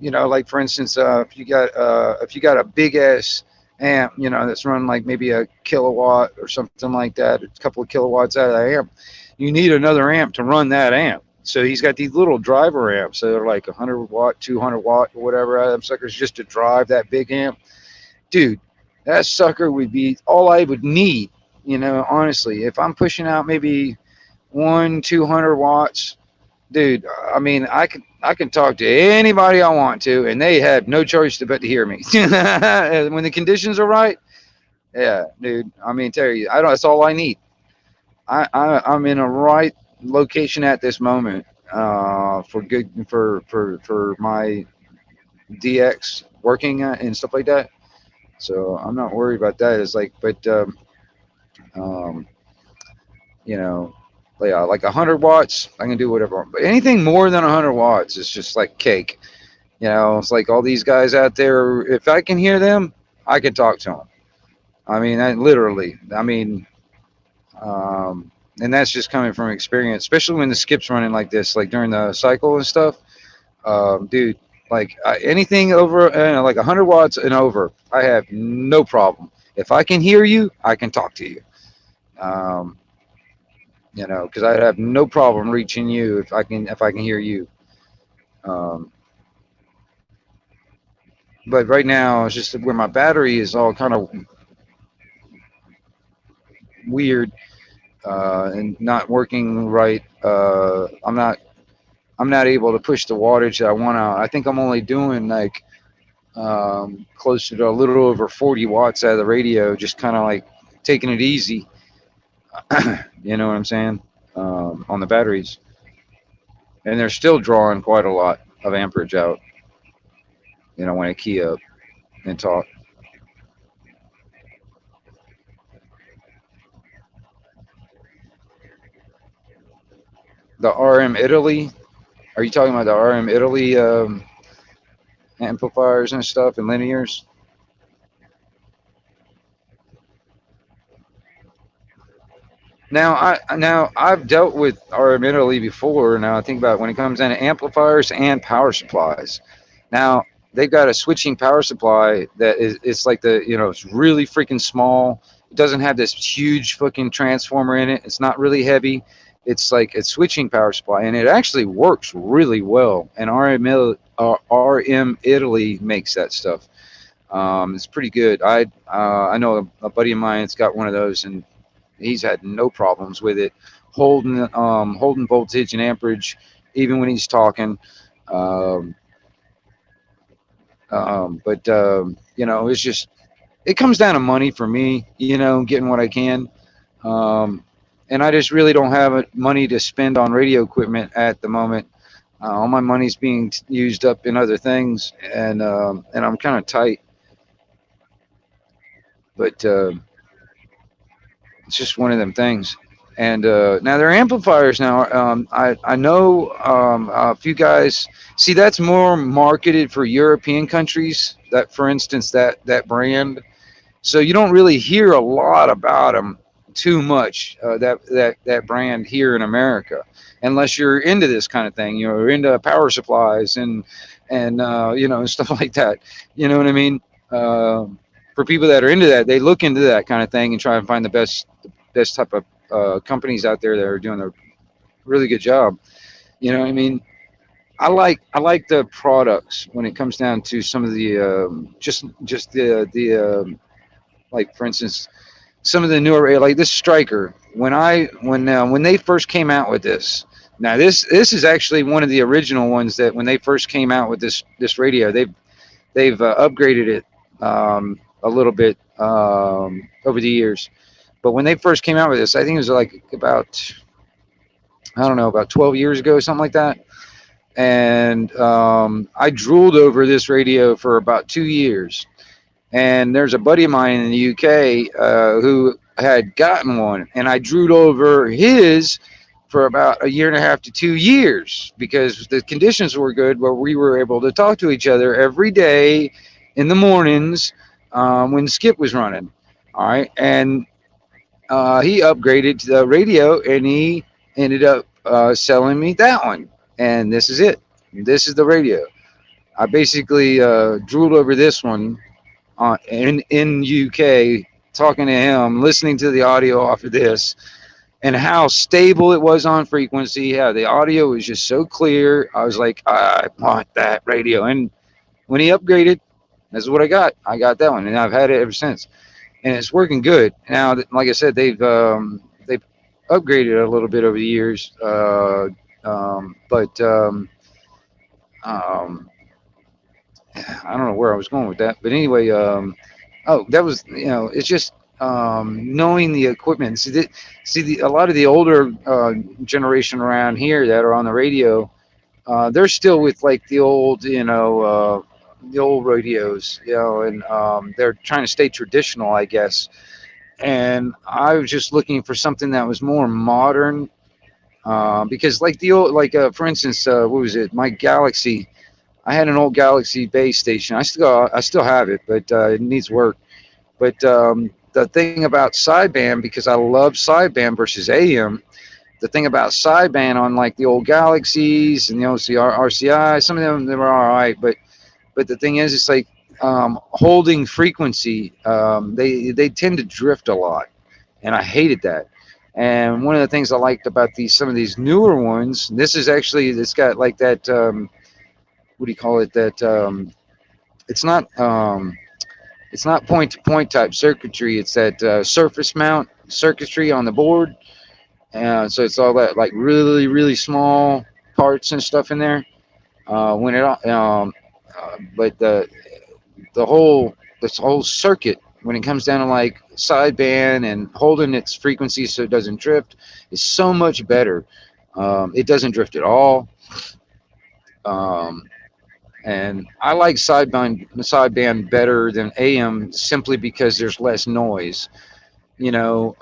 Like for instance, if you got a big ass amp, that's running like maybe a kilowatt or something like that, a couple of kilowatts out of that amp, you need another amp to run that amp. So he's got these little driver amps that are like 100 watt, 200 watt, or whatever out of them suckers just to drive that big amp. Dude, that sucker would be all I would need. Honestly, if I'm pushing out maybe 200 watts, dude, I mean, I can talk to anybody I want to, and they have no choice but to hear me. When the conditions are right, yeah, dude. I mean, Terry, I don't. That's all I need. I'm in a right location at this moment for good for my DX working and stuff like that. So I'm not worried about that. It's like, but um, you know, like 100 watts, I can do whatever. But anything more than 100 watts is just like cake. It's like all these guys out there. If I can hear them, I can talk to them. I mean, literally. I mean, and that's just coming from experience, especially when the skip's running like this, like during the cycle and stuff. Dude, like anything over like 100 watts and over, I have no problem. If I can hear you, I can talk to you. Um, because I have no problem reaching you if I can hear you. Um, but right now, it's just where my battery is all kind of weird and not working right. I'm not able to push the wattage that I want out. I think I'm only doing like closer to a little over 40 watts out of the radio, just kind of like taking it easy. You know what I'm saying? On the batteries, and they're still drawing quite a lot of amperage out. When I key up and talk. The RM Italy. Are you talking about the RM Italy amplifiers and stuff and linears? Now I've dealt with RM Italy before. Now I think about it, when it comes down to amplifiers and power supplies. Now they've got a switching power supply that it's like it's really freaking small. It doesn't have this huge fucking transformer in it. It's not really heavy. It's like a switching power supply, and it actually works really well. And RM Italy makes that stuff. It's pretty good. I know a buddy of mine that's got one of those, and he's had no problems with it, holding voltage and amperage, even when he's talking. Um, but it's just it comes down to money for me. Getting what I can. And I just really don't have money to spend on radio equipment at the moment. All my money's being used up in other things, and I'm kind of tight. But it's just one of them things. And now there are amplifiers now. I know a few guys. See, that's more marketed for European countries. That, for instance, that brand. So you don't really hear a lot about them too much. That brand here in America, unless you're into this kind of thing. You're into power supplies and stuff like that. You know what I mean? For people that are into that, they look into that kind of thing and try and find the best type of companies out there that are doing a really good job. You know what I mean? I like the products when it comes down to some of the just the like, for instance, some of the newer, like this Striker. When they first came out with this, Now this is actually one of the original ones that when they first came out with this radio, they've upgraded it a little bit over the years. But when they first came out with this, I think it was like about, I don't know, about 12 years ago, something like that. And I drooled over this radio for about 2 years. And there's a buddy of mine in the UK who had gotten one, and I drooled over his for about a year and a half to 2 years because the conditions were good where we were able to talk to each other every day in the mornings when Skip was running. All right. And he upgraded to the radio and he ended up selling me that one. And this is it. This is the radio. I basically drooled over this one in UK, talking to him, listening to the audio off of this, and how stable it was on frequency. Yeah, the audio was just so clear. I was like, I want that radio. And when he upgraded, that's what I got. I got that one, and I've had it ever since, and it's working good. Now, like I said, they've upgraded a little bit over the years, but I don't know where I was going with that. But anyway, oh, that was, it's just knowing the equipment. A lot of the older generation around here that are on the radio, they're still with like the old, the old radios, and they're trying to stay traditional, I guess. And I was just looking for something that was more modern, because like the old, like for instance, what was it? My Galaxy. I had an old Galaxy base station. I still have it, but it needs work. But the thing about sideband, because I love sideband versus AM, the thing about sideband on like the old Galaxies and the OCR, RCI, some of them they were all right, but the thing is, it's like holding frequency. They tend to drift a lot, and I hated that. And one of the things I liked about some of these newer ones, this is actually, it's got like that. What do you call it? That it's not point to point type circuitry. It's that surface mount circuitry on the board. So it's all that like really, really small parts and stuff in there. But this whole circuit, when it comes down to like sideband and holding its frequency so it doesn't drift, is so much better. It doesn't drift at all. And I like sideband better than AM simply because there's less noise. You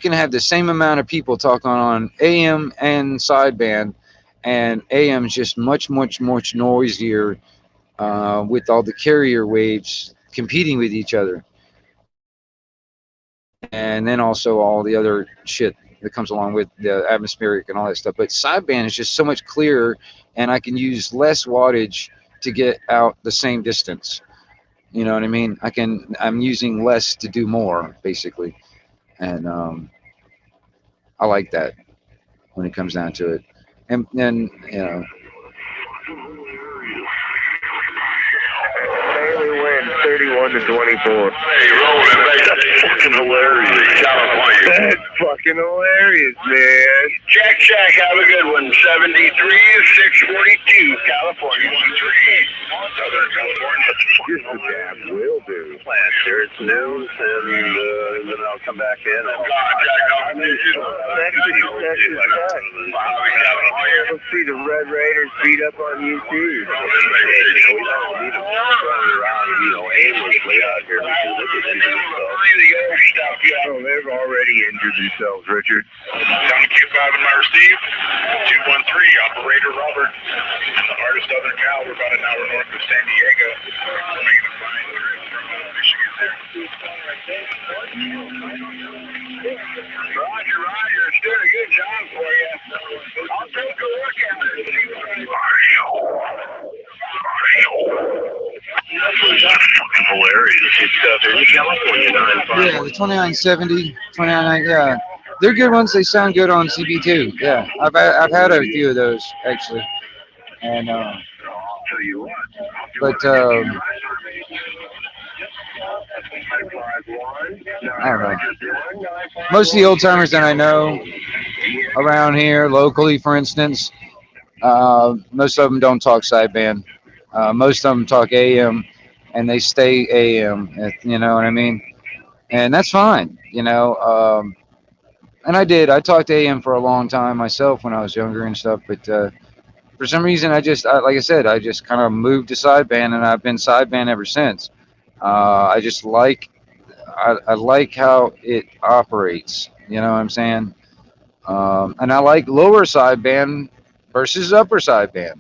can have the same amount of people talking on AM and sideband, and AM is just much, much, much noisier with all the carrier waves competing with each other. And then also all the other shit that comes along with the atmospheric and all that stuff. But sideband is just so much clearer, and I can use less wattage to get out the same distance. You know what I mean? I'm using less to do more, basically. And I like that when it comes down to it. And then, Bailey wins 31-24. Hey, rolling, that's fucking hilarious. California. That's fucking hilarious, man. Jack, have a good one. 73-642, California. 13, Southern California. Just the dab will do. Plant here. It's noon, and then I'll come back in. Oh, God, Jack, Let's see the Red Raiders beat up on YouTube. We don't need them running around, aimlessly out here. Oh, they've already injured themselves, Richard. Down to Q5 in my receive. 213, Operator Robert. In the heart of Southern Cal, we're about an hour north of San Diego. We're making a fine trip from Michigan there. Roger. It's doing a good job for you. I'll take a look at it. That's fucking hilarious. It's California 9-5. yeah, the 2970, 29, yeah, they're good ones. They sound good on CB2. Yeah, I've had a few of those actually, and I'll tell you what. but I don't know. Most of the old timers that I know around here locally, for instance, most of them don't talk sideband. Most of them talk AM, and they stay AM. You know what I mean? And that's fine. And I did. I talked AM for a long time myself when I was younger and stuff. But for some reason, like I said, I just kind of moved to sideband, and I've been sideband ever since. I just I like how it operates. You know what I'm saying? And I like lower sideband versus upper sideband.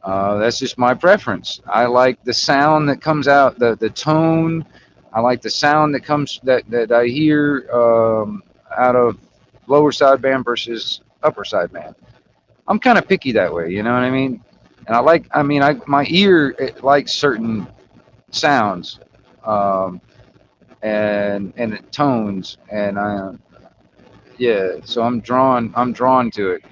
That's just my preference. I like the sound that comes out, the tone. I like the sound that I hear out of lower sideband versus upper sideband. I'm kind of picky that way, you know what I mean? And my ear it likes certain sounds, um, and it tones, and yeah, so I'm drawn to it.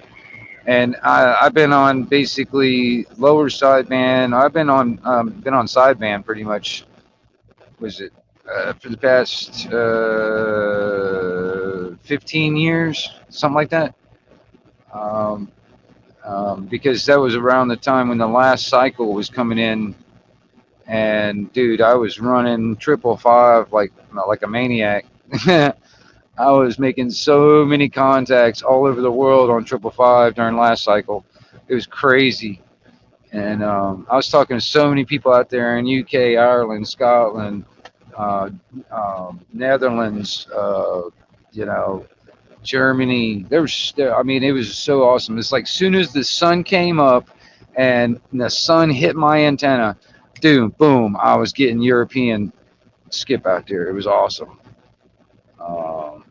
And I've been on basically lower sideband. I've been on sideband pretty much. Was it for the past 15 years, something like that? Um, because that was around the time when the last cycle was coming in, and dude, I was running 555 like a maniac. I was making so many contacts all over the world on 555 during last cycle. It was crazy. And I was talking to so many people out there in UK, Ireland, Scotland, uh, Netherlands, you know, Germany. I mean, it was so awesome. It's like soon as the sun came up and the sun hit my antenna, dude, boom, I was getting European skip out there. It was awesome. Um,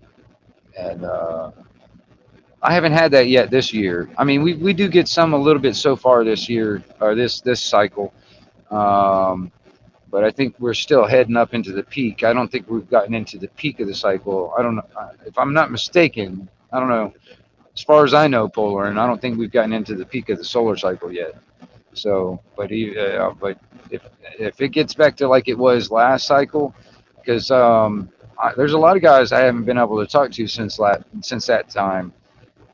and I haven't had that yet this year. I mean, we do get some a little bit so far this year or this cycle, um, but I think we're still heading up into the peak. I don't think we've gotten into the peak of the cycle. I don't know if I'm not mistaken. I don't know. As far as I know, Polar, and I don't think we've gotten into the peak of the solar cycle yet. So, but if it gets back to like it was last cycle, because there's a lot of guys I haven't been able to talk to since that time.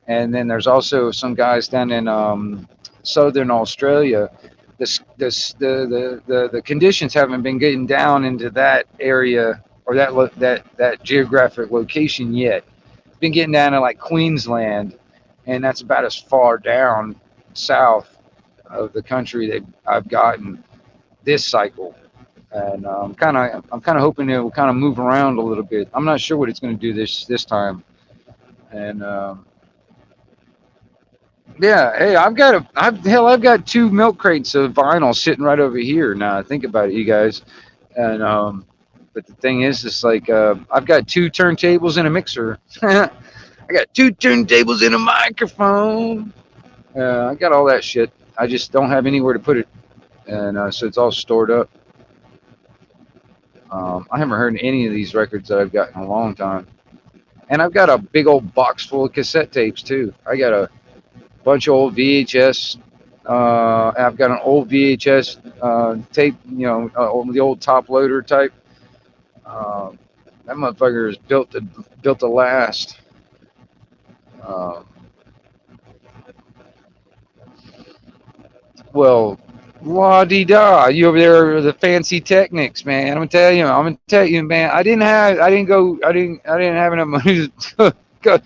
And then there's also some guys down in southern Australia. The conditions haven't been getting down into that area or that geographic location yet. It's been getting down to like Queensland, and that's about as far down south of the country that I've gotten this cycle. And I'm kind of hoping it will kind of move around a little bit. I'm not sure what it's going to do this time. And yeah, hey, I've got 2 milk crates of vinyl sitting right over here. Now I think about it, you guys, and but the thing is, it's like I've got 2 turntables and a mixer. I got 2 turntables and a microphone. I got all that shit. I just don't have anywhere to put it, and so it's all stored up. I haven't heard any of these records that I've got in a long time, and I've got a big old box full of cassette tapes too. I got a bunch of old VHS. I've got an old VHS tape, the old top loader type. That motherfucker is built to last. Well, la di da, you over there with the fancy Technics, man. I'm gonna tell you, man. I didn't have enough money to go.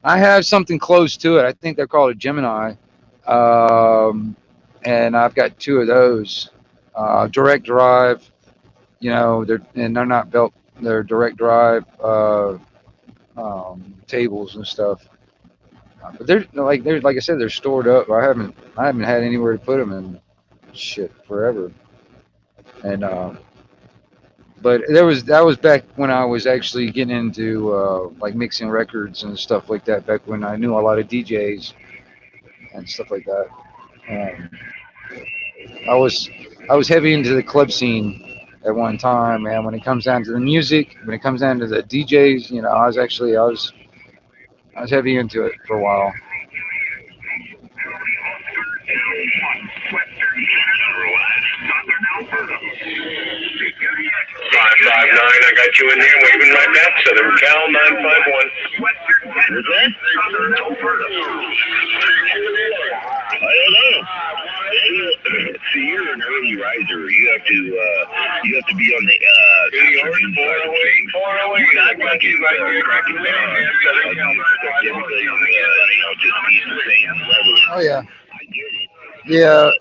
I have something close to it. I think they're called a Gemini, and I've got 2 of those. Direct drive, they're not built. They're direct drive tables and stuff. But they're like I said, they're stored up. I haven't had anywhere to put them in shit forever. And but that was back when I was actually getting into like mixing records and stuff like that. Back when I knew a lot of DJs and stuff like that. Um, I was heavy into the club scene at one time, man. When it comes down to the music, when it comes down to the DJs, I was heavy into it for a while. 559, I got you in there waving right back. Southern Cal 951. Is that? I don't know. See, you're an early riser. You have to be on the afternoon side of things. You're not like it cracking down. I don't expect everybody to just be the same level. Oh yeah, I get it. yeah.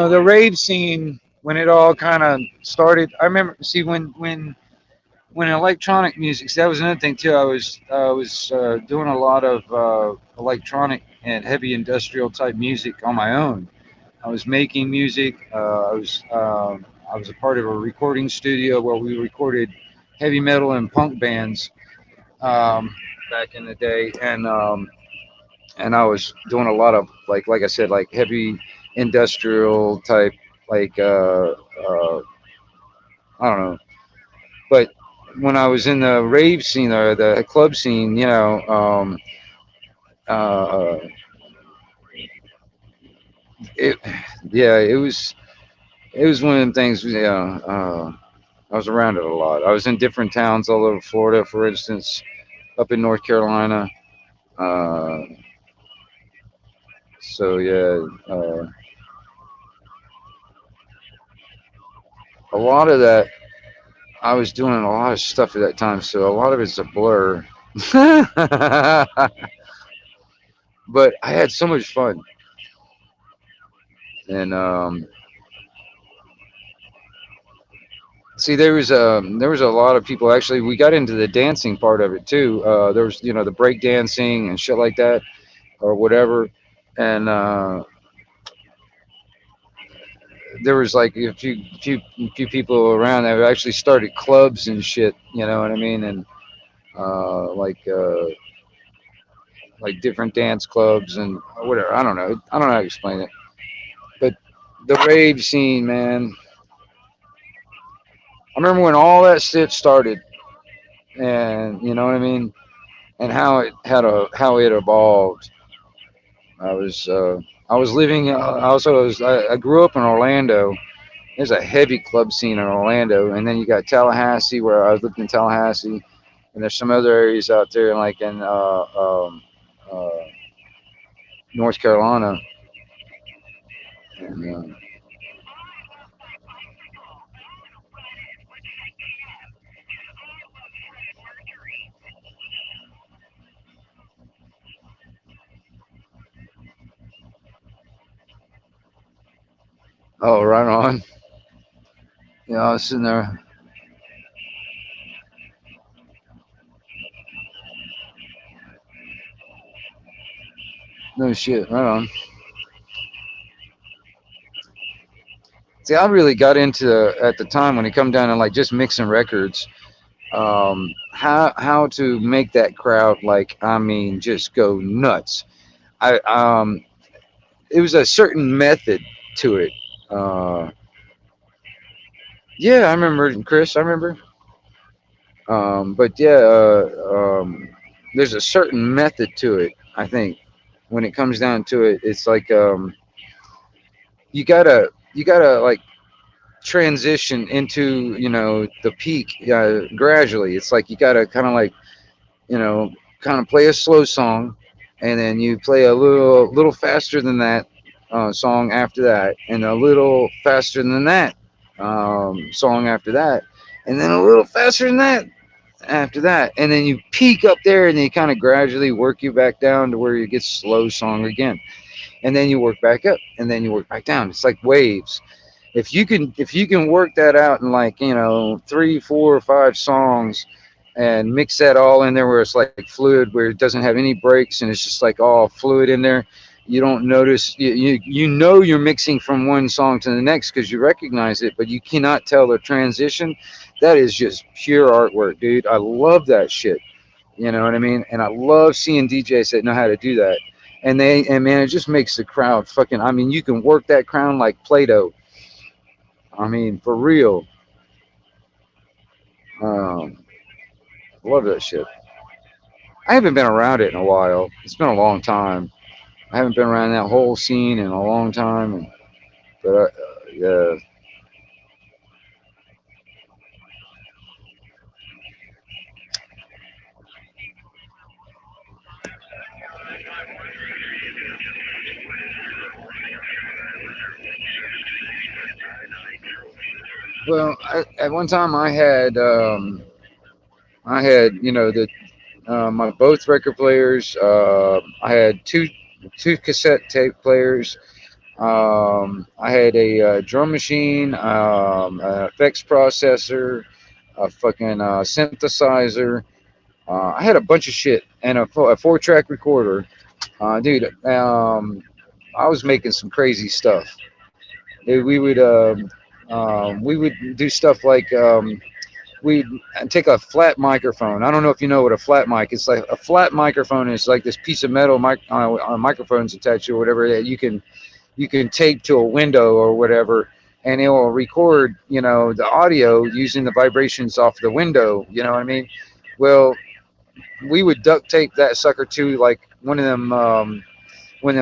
The rave scene when it all kind of started. I remember. See when electronic music. See, that was another thing too. I was doing a lot of electronic and heavy industrial type music on my own. I was making music. I was a part of a recording studio where we recorded heavy metal and punk bands back in the day, and I was doing a lot of like I said, like heavy industrial type, like I don't know. But when I was in the rave scene or the club scene, uh, it yeah, it was one of them things. Yeah, I was around it a lot. I was in different towns all over Florida, for instance, up in North Carolina. Uh, so yeah, a lot of that I was doing a lot of stuff at that time, so a lot of it's a blur. But I had so much fun, and see, there was a lot of people. Actually, we got into the dancing part of it too. There was the break dancing and shit like that, or whatever, and there was like a few people around that actually started clubs and shit. You know what I mean? And like different dance clubs and whatever. I don't know. I don't know how to explain it. But the rave scene, man. I remember when all that shit started, and you know what I mean, and how it evolved. I was uh, I was living. I grew up in Orlando. There's a heavy club scene in Orlando, and then you got Tallahassee, where I lived in Tallahassee, and there's some other areas out there, like in uh, North Carolina. And, oh, right on. Yeah, I was sitting there. No shit, right on. See, I really got into at the time when it come down to like just mixing records. How to make that crowd, like, I mean, just go nuts. I It was a certain method to it. Uh, yeah, I remember Chris. I remember. But yeah, there's a certain method to it. I think when it comes down to it, it's like you gotta like transition into the peak gradually. It's like you gotta kind of like you know kind of play a slow song, and then you play a little faster than that song after that, and a little faster than that song after that, and then a little faster than that after that, and then you peak up there, and then you kind of gradually work you back down to where you get slow song again, and then you work back up, and then you work back down. It's like waves. If you can work that out in like 3, 4, or 5 songs, and mix that all in there where it's like fluid, where it doesn't have any breaks, and it's just like all fluid in there. You don't notice. You know you're mixing from one song to the next because you recognize it, but you cannot tell the transition. That is just pure artwork, dude. I love that shit. You know what I mean? And I love seeing DJs that know how to do that. And man, it just makes the crowd fucking. I mean, you can work that crowd like Play-Doh. I mean, for real. Um, Love that shit. I haven't been around it in a while. It's been a long time. I haven't been around that whole scene in a long time. But yeah, Well, at one time I had, you know, my both record players. I had two cassette tape players. I had a drum machine, an effects processor, a fucking synthesizer. I had a bunch of shit and a four-track recorder. Dude, I was making some crazy stuff. Dude, we would do stuff like we take a flat microphone. I don't know if you know what a flat mic is. Like a flat microphone is like this piece of metal microphones attached or whatever that you can tape to a window or whatever, and it will record, you know, the audio using the vibrations off the window. You know what I mean? Well, we would duct tape that sucker to like one of them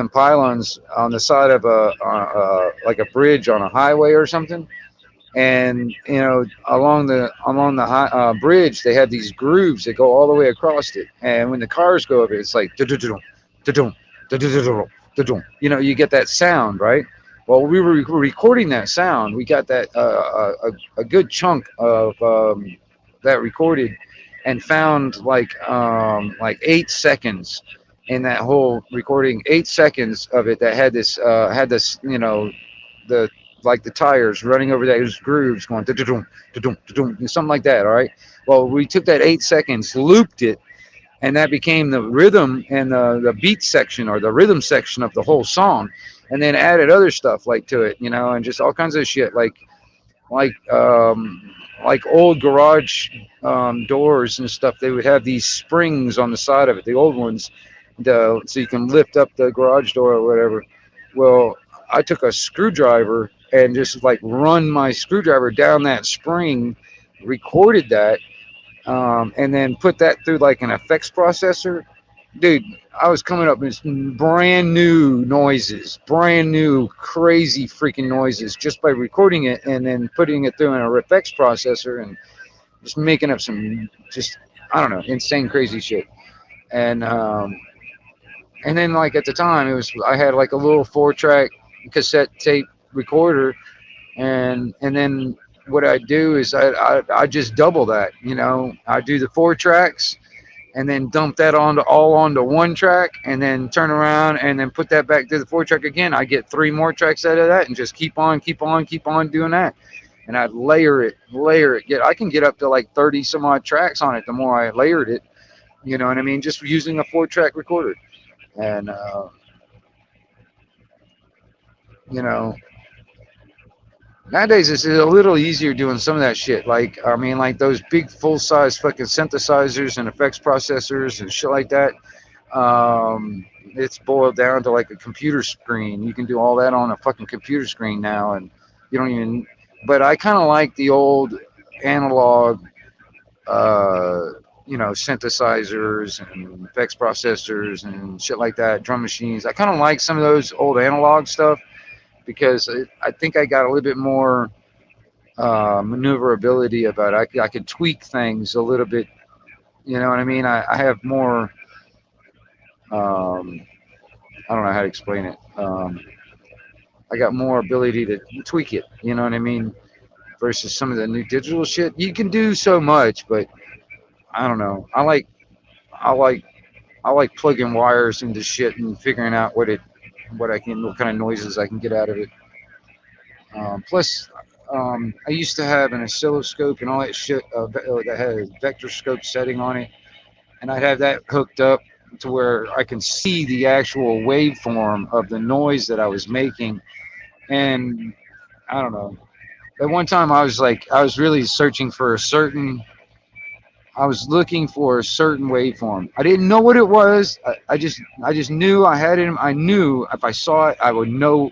pylons on the side of a like a bridge on a highway or something. And you know, along the bridge, they have these grooves that go all the way across it. And when the cars go over it, it's like da-dum, da-dum, da-dum, da-dum. You know, you get that sound, right? Well, we were recording that sound. We got that a good chunk of that recorded, and found like 8 seconds in that whole recording. 8 seconds of it that had this, you know, the like the tires running over those grooves going da-dum, da-dum, da-dum, something like that. All right. Well, we took that 8 seconds, looped it, and that became the rhythm and the beat section or the rhythm section of the whole song, and then added other stuff like to it, you know, and just all kinds of shit like like old garage doors and stuff. They would have these springs on the side of it, the old ones, so you can lift up the garage door or whatever. Well, I took a screwdriver and just like run my screwdriver down that spring, recorded that, and then put that through like an effects processor. Dude, I was coming up with brand new noises, brand new crazy freaking noises just by recording it and then putting it through an effects processor and just making up some just, I don't know, insane crazy shit. And and then like at the time it was, I had like a little 4-track cassette tape recorder, and then what I do is I just double that, you know. I do the 4 tracks and then dump that onto 1 track and then turn around and then put that back to the 4 track again. I get 3 more tracks out of that and just keep on doing that. And I'd layer it. I can get up to like 30 some odd tracks on it the more I layered it. You know what I mean? Just using a 4-track recorder. And you know, nowadays it's a little easier doing some of that shit. Like, I mean, like those big full size fucking synthesizers and effects processors and shit like that. It's boiled down to like a computer screen. You can do all that on a fucking computer screen now, and you don't even. But I kind of like the old analog, uh, you know, synthesizers and effects processors and shit like that, drum machines. I kind of like some of those old analog stuff because I think I got a little bit more maneuverability about it. I could tweak things a little bit. You know what I mean? I have more. Um, I don't know how to explain it. I got more ability to tweak it. You know what I mean? Versus some of the new digital shit, you can do so much, but I don't know. I like I like plugging wires into shit and figuring out what kind of noises I can get out of it. Plus, I used to have an oscilloscope and all that shit that had a vector scope setting on it, and I'd have that hooked up to where I can see the actual waveform of the noise that I was making. And I don't know. At one time, I was really searching for a certain. I was looking for a certain waveform. I didn't know what it was. I just knew I had it. I knew if I saw it, I would know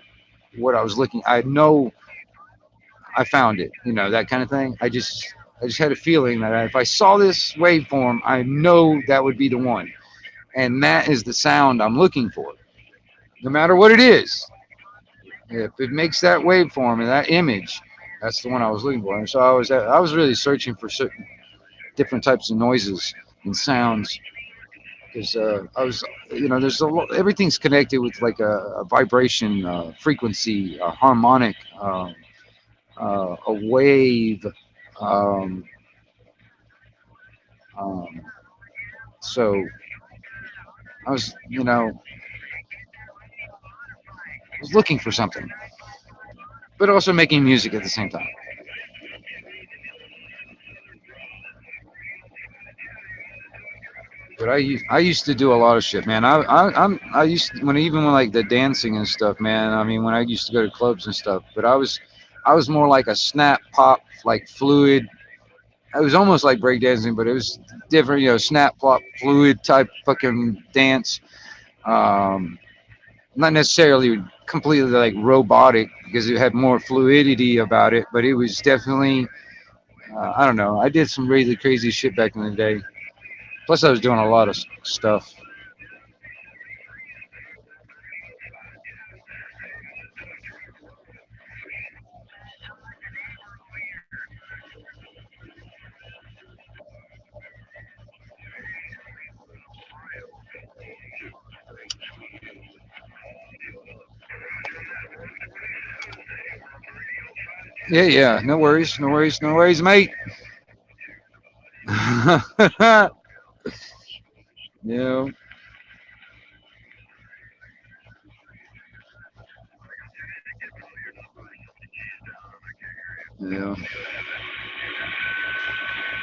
what I was looking. I know I found it. You know, that kind of thing. I just had a feeling that if I saw this waveform, I know that would be the one, and that is the sound I'm looking for, no matter what it is. If it makes that waveform and that image, that's the one I was looking for. And so I was really searching for certain different types of noises and sounds because I was, you know, everything's connected with like a vibration, frequency, a harmonic, a wave. Um, um, so I was, I was looking for something, but also making music at the same time. But I used to do a lot of shit, man. I used to, when even when like the dancing and stuff, man. I mean, when I used to go to clubs and stuff. But I was more like a snap pop, like fluid. It was almost like breakdancing, but it was different, snap pop fluid type fucking dance. Um, Not necessarily completely like robotic because it had more fluidity about it, but it was definitely I don't know. I did some really crazy shit back in the day. Plus, I was doing a lot of stuff. Yeah, yeah. No worries, no worries, no worries, mate. Yeah, yeah.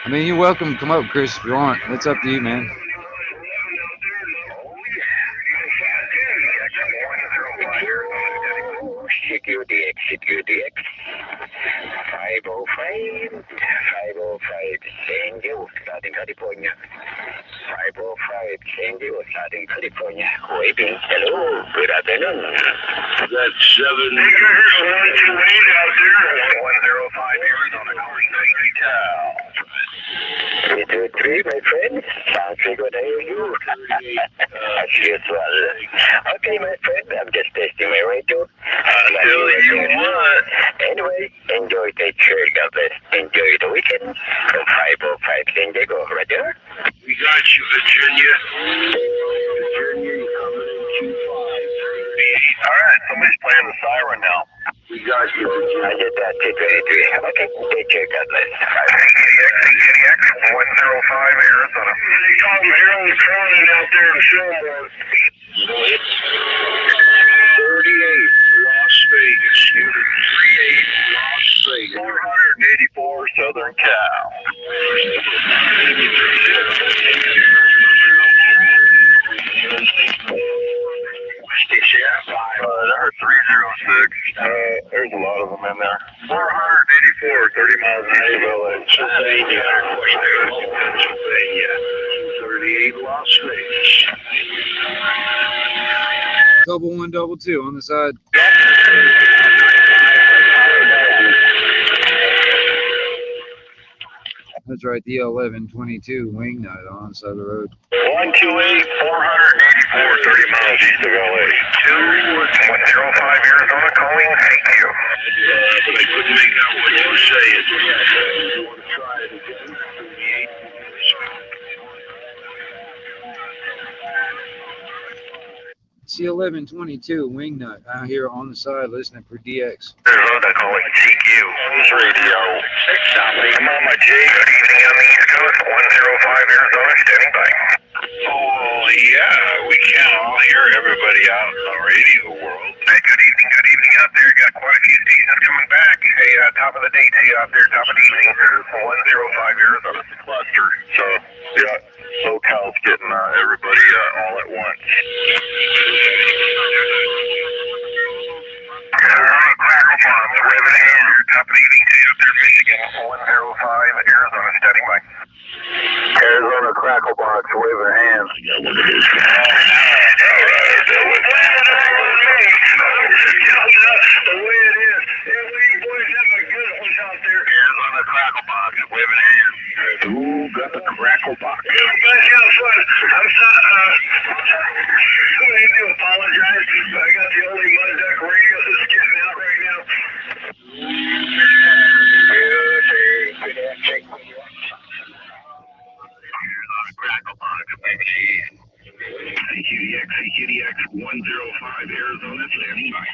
I mean, you're welcome. Come up, Chris, if you want. It's up to you, man. CQDX, CQDX, 505, 505, San Diego, Southern California. 505, San Diego, Southern California. Waiting. Hello, good afternoon. That's 7. Hey, here's 128 out there. 105 Arizona, calling 90 Cal. 323, my friend. Sounds good to hear you. As well. Okay, my friend, I'm just testing my radio. Until you want. Anyway, enjoy the church. God bless. Enjoy the weekend. From 505 San Diego, Roger. We got you, Virginia. Virginia, you're coming in 25. All right, somebody's playing the siren now. We got you, Virginia. I did that 223. Okay, take care. God bless. KDX 105 Arizona. They call them Aaron Cronin out there in Shelburne. You know, it's 38, Las Vegas. Unit 38, Las Vegas. 484 Southern Cal. There are 306. There's a lot of them in there. 484, 30 miles east of LA. Pennsylvania. Pennsylvania. 38, Las Vegas. Double one, double two on the side. That's right, the 1122 wing nut on the side of the road. 128, 484, 30 miles east of LA. 105 Arizona calling. Thank you. But I couldn't make out what you were saying. You want to try it again? 38. It's the 1122 wing nut out here on the side listening for DX. Arizona calling TQ. News radio. I'm on my J. Good evening on the East Coast. 105 Arizona, standing by. Oh, yeah. We can't all hear everybody out in the radio world. Hey, good evening out there. Got quite a few stations coming back. Hey, top of the day to you out there, top of the evening. 105 Arizona cluster. So, yeah, SoCal's getting everybody all at once. Crackle bombs, waving a hand. Top of the evening to you up there, Michigan. 105 Arizona, standing by. Arizona crackle box, waving a hand. I got one of those. The way it is. We boys have a good one out there. Arizona crackle box, waving a hand. Ooh, got the crackle box. You guys have fun. I'm sorry. I do apologize. I got the only mud duck radio that's getting out right now. Crackle box, CQDX 105 Arizona, standing by.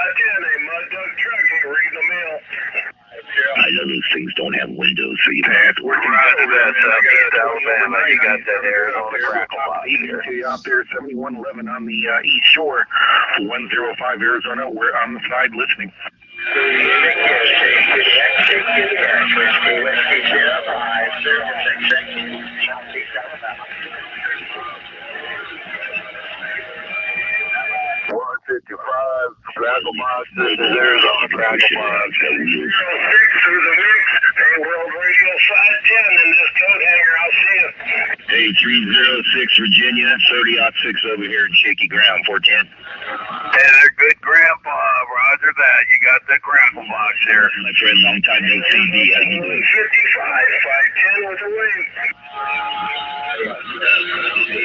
a mud duck truck ain't reading the mail. I know those things don't have windows, so you have to work Roger that, Southeast Alabama. You got that Arizona crackle box here. Out there, 7111 on the east shore, 105 Arizona. We're on the side listening. Crackle box. This is Arizona crackle box. 06 through the mix. Hey, World Radio 510 in this coat hanger. I'll see you. Hey, 306 Virginia, 30-6 over here in shaky ground, 410. Hey, they're good, Grandpa. Roger that. You got the crackle box here. My friend, long time no CD. How you doing? 55, 510 with a wave.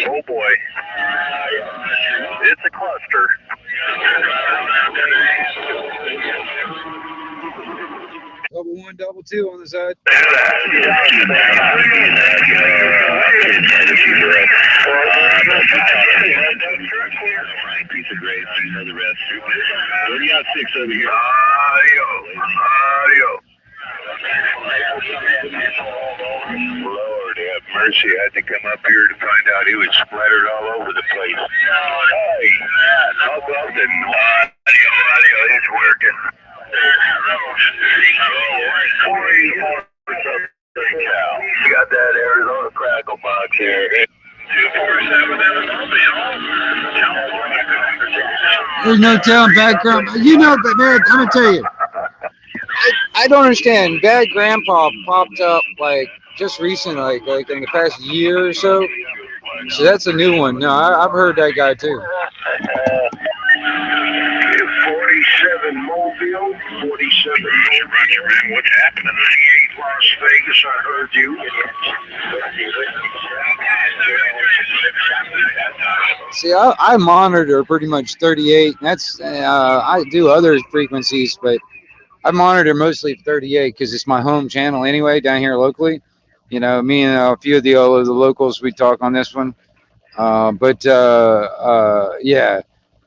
Oh, boy. It's a cluster. Double one, double two on the side. Piece of grace, you know the rest. 30-6 over here. Lord have mercy. I had to come up here to find out he was splattered all over the place. Hey, how about the audio is working. You got that Arizona crackle box here. 247 There's no telling background. You know, but man, I'm gonna tell you, I don't understand. Bad Grandpa popped up like just recently, like in the past year or so. So that's a new one. No, I've heard that guy too. 47 Mobile, 47 Roger, man. What's happening? 98 Las Vegas, I heard you. See, I monitor pretty much 38. That's I do other frequencies, but I monitor mostly 38 because it's my home channel anyway down here locally. You know, me and a few of the locals, we talk on this one. Yeah.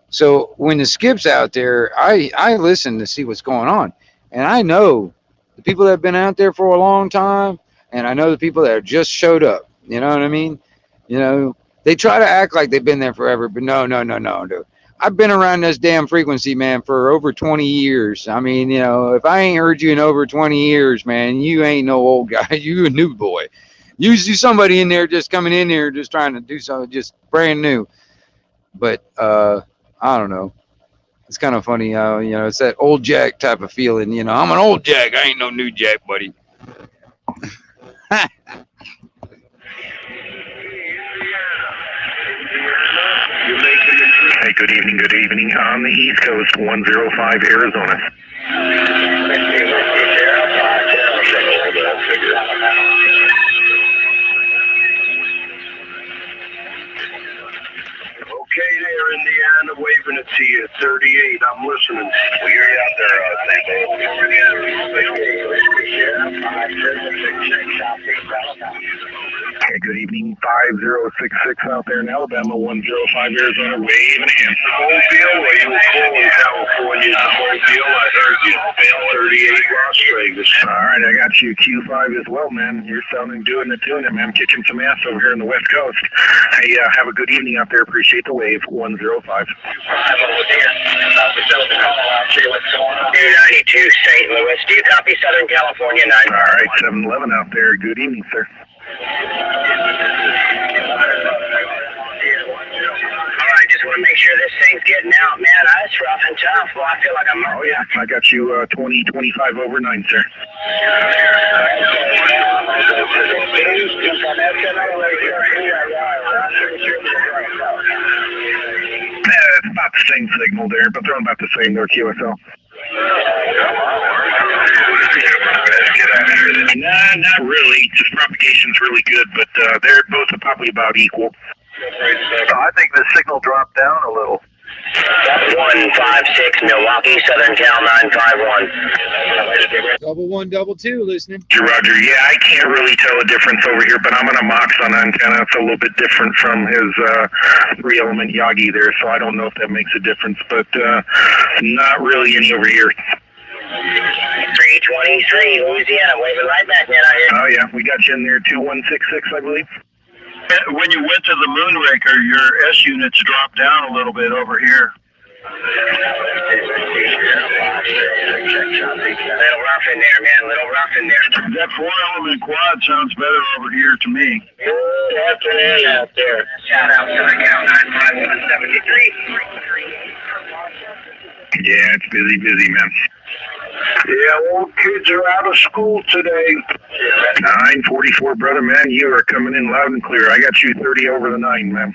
So when the skip's out there, I listen to see what's going on. And I know the people that have been out there for a long time, and I know the people that just showed up. You know what I mean? You know, they try to act like they've been there forever, but no, dude. I've been around this damn frequency, man, for over 20 years. I mean, you know, if I ain't heard you in over 20 years, man, you ain't no old guy. You a new boy. Usually somebody in there just coming in here just trying to do something just brand new. But I don't know. It's kind of funny how, you know, it's that old Jack type of feeling. You know, I'm an old Jack. I ain't no new Jack, buddy. Hey, good evening. On the East Coast, 105 Arizona. Okay there, Indiana, waving it to you. 38, I'm listening. Well, you're out there, Hey, good evening. 5066 out there in Alabama, 105 Arizona, waving again. Mobile, well, you were cool in California. Mobile, I heard you. 38 Las Vegas. All right, I got you Q5 as well, man. You're sounding, doing the tuning, man. Kicking some ass over here in the West Coast. Hey, have a good evening out there. Appreciate the wave. 105. 292 St. Louis. Do you copy Southern California 9? All right, 711 out there. Good evening, sir. Alright, just want to make sure this thing's getting out, man. It's rough and tough. Well, I feel like I'm... Oh, yeah. I got you 2025 over 9, sir. It's about the same signal there, but they're about the same. They're QSL. Nah, not really. Just propagation's really good, but they're both probably about equal. I think the signal dropped down a little. 156 Milwaukee, Southern Cal 951. Double 1, double 2, listening. Roger. Yeah, I can't really tell a difference over here, but I'm on a Mox on antenna. It's a little bit different from his 3-element Yagi there, so I don't know if that makes a difference, but not really any over here. 323 Louisiana, waving right back, man, out here. Oh, yeah, we got you in there, 2166, I believe. When you went to the Moonraker, your S units dropped down a little bit over here. Little rough in there, man, little rough in there. That 4-element quad sounds better over here to me. Good afternoon out there. Shout out Southern Cal 95173. Yeah, it's busy, man. Yeah, all kids are out of school today. 944, brother, man. You are coming in loud and clear. I got you 30 over the 9, man.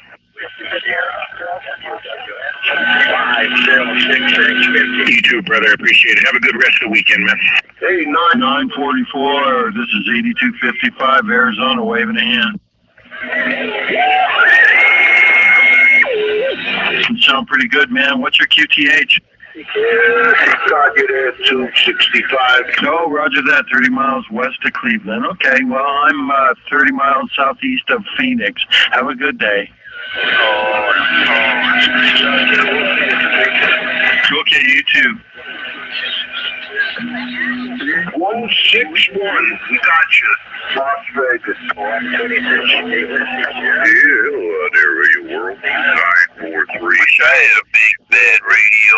506. You too, brother. I appreciate it. Have a good rest of the weekend, man. Hey, 944, this is 8255, Arizona, waving a hand. You sound pretty good, man. What's your QTH? got you there, 265. Oh, roger that. 30 miles west of Cleveland. Okay, well, I'm 30 miles southeast of Phoenix. Have a good day. Okay, you too. 161. We got you. Las Vegas. Yeah, hello there, Radio World. 943. Wish I had a big bad radio.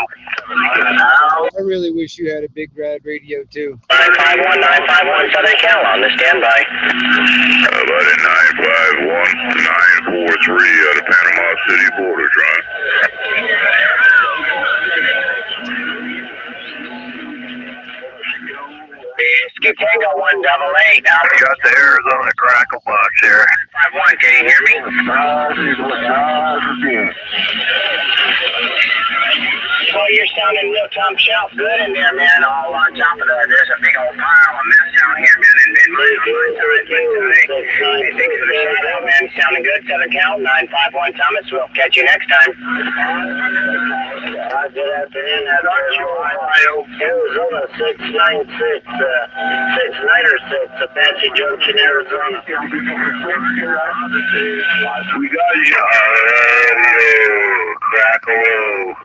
I really wish you had a big rad radio too. 951 Southern Cal on the standby. How about a 951 943 out of Panama City, Florida, John. Skip Tango 188. I got the Arizona Crackle Box here. 951, can you hear me? Well, you're sounding real Tom Shelf good in there, man. All on top of that, there's a big old pile of mess down here, man. And thanks for the shout out, man. Sounding good, Southern Cal 951 Thomas. We'll catch you next time. Good afternoon, Ohio, Arizona 696, 696, Apache Junction, Arizona. We got you. Crackle.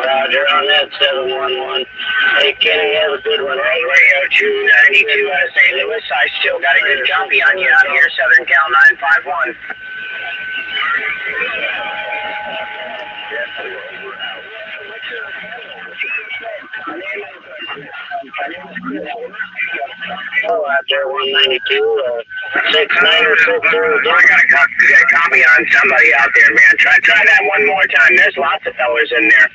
Roger on that 711. Hey, Kenny, have a good one. Hey, Radio 292 out of St. Louis. I still got a good copy on you out here, Southern Cal 951. Oh, out there, 192, 696. I got a copy on somebody out there, man. Try that one more time. There's lots of fellas in there.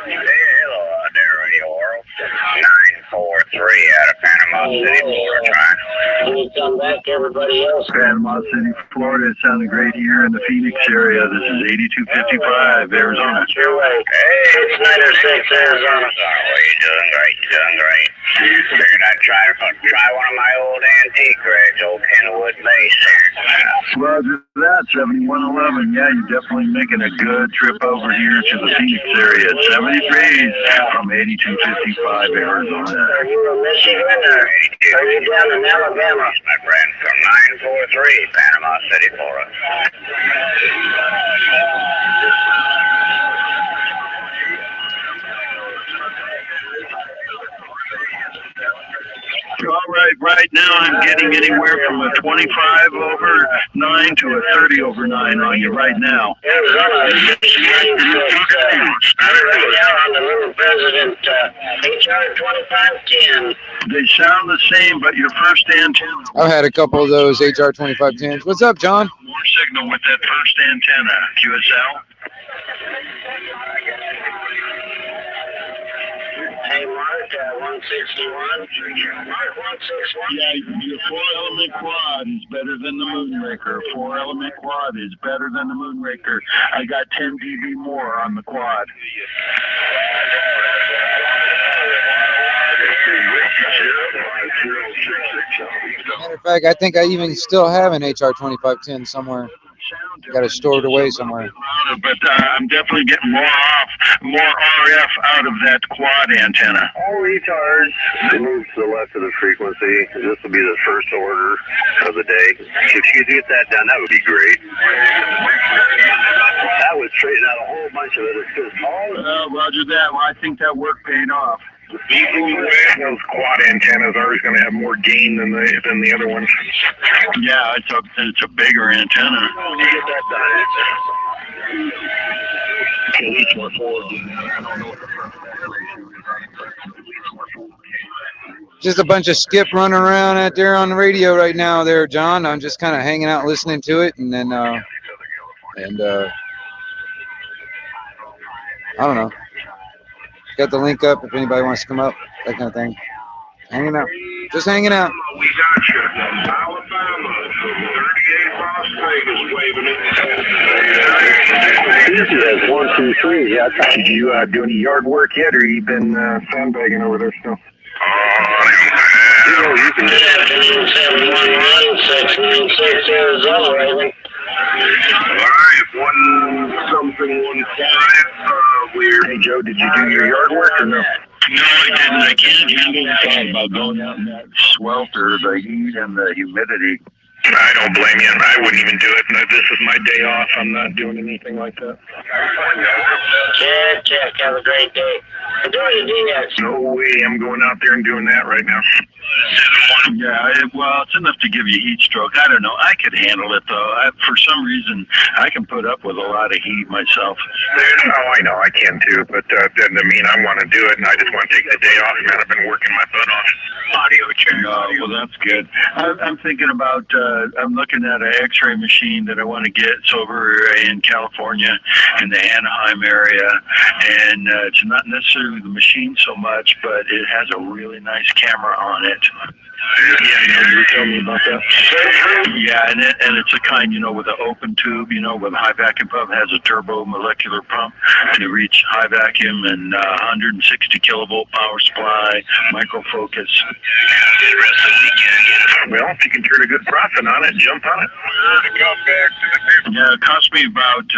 Hey, hello out there, Radio World. 943 out of Panama City, Florida. We'll come back to everybody else. Panama City, Florida. It sounded great here in the Phoenix area. This is 8255, Arizona. Your way. Hey, 696, Arizona. Oh, you're doing great. Figured I'd try one of my old antique rigs, old Kenwood base here. Roger that, 7111. Yeah, you're definitely making a good trip over here to the Phoenix area. 73 from 8255, Arizona. Are you in Michigan or are you down in Alabama? My friend, from 943, Panama City, Florida. All right now I'm getting anywhere from a 25 over 9 to a 30 over 9 on you right now. Arizona, right now on the little president, HR 2510. They sound the same, but your first antenna. I've had a couple of those HR 2510s. What's up, John? More signal with that first antenna, QSL. Hey, Mark, 161. Mark, 161. Yeah, your 4-element quad is better than the Moonraker. 4-element quad is better than the Moonraker. I got 10 dB more on the quad. Matter of fact, I think I even still have an HR 2510 somewhere. Got it stored away somewhere. But I'm definitely getting more RF out of that quad antenna. All retards. Move to the left of the frequency. This will be the first order of the day. If you could get that done, that would be great. That would straighten out a whole bunch of it. It's just Roger that. Well, I think that work paid off. Those quad antennas are always going to have more gain than the other ones. Yeah, it's a bigger antenna. get that done. At least more forward. I don't know what the front ratio is, but at least more forward. Just a bunch of skip running around out there on the radio right now there, John. I'm just kind of hanging out listening to it, and then I don't know. Got the link up if anybody wants to come up, that kind of thing. Hanging out. Just hanging out. We got you. Alabama from 38 Las Vegas waving it. This is 1, 2, 3. Yeah, Did you do any yard work yet, or you been sandbagging over there still? you can 711-696 Arizona, Raven. Alright, 1-15. Hey, Joe, did you do your yard work or no? No, I didn't. I can't handle the thought about going out in that swelter, the heat and the humidity. I don't blame you. I wouldn't even do it. No, this is my day off. I'm not doing anything like that. Check. Have a great day. Enjoy your DX. No way I'm going out there and doing that right now. Yeah, well, it's enough to give you heat stroke. I don't know. I could handle it, though. For some reason, I can put up with a lot of heat myself. Oh, I know. I can too. But that doesn't mean I want to do it, and I just want to take the day off, man. I've been working my butt off. Audio check. Well, that's good. I'm thinking about, I'm looking at an x-ray machine that I want to get. It's over in California in the Anaheim area. And it's not necessarily the machine so much, but it has a really nice camera on it. Yeah, you tell me about that. Yeah, and it's a kind, with an open tube, with a high vacuum pump. It has a turbo molecular pump to reach high vacuum and 160 kilovolt power supply, micro focus. Well, if you can turn a good profit on it, jump on it. Yeah, it cost me about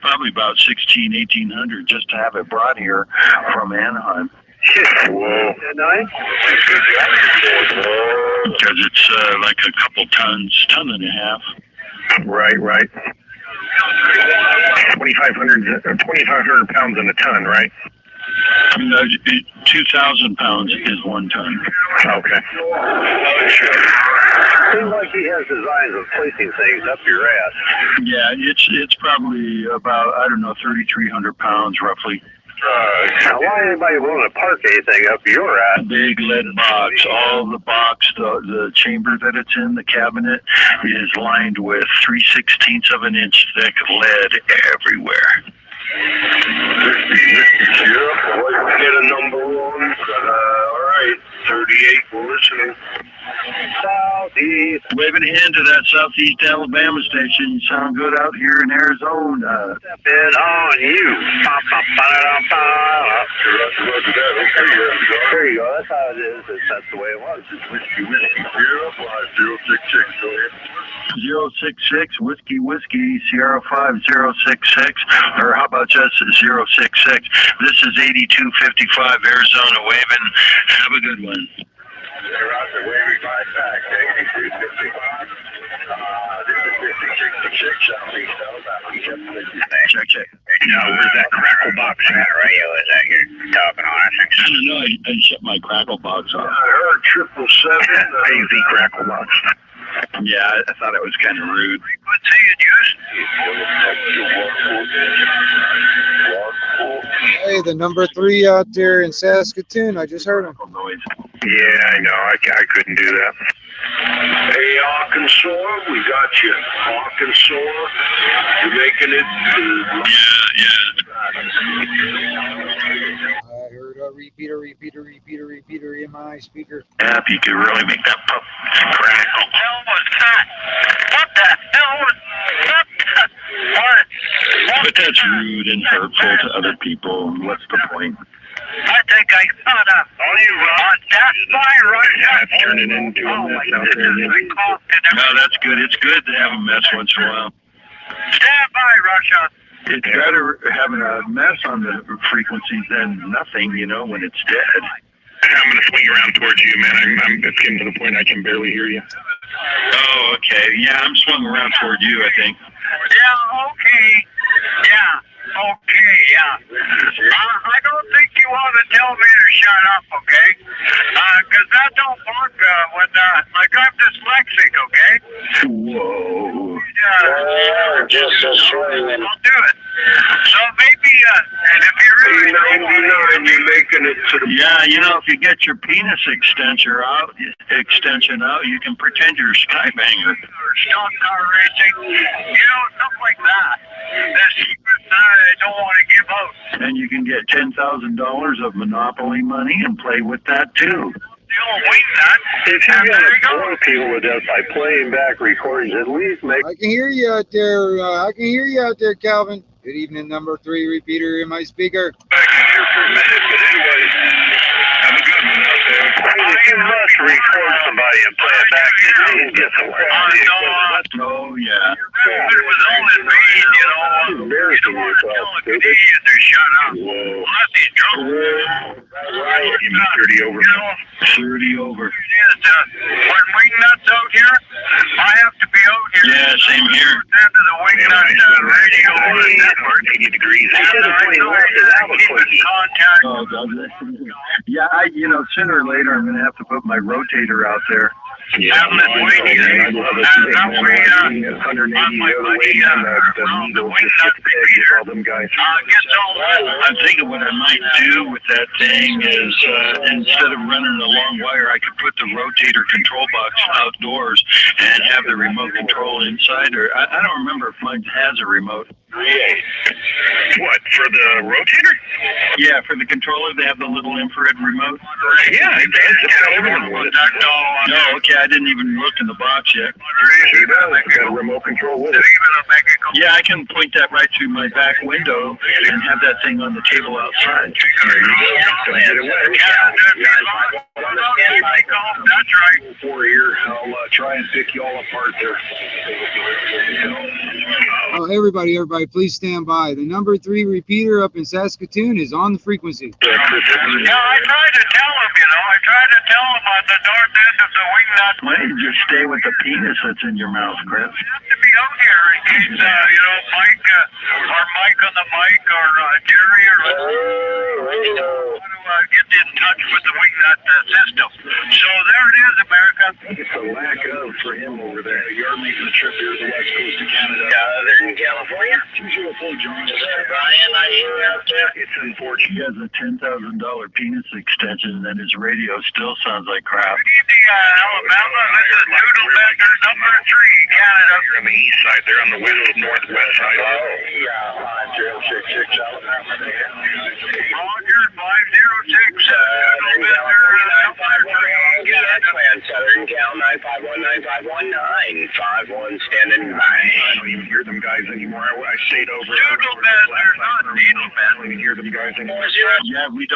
probably about $1,800 just to have it brought here from Anaheim. Whoa. Nice. Because it's like a couple tons, ton and a half. Right. 2,500 pounds in a ton, right? 2,000 pounds is 1 ton. Okay. Seems like he has designs of placing things up your ass. Yeah, it's probably about, 3,300 pounds roughly. Now, why anybody willing to park anything up your ass? Big lead box. All the box, the chamber that it's in, the cabinet, is lined with 3/16 of an inch thick lead everywhere. Get a number 1. All right. 38. We're listening. Southeast. Waving a hand to that Southeast Alabama station. You sound good out here in Arizona. Step in on you. There you go. That's how it is. That's the way it was. It's Whiskey Whiskey. 05066. Go ahead. 066 Whiskey Sierra 5066, or how about just 066? This is 8255 Arizona waving. Have a good one. Roger, waving right back. 8255. This is 5066 Southeast Alabama. Check. Now, where's that crackle box at? radio is that you're talking on? I don't know. I shut my crackle box off. I heard 777. Crazy crackle box. Yeah, I thought it was kind of rude. Good seeing you. Hey, the number 3 out there in Saskatoon. I just heard him. Yeah, I know. I couldn't do that. Hey, Arkansas, we got you. Arkansas, you're making it. Yeah. I heard a repeater in my speaker. Yeah, you could really make that pup crackle. What the hell was that? What the hell was that? What? But that's rude and hurtful to other people. What's the point? What the think I got a death by Russia? That's turning into a Oh my mess out there. goodness, I coughed and No, everything. that's good. It's good to have a mess once in a while. Stand by, Russia. It's better having a mess on the frequencies than nothing, when it's dead. I'm going to swing around towards you, man. It's getting to the point I can barely hear you. Oh, okay. Yeah, I'm swung around toward you, I think. Yeah, okay. Yeah, okay, yeah. I don't think you want to tell me to shut up, okay? Because that don't work like I'm dyslexic, okay? Whoa. Just a swing. I'll do it. So maybe, and if you really don't want to, you're making it to the... Yeah, if you get your penis extension out, you can pretend you're a skybanger. stock car racing, stuff like that. The secrets I don't want to give out. And you can get $10,000 of Monopoly money and play with that too. If you're going to bore people with that by playing back recordings, at least make... I can hear you out there. Calvin. Good evening, number 3 repeater in my speaker. Back in here for a minute, but anyways, have a good one out there. If you must record somebody and play it back, you get somewhere. Oh, yeah. It was only me, Embarrassing yourself, stupid. to shut up. Whoa. Unless he's drunk. Give me 30 over. 30 over. When Wingnuts out here, I have to be out here. Yeah, same here. Into the Wingnut radio network. 80 degrees. And I know keep in contact. Oh, does it? Yeah, sooner or later I'm going to have to put my rotator out there. Yeah, I'm not waiting. I will have a I'm big not man waiting. 180 the other way down the needle just gets big with all them guys. Gets all that. I'm thinking what I might do with that thing is instead of running a long wire, I could put the rotator control box outdoors and have the remote control inside. Or I don't remember if mine has a remote. What, for the rotator? Yeah, for the controller, they have the little infrared remote. Yeah, it does. It's got everything with it. No, okay, I didn't even look in the box yet. Sure does. It's got a remote control with it. Yeah, I can point that right through my back window and have that thing on the table outside. Don't get it wet. That's right. For here, I'll try and pick you all apart there. Oh, everybody, please stand by. The number 3 repeater up in Saskatoon is on the frequency. Yeah, I tried to tell him, on the north end of the Wingnut. Why don't you just stay with the penis that's in your mouth, Chris? You have to be out here in case, Mike, or Mike on the mic, or Jerry, or want to get in touch with the Wingnut system. So there it is, America. It's a lack of for him over there. You're making a trip here to the west coast of Canada. There in California? 204 John. Brian, I hear out there. It's He unfortunate. has a $10,000 penis extension, and his radio still sounds like crap. Good evening, Alabama. This is Noodle Bender number 3, Canada. You're on the east side there, on the northwest side. Yeah, 5066 Alabama. Roger, 506, Noodle Bender number 3, Canada. Southern Cal 9519519. 51 standing by. I don't even hear them guys anymore. I stayed over. Noodle Bender, not Needle I don't even hear them guys anymore. Yeah, we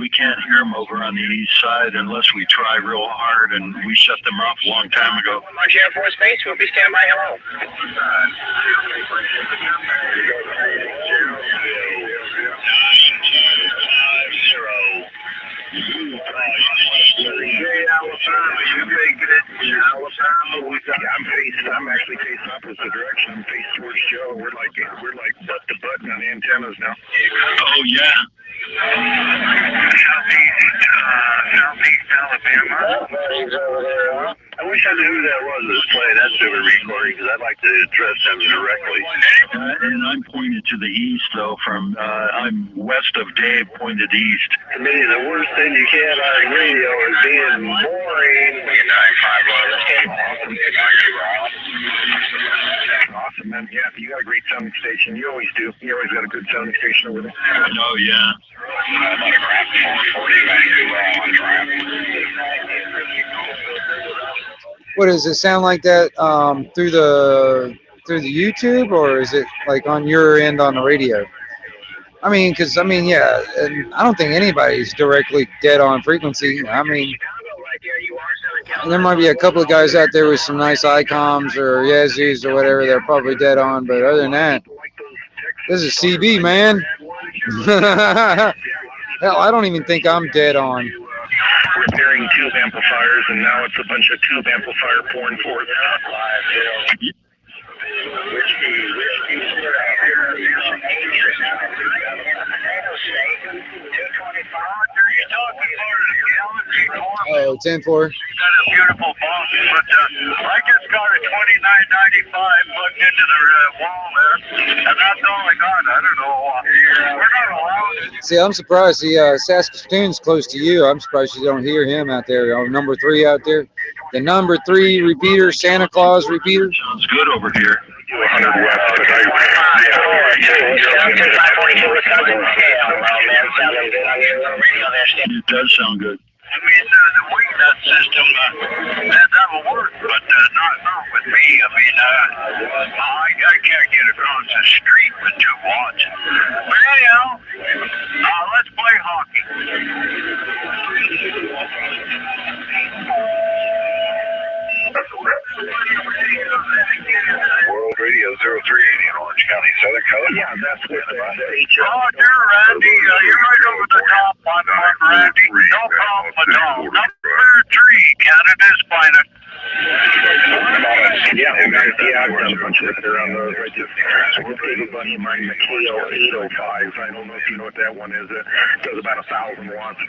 can't hear them over on the east side unless we try real hard, and we shut them off a long time ago. Launch Air Force Base, we'll be standing by. Hello. I'm actually facing opposite direction. I'm facing towards Joe. We're like butt to butt on the antennas now. Oh, yeah. Southeast Alabama. I wish I knew who that was that was playing that stupid recording, because I'd like to address them directly. And I'm pointed to the east, though. I'm west of Dave, pointed east. To me, the worst thing you can on radio is being boring. Awesome, man. Yeah, you got a great sounding station. You always do. You always got a good sounding station over there. Oh, yeah. What does it sound like that through the YouTube, or is it like on your end on the radio? I mean, because yeah, and I don't think anybody's directly dead on frequency. I mean, there might be a couple of guys out there with some nice ICOMs or Yazoo or whatever they're probably dead on, but other than that, this is CB, man. Hell, I don't even think I'm dead on. Repairing tube amplifiers, and now it's a bunch of tube amplifier pouring forth. Oh, 10-4. Got a beautiful box, but I just got a $29.95 plugged into the wall there, and that's all I got. I don't know. We're not allowed. See, I'm surprised. The Saskatoon's close to you. I'm surprised you don't hear him out there. Oh, number 3 out there. The number 3 repeater, Santa Claus repeater. Sounds good over here. 100 west, but It does sound good. I mean, the wingnut system, that'll work, but not with me. I mean, I can't get across the street with 2 watts. But anyhow, let's play hockey. World Radio 0380 in Orange County, Southern California. Yeah, that's what Roger, Randy, you're right over the top on Randy. No problem at all. Number 3, Canada's finest. Yeah, I've done a bunch of it around those. I just gave a buddy of mine the KO805. I don't know if you know what that one is. It does about 1,000 watts.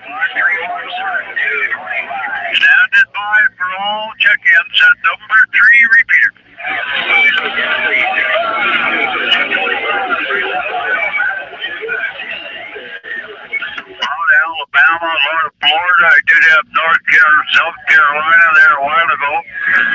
Standing by for all check-ins at number 3 repeater. Alabama, a lot of Florida. I did have North Carolina, South Carolina there a while ago.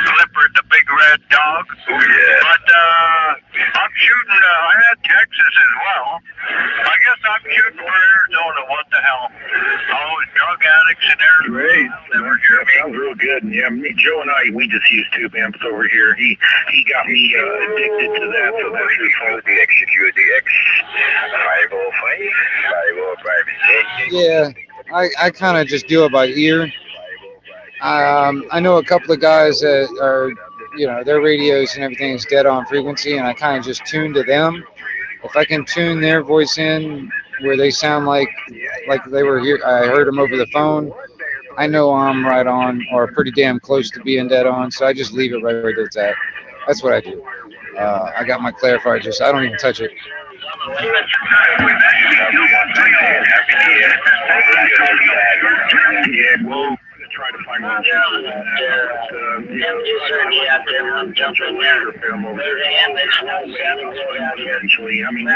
Clifford, the big red dog. But I'm shooting, I had Texas as well. I guess I'm shooting for Arizona. What the hell? All drug addicts in Arizona. Great. That sounds real good. And yeah, Joe and I, we just use tube amps over here. He got me addicted to that, so that's his fault. The execute the X 505 505. Yeah, I kind of just do it by ear. I know a couple of guys that are, their radios and everything is dead on frequency, and I kind of just tune to them. If I can tune their voice in where they sound like they were here, I heard them over the phone, I know I'm right on or pretty damn close to being dead on, so I just leave it right where it's at. That's what I do. I got my clarifier, I don't even touch it. Yeah, we'll try to find one. Eventually, I mean,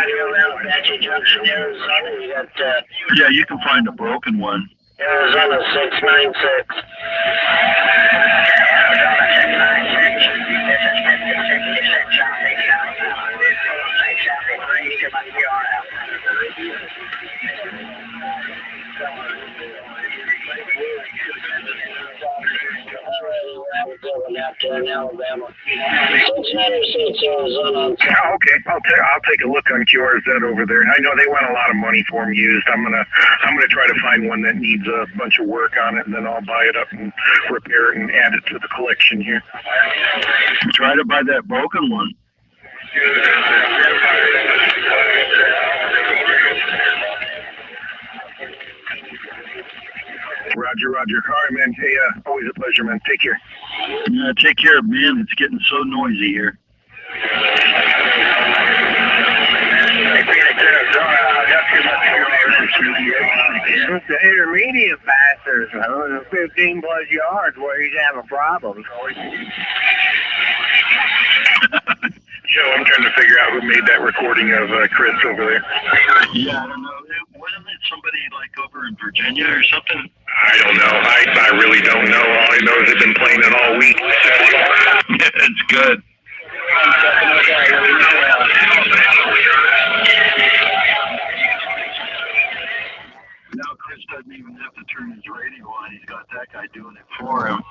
Yeah, you can find a broken one. Arizona 696. Alabama. 696 Arizona. Okay, I'll take a look on QRZ over there. I know they want a lot of money for them used. I'm gonna try to find one that needs a bunch of work on it, and then I'll buy it up and repair it and add it to the collection here. Try to buy that broken one. Roger. All right, man. Hey, always a pleasure, man. Take care. Yeah, take care, man. It's getting so noisy here. The intermediate bastards, 15 plus yards where he's having problems. Joe, I'm trying to figure out who made that recording of Chris over there. Yeah, I don't know. Wasn't it somebody like over in Virginia or something? I don't know. I really don't know. All I know is they've been playing it all week. It's good. Now Chris doesn't even have to turn his radio on. He's got that guy doing it for him.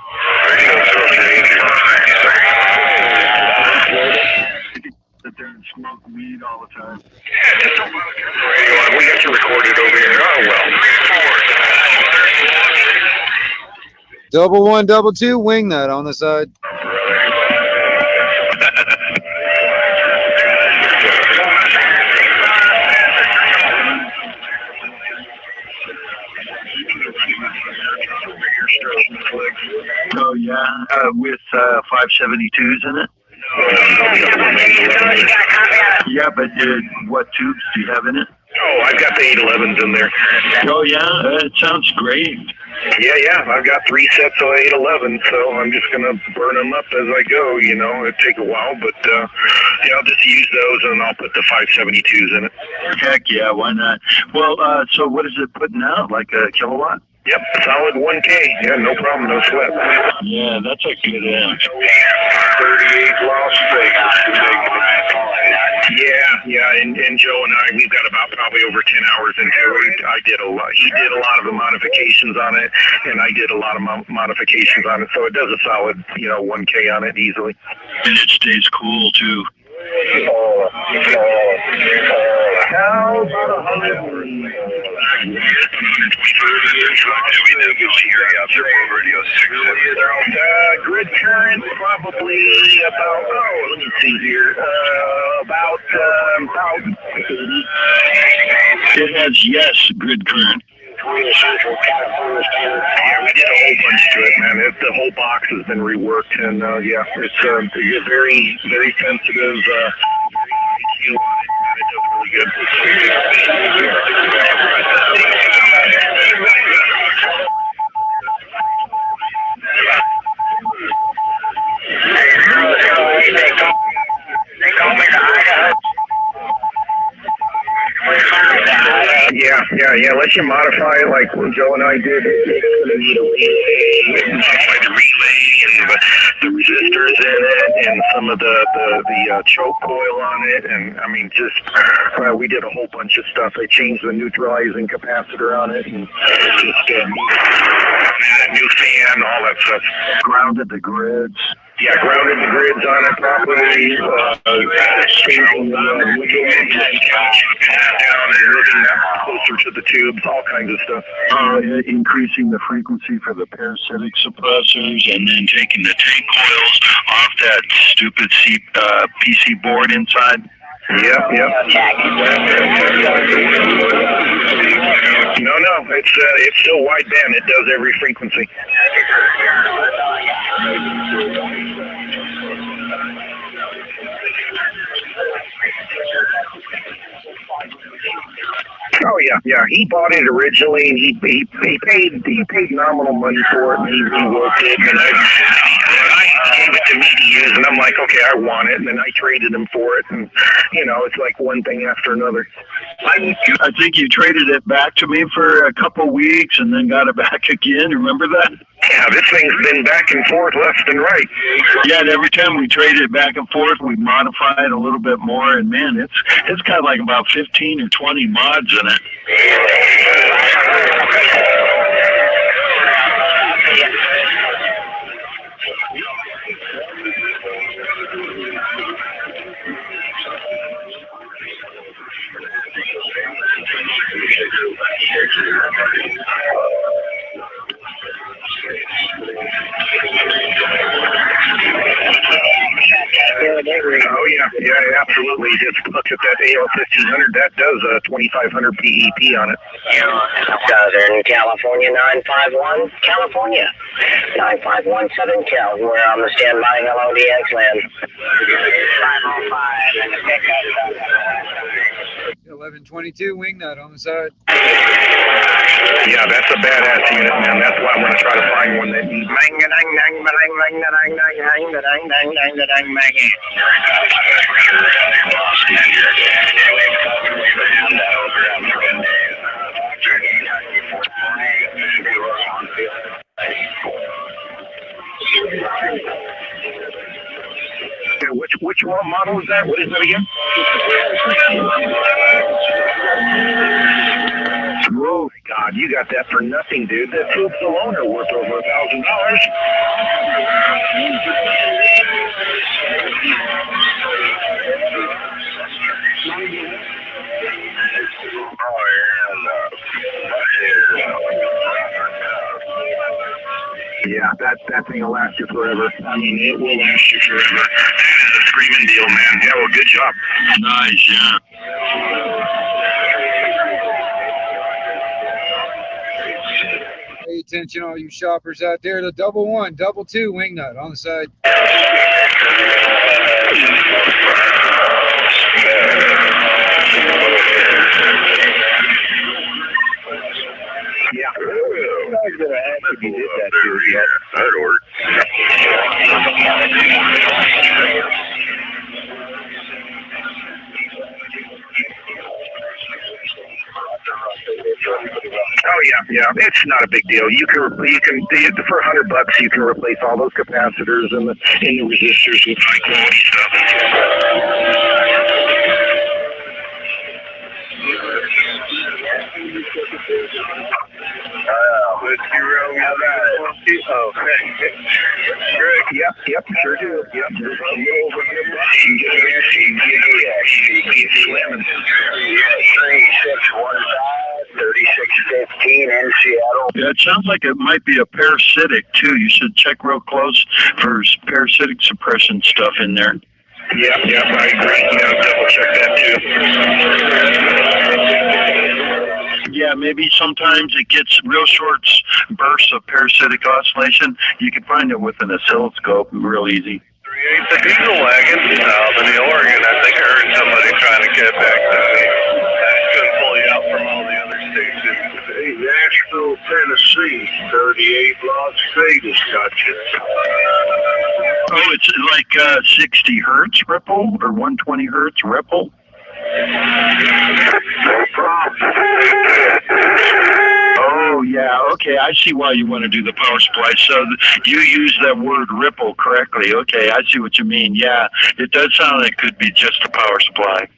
Sit there and smoke weed all the time. Radio on. We Double one, double two, wing nut on the side. Oh yeah, with 572s in it. Yeah, but what tubes do you have in it? Oh, I've got the 811s in there. Oh yeah, it sounds great. Yeah, I've got 3 sets of 811s, so I'm just gonna burn them up as I go. You know, it take a while, but yeah, I'll just use those and I'll put the 572s in it. Heck yeah, why not? Well, so what is it putting out? Like a kilowatt? Yep, solid 1K. Yeah, no problem, no sweat. Yeah, that's a good amp. 38 Las Vegas. Yeah, and Joe and I, we've got about probably over 10 hours into it. I did a lot. He did a lot of the modifications on it, and I did a lot of modifications on it. So it does a solid, 1K on it easily. And it stays cool too. How about 100? Grid current probably about, let me see here, about 80. It has yes grid current. Yeah, we did a whole bunch to it, man. The whole box has been reworked, and yeah, it's a very, very sensitive. EQ on it, and it does really good. They call me the Idaho. Yeah. Let you modify it like what Joe and I did. It's going to need a relay, modify the relay and the resistors in it, and some of the choke coil on it, and I mean, just we did a whole bunch of stuff. I changed the neutralizing capacitor on it, and just new fan, all that stuff. Grounded the grids. Yeah, grounded the grids on it properly. Changing the down and looking closer to the tubes, all kinds of stuff. Increasing the frequency for the parasitic suppressors, and then taking the tank coils off that stupid PC board inside. Yep. No, it's still wideband. It does every frequency. Oh yeah. He bought it originally, and he paid nominal money for it, and he worked it, and I gave it to me to use, and I'm like, okay, I want it, and then I traded him for it, and it's like one thing after another. I think you traded it back to me for a couple weeks, and then got it back again. Remember that? Yeah, this thing's been back and forth, left and right. Yeah, and every time we traded it back and forth, we modify it a little bit more, and man, it's got like about 15 or 20 mods in it. Oh yeah, absolutely. Just look at that AL1500. That does a 2500 PEP on it. Southern California 951. California 9517 Cal. We're on the standby. Hello, DX land. 505 and the pickup. 1122 wing nut on the side. Yeah, that's a badass unit, man. That's why I'm going to try to find one that needs. Which one model is that? What is that again? Oh my God, you got that for nothing, dude. That tubes alone are worth over $1,000. Yeah, that thing will last you forever. I mean, it will last you forever. That is a screaming deal, man. Yeah, well, good job. Nice, yeah. Pay attention, all you shoppers out there. The double 1, double 2 wing nut on the side. Yeah. I'm going to ask if you did that too. Yeah, that worked. Oh yeah. It's not a big deal. You can for $100 you can replace all those capacitors and the resistors with high quality stuff. Let's be real. Oh, yep, sure do. Yep, there's a little over here. She's slamming. 3615 in Seattle. Yeah, it sounds like it might be a parasitic too. You should check real close for parasitic suppression stuff in there. Yep, I agree. Yeah, double check that too. Yeah, maybe sometimes it gets real short bursts of parasitic oscillation. You can find it with an oscilloscope real easy. The diesel wagon out in Oregon, I think I heard somebody trying to get back to me. Couldn't pull you out from all the other stations. Hey, Nashville, Tennessee, 38 Las Vegas got you. Oh, it's like 60 hertz ripple or 120 hertz ripple? No problem. Oh, yeah. Okay, I see why you want to do the power supply. So you use that word ripple correctly. Okay, I see what you mean. Yeah, it does sound like it could be just a power supply.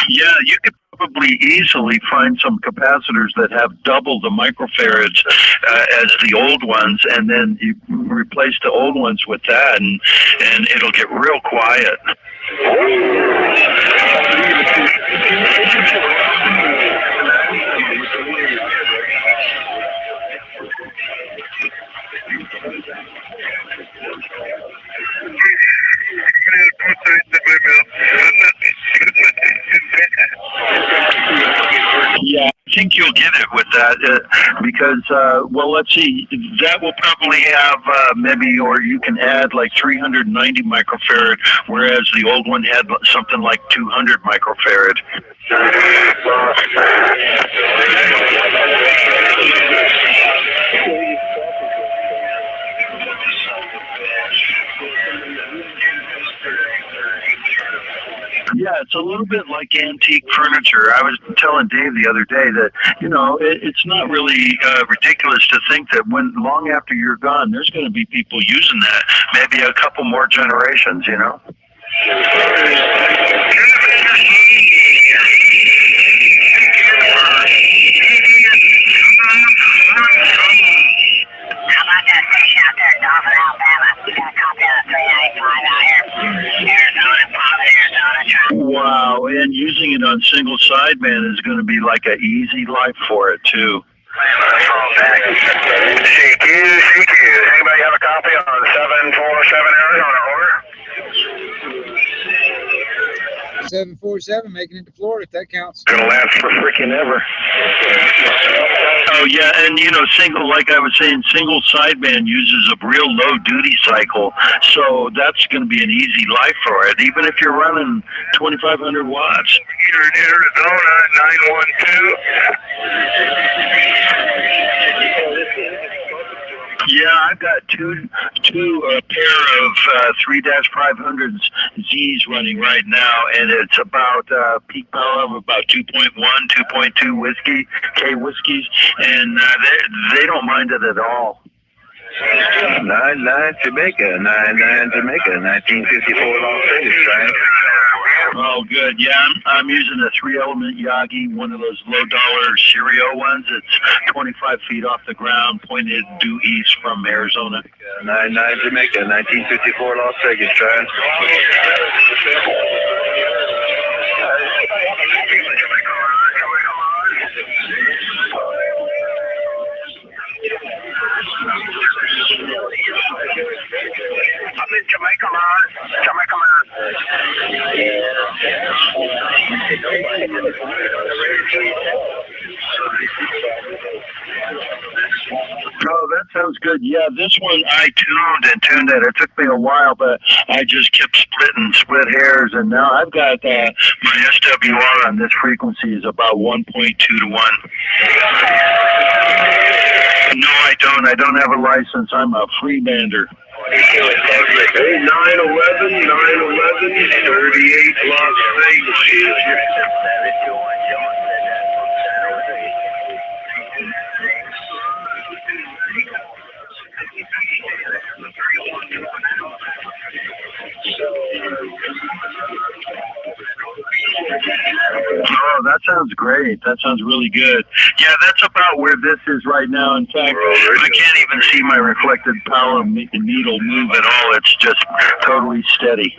Yeah, you could probably easily find some capacitors that have double the microfarads as the old ones, and then you replace the old ones with that, and it'll get real quiet. Yeah, I think you'll get it with that because, well, let's see, that will probably have maybe, or you can add like 390 microfarad, whereas the old one had something like 200 microfarad. Yeah, it's a little bit like antique furniture. I was telling Dave the other day that, you know, it's not really ridiculous to think that when long after you're gone, there's going to be people using that, maybe a couple more generations, you know? How about that station out there in Dauphin, Alabama? You got a copy of 395 out here. Arizona, Providence, Arizona. Wow, and using it on single sideband is going to be like an easy life for it, too. CQ. Anybody have a copy on 747 Arizona? Over. 747 making it to Florida, if that counts. Gonna last for freaking ever. Oh, yeah, and, you know, like I was saying, single sideband uses a real low duty cycle, so that's going to be an easy life for it, even if you're running 2,500 watts. Here in Arizona, 912. Yeah, I've got two pair of 3-500s Z's running right now, and it's about peak power of about 2.1, 2.2 K whiskeys, and they don't mind it at all. 99 Jamaica, 1954 Las Vegas, right? Oh, good. Yeah, I'm using a 3-element Yagi, one of those low-dollar Cereal ones. It's 25 feet off the ground, pointed due east from Arizona. 99 Jamaica, 1954 Las Vegas, try it. I'm in Jamaica, man. Jamaica, Oh, that sounds good. Yeah, this one I tuned it. It took me a while, but I just kept split hairs, and now I've got my SWR on this frequency is about 1.2 to 1. No, I don't. I don't have a license. I'm a freelander. Hey, 911, 38 Las Vegas. Oh, that sounds great. That sounds really good. Yeah, that's about where this is right now. In fact, I can't even see my reflected power needle move at all. It's just totally steady.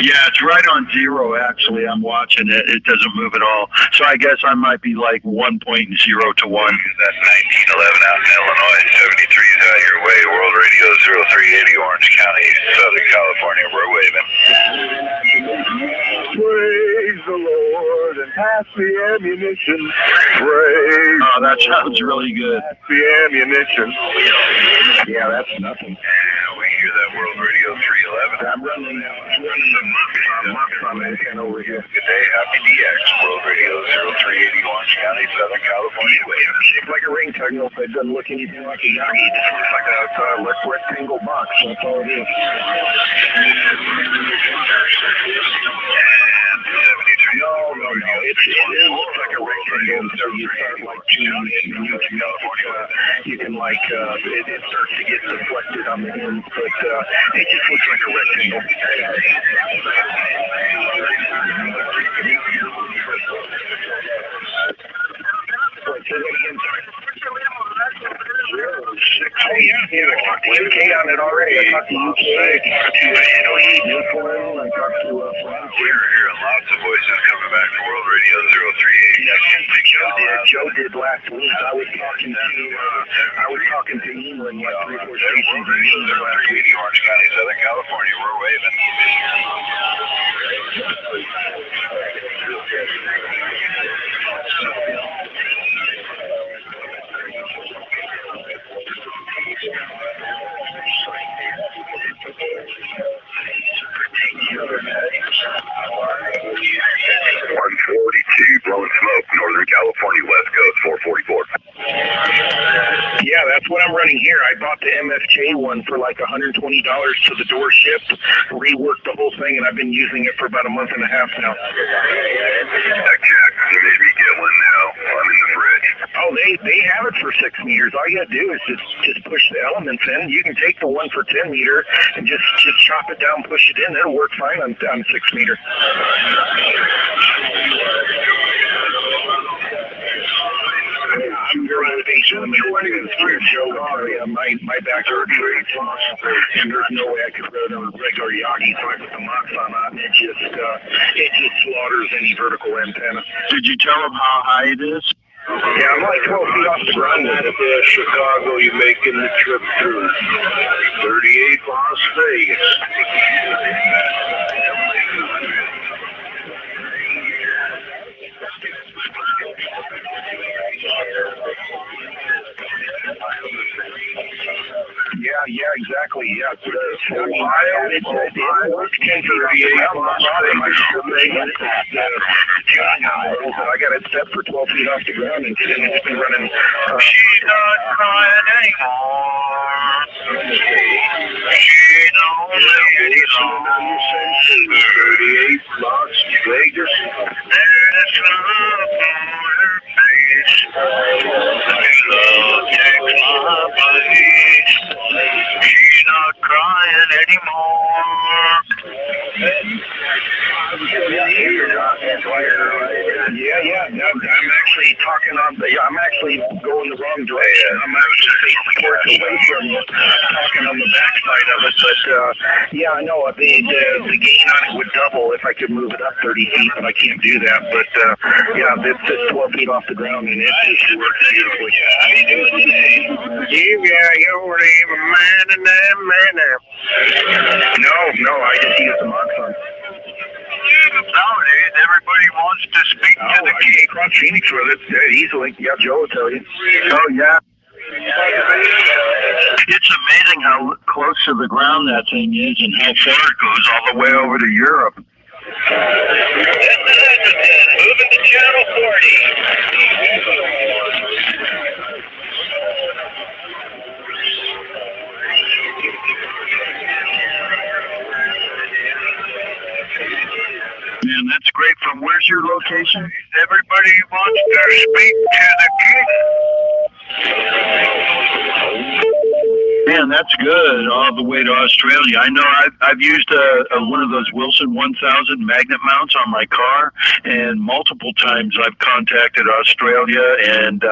Yeah, it's right on 0, actually. I'm watching it. It doesn't move at all. So I guess I might be like 1.0 to 1. That's 1911 out in Illinois. 73 is out your way. World Radio 0380, Orange County, Southern California. We're waving. Praise the Lord and pass the ammunition. Praise. Oh, that sounds really good. The ammunition. Yeah, that's nothing. Yeah, we hear that World Radio 311. I'm running the Mux on antenna over here. Good day, happy DX. World Radio 0380, Orange County, Southern California. It's shaped like a ring signal. It doesn't look anything like a Yagi. It just looks like a rectangle box. That's all it is. And 73. No. It looks like a rectangle. So you start like you can like it starts to get deflected on the ends, but it just looks like a rectangle. Oh yeah, I talked to UK on it already. I talked to UK, I talked to Italy, Newfoundland, I talked to We're hearing lots of voices coming back to World Radio 0380. Joe did last week. I was talking to England like 3 or 4 stations. World Radio 0380, Orange County, Southern California. We're waving. Blowing smoke, Northern California, West Coast, 444. Yeah, that's what I'm running here. I bought the MFJ one for like $120 to the door shipped, reworked the whole thing, and I've been using it for about a month and a half now. Heck, Jack, you made me get one now. I'm in the fridge. Oh, they have it for 6 meters. All you gotta do is just push the elements in. You can take the one for 10 meter and just chop it down, push it in. It'll work fine on 6 meter. I'm very patient. I'm running in the street show. My back hurts very much, and there's no way I could run a regular Yagi, so I put the Mox on it, and it just slaughters any vertical antenna. Did you tell them how high it is? Yeah, I'm like 12 feet off the ground. Chicago, you're making the trip through 38 Las Vegas. Yeah, exactly. Yeah, it works 1038. I got it set for 12 feet off the ground, and it's been running. She's not crying anymore. She don't live any longer. 38 Las Vegas. There's love on her face. Love takes my place. She's not crying anymore. going the wrong direction. I'm actually facing towards away from talking on the backside of it. But yeah, I know the gain on it would double if I could move it up 30 feet, but I can't do that. But yeah, it's 12 feet off the ground, and it just works beautifully. How you doing today? You got your name, man, and that man. No, I just use the Moxon. Nowadays, everybody wants to speak to the I can cross Phoenix with it easily. Yeah, Joe will tell you. Oh, yeah. It's amazing how close to the ground that thing is and how far it goes all the way over to Europe. Moving to channel 40. Man, that's great. From where's your location? Everybody wants to speak to the king. Man, that's good. All the way to Australia. I know I've used one of those Wilson 1000 magnet mounts on my car, and multiple times I've contacted Australia and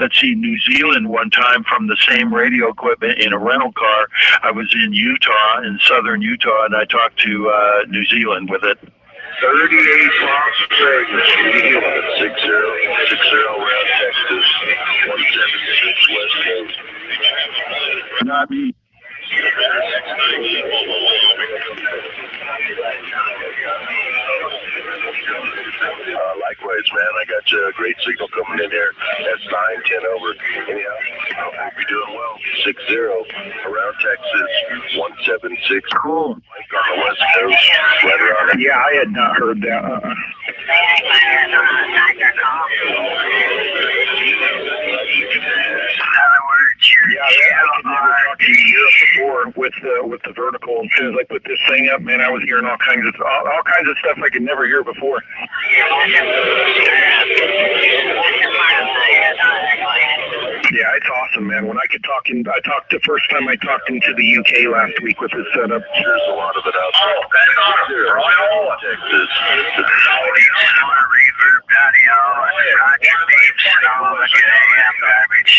let's see, New Zealand one time from the same radio equipment in a rental car. I was in Utah, in southern Utah, and I talked to New Zealand with it. 38 Las Vegas, 60 around Texas, 176 West Coast. Not me. Likewise, man, I got you a great signal coming in here. That's 9-10 over. Anyhow, hope you're doing well. 60 around Texas, 176. Cool. On the West Coast, right around it. Yeah, I had not heard that. Yeah, I never talked to you before with the vertical. As soon as I put this thing up, man, I was hearing all kinds of stuff I could never hear before. Yeah, it's awesome, man. When I could talk the first time I talked into the UK last week with this setup. There's a lot of it out there. Texas. Reverb patio, Roger Beeps, and all the AM garbage.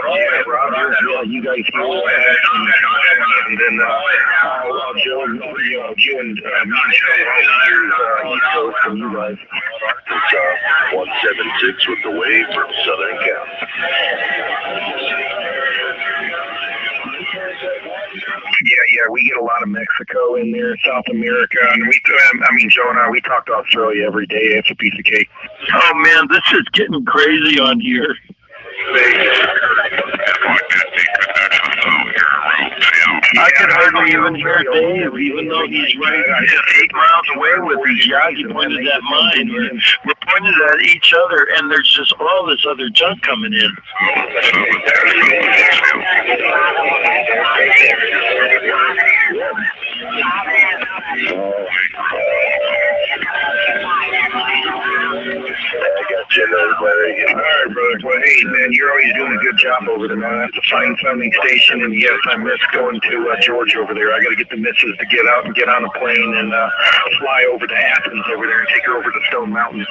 Yeah, Roger, you guys hear that, and then Joe and me and Joe East Coast from you guys. It's 176 with the wave from Southern Cal. Yeah, we get a lot of Mexico in there, South America, and Joe and I, we talk to Australia every day. It's a piece of cake. Oh, man, this is getting crazy on here. I could hardly even hear Dave, even though he's right 8 miles away with his Yagi pointed at mine. We're pointed at each other, and there's just all this other junk coming in. All right, brother. Well, hey, man, you're always doing a good job over there, man. That's a fine sounding station, and yes, I miss going to Georgia over there. I got to get the missus to get out and get on a plane and fly over to Athens over there and take her over to Stone Mountain.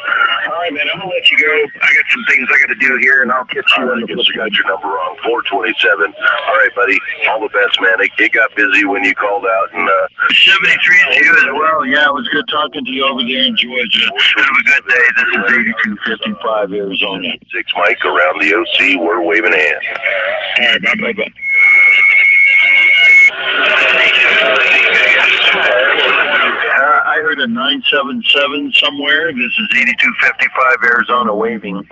All right, man, I'm going to let you go. I got some things I got to do here, and I'll catch you on the flip side. You got your number wrong, 427. All right, buddy. All the best, man. It got busy when you called out. And 73 to you as well. Yeah, it was good talking to you over there in Georgia. Have a good day. This is 8255 Arizona. 6 Mike around the OC. We're waving hands. All right, bye. I heard a 977 somewhere. This is 8255 Arizona waving.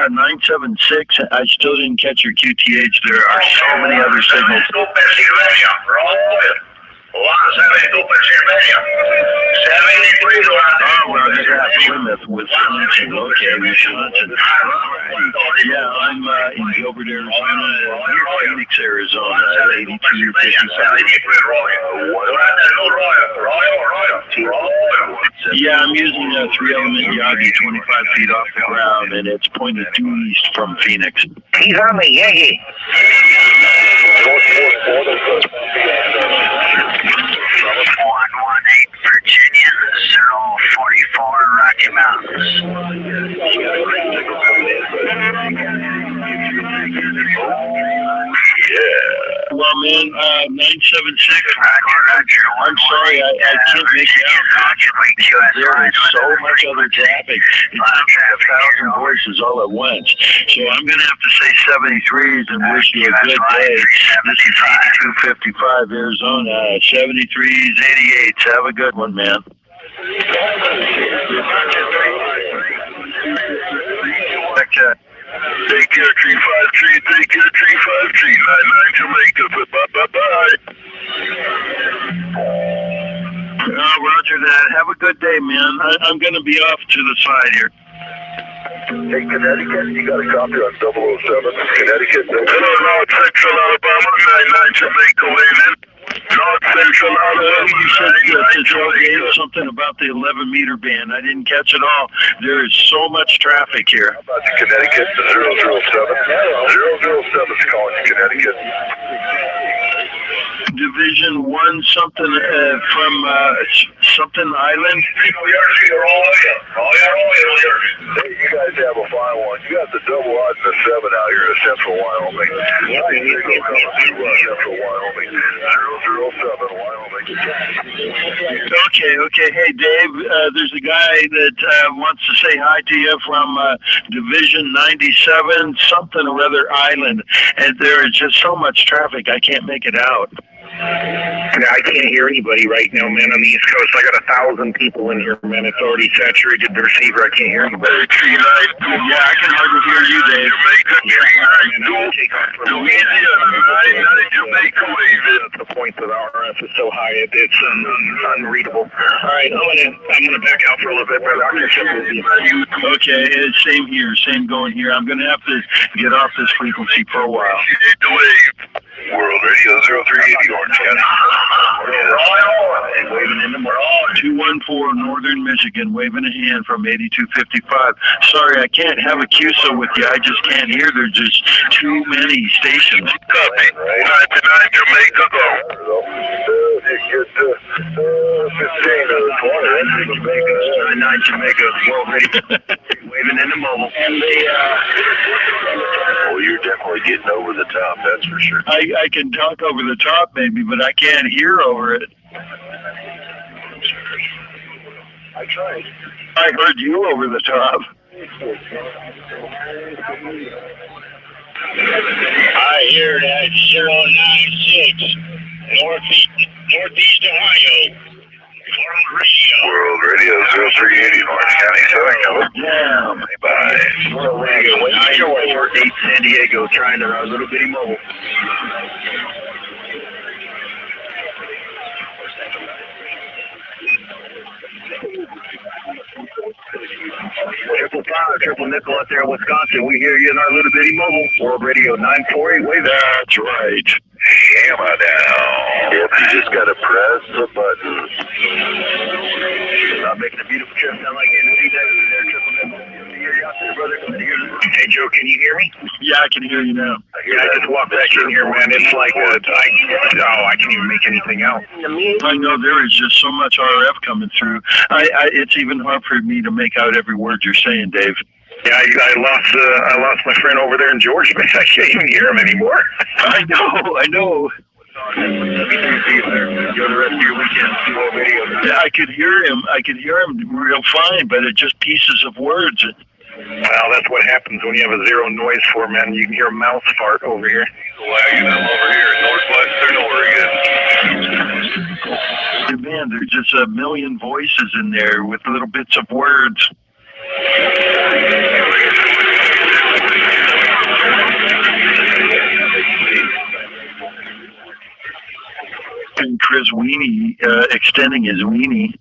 976. I still didn't catch your QTH. There are so many other signals. Well, I just have Plymouth, Wisconsin. Okay, Wisconsin. Yeah, I'm in Gilbert, Arizona, near Phoenix, Arizona, 8255. Yeah, I'm using a 3-element Yagi 25 feet off the ground, and it's pointed due east from Phoenix. He's on the Yagi. 118 Virginia. 94 Rocky Mountains. Yeah. Well, man, 976. I'm sorry, I can't make it out. There is so much other traffic. It's like 1,000 voices all at once. So I'm going to have to say 73s and wish you a good day. This is 8255 Arizona. 73s, 88s. Have a good one, man. Take care, 353. Take care, 353. 99 Jamaica. Bye-bye. Roger that. Have a good day, man. I'm going to be off to the side here. Hey, Connecticut, you got a copy on 007. Connecticut. Hello, North Central Alabama, 99 Jamaica, waving. North Central Alabama, You said that Joe gave something about the 11-meter band. I didn't catch it all. There is so much traffic here. How about the Connecticut, the 007? 007 is calling you, Connecticut. Division 1 something from something island. Hey, you guys have a fine one. You got the double odd and the 7 out here in central Wyoming. Central Wyoming. 007 Wyoming. Okay. Hey, Dave, there's a guy that wants to say hi to you from Division 97, something or other island. And there is just so much traffic, I can't make it out. I can't hear anybody right now, man, on the East Coast. I got 1,000 people in here, man. It's already saturated the receiver. I can't hear anybody. Yeah, I can hardly hear you, Dave. That's the point that RF is so high, it's unreadable. All right, I'm gonna back out for a little bit, brother. I'll catch up with you. Okay, same here, same going here. I'm gonna have to get off this frequency for a while. World Radio 0380 Orange County. Waving in the morning. 214 Northern Michigan, waving a hand from 8255. Sorry, I can't have a QSO with you. I just can't hear. There's just too many stations. Copy. 99 Jamaica, go. Get 15 Jamaica, 99 Jamaica, world radio. Waving in the mobile. And oh, you're definitely getting over the top, that's for sure. I can talk over the top maybe, but I can't hear over it. I tried. I heard you over the top. I hear that 096, Northeast Ohio, World Radio 0380 Orange County, Southern California. Damn. Bye. World Radio 948 San Diego, trying to run a little bitty mobile. Triple nickel out there in Wisconsin. We hear you in our little bitty mobile. World Radio 948. Wave. That's right. Hammer down. Yep, you just gotta press the button. Not making a beautiful trip sound like you see that there, triple nickel. Hear you out there, brother. Hey, Joe, can you hear me? Yeah, I can hear you now. I just walked back in here, man. It's like I can't even make anything out. I know there is just so much RF coming through. It's even hard for me to make out every word you're saying, Dave. Yeah, I lost my friend over there in Georgia, man. I can't even hear him anymore. I know. Go the rest of your weekend, see what video. Yeah, I could hear him real fine, but it just pieces of words. Well, that's what happens when you have a zero noise format. You can hear a mouse fart over here. Wagon, I'm over here in northwestern Oregon. Man, there's just a million voices in there with little bits of words. And Chris Weenie extending his weenie.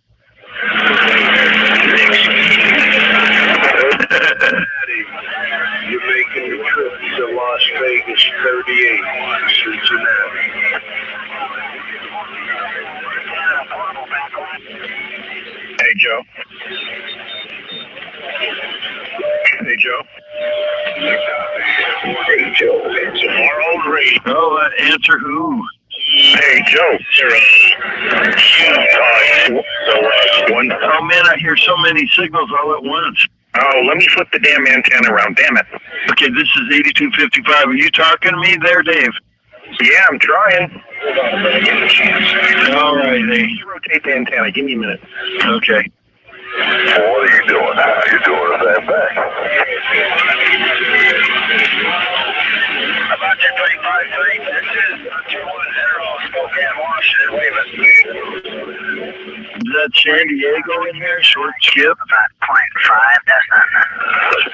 You're making the trip to Las Vegas 38, Cincinnati. Hey, Joe. Hey, Joe. Hey, Joe. Tomorrow radio. Oh, answer who? Hey, Joe. Oh man, I hear so many signals all at once. Oh, let me flip the damn antenna around. Damn it. Okay, this is 8255. Are you talking to me there, Dave? Yeah, I'm trying. All right, Dave. Rotate the antenna. Give me a minute. Okay. Well, what are you doing now? You're doing the same thing. About your 353, this is 210, Spokane, Washington, Waving. Is that San Diego in there? Short skip? About 0.5, that's not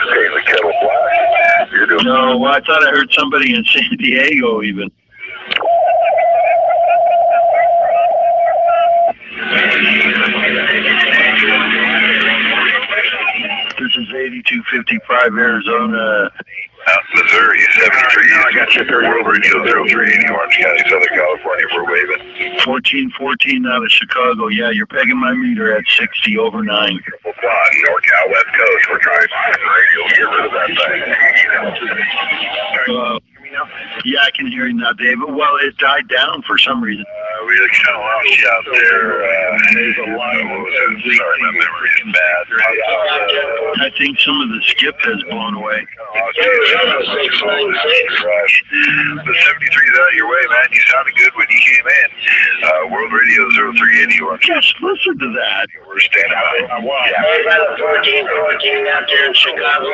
Okay, the kettle black. You're doing. No, well, I thought I heard somebody in San Diego even. This is 8255 Arizona. Missouri, 73. I got you 30 World Radio 0380, Orange County, Southern California. We're waving. 1414 out of Chicago. Yeah, you're pegging my meter at 60 over 9. Quad, NorCal, West Coast. We're trying to find radio. Get rid of that thing. Yeah, I can hear you now, David. Well, it died down for some reason. We kind of lost you out there. There's a lot of sorry, my memory is bad. I think some of the skip has blown away. The 73 is out of your way, man. You sounded good when you came in. World Radio 0380. Just listen to that. We're standing by. About 1414 out there in Chicago.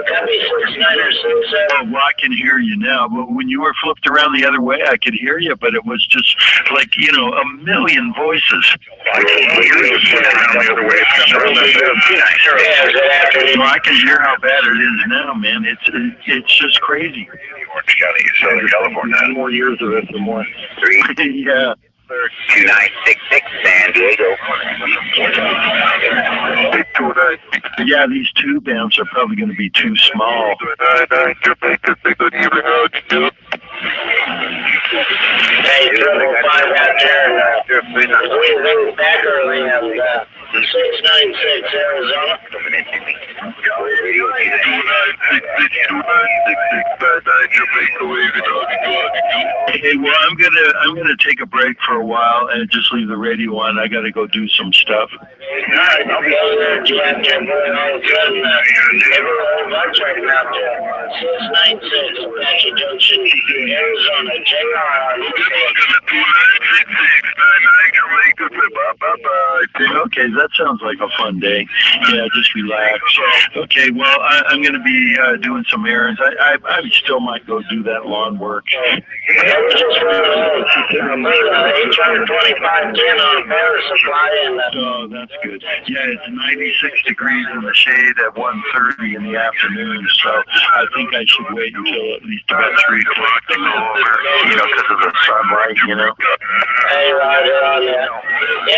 That'd be 69 or 67. Well, I can hear you now, but when you were flipped around the other way, I could hear you, but it was just like, you know, a million voices. I can hear you around the other way. So I can hear how bad it is now, man. It's just crazy. Orange County, Southern California. 9 more years of this and more. 3. Yeah. 2966, San Diego. Yeah, these tube amps are probably going to be too small. Hey, 355 out there. We moved back early and 696 Arizona. Hey, well, I'm gonna take a break for a while and just leave the radio on. I gotta go do some stuff. Alright, I'll be over there at you out there, boy, and all of a sudden, everyone was right out there. 696, Apache Junction, Arizona, JR. Okay, that sounds like a fun day. Yeah, just relax. Okay, well, I'm going to be doing some errands. I still might go do that lawn work. That was just for H12510 on power supply. Oh, that's good. Yeah, it's 96 degrees in the shade at 1:30 in the afternoon, so I think I should wait until at least about 3 o'clock to go over, you know, because of the sunlight, you know. Hey, Roger, on that.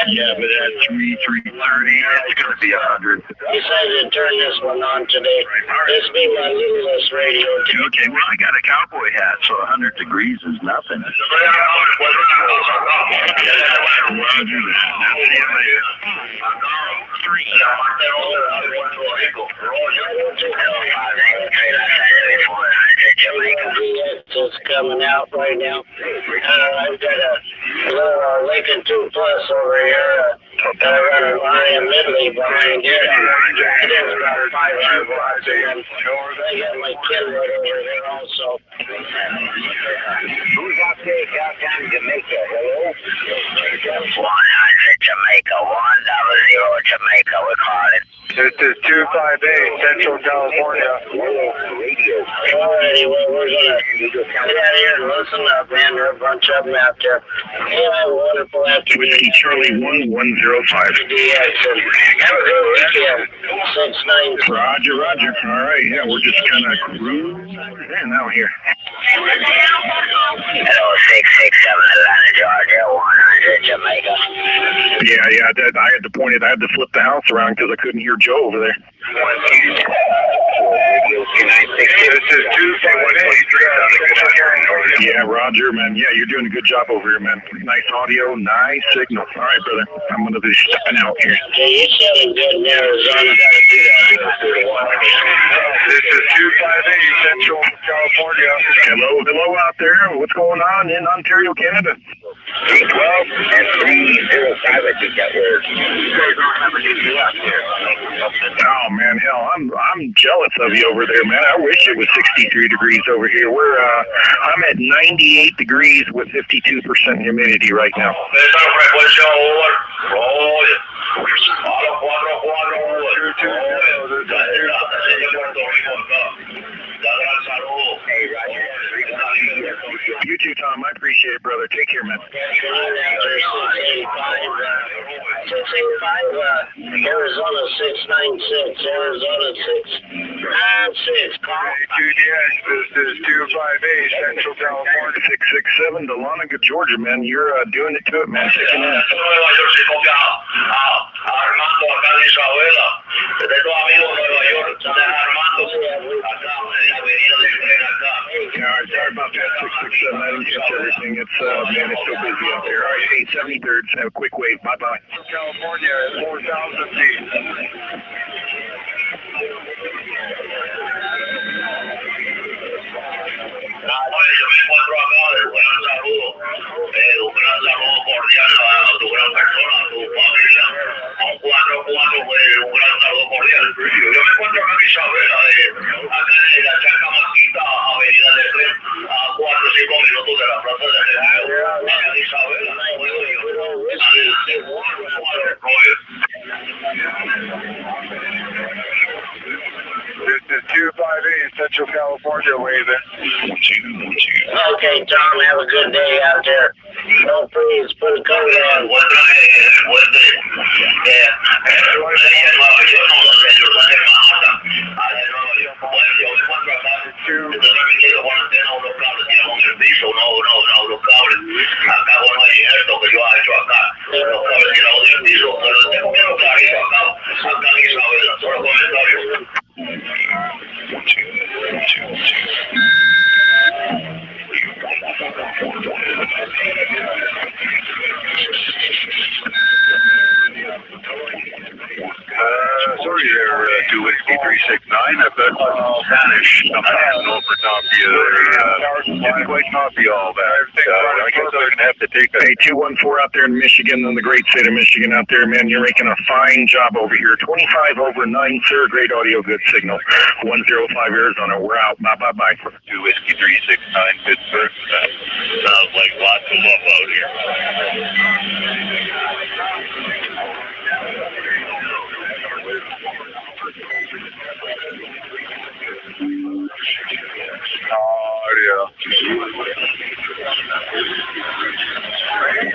Yeah, but at 3:30, it's going to be 100. Decided to turn this one on today. This be my littlest radio. Okay, well, I got a cowboy hat, so 100 degrees is nothing. Roger It's coming out right now. I've got a little Lincoln 2 Plus over here. I run an Lion Midley behind here. It is about 500 watts. And I got my Kenwood over there also. Who's out there downtown Jamaica? Hello? 100 Jamaica, 100 Jamaica, we call it. This is 258, Central California. Alrighty, well, we're gonna get out of here and listen up, man. There are a bunch of them out there. Hey, have a wonderful afternoon. Whiskey Charlie 1105. Have a good weekend. 6-9. Roger. All right, yeah, we're just kind of cruising out here. Hello, 667 Atlanta, Georgia, 100 Jamaica. Yeah, I had to point it. I had to flip the house around because I couldn't hear Joe over there. This is 258. Yeah, Roger, man. Yeah, you're doing a good job over here, man. Nice audio, nice signal. All right, brother. I'm going to be stepping out here. Okay, you're sounding good in Arizona. This is 258 Central California. Hello out there. What's going on in Ontario, Canada? 312 and 305, I think that was. You guys don't have a DC out here. Oh man, hell, I'm jealous of you over there, man. I wish it was 63 degrees over here. I'm at 98 degrees with 52% humidity right now. You too, Tom. I appreciate it, brother. Take care, man. 685, Arizona 696, Arizona 696, Carl. QDX, this is 258, Central California 667, Dahlonega, Georgia, man. You're doing it to it, man. Taking it. Armando acá de Isabela, de tu amigo de Nueva York, Armando, acá, en la avenida de Tren acá. Sorry about that, 667. I didn't catch everything. It's, man, it's so busy out there. All right, 873rd, have a quick wave. Bye-bye. California, 4,000 feet. Oye, yo me encuentro acá, un gran saludo cordial a tu gran persona, a tu familia, a un 4-4, un gran saludo cordial. Yo me encuentro acá en Isabela, acá en la charca Maquita, avenida de Tren, a 4 o 5 minutos de la plaza de Jesús, acá en Isabela, This is 258, Central California, waving. Okay, Tom, have a good day out there. No, please, put a coat on. Sorry there, 26369. I've got Spanish coming over top of you there. Didn't quite copy all that. I guess I'm going to have to take a... Hey, 214 out there in Michigan, in the great state of Michigan out there, man. You're making a fine job over here. 25 over 9, sir. Great audio, good signal. 105 Arizona. We're out. Bye-bye-bye. 2 Whiskey 369, Pittsburgh. Sounds like lots of love out here. Audio.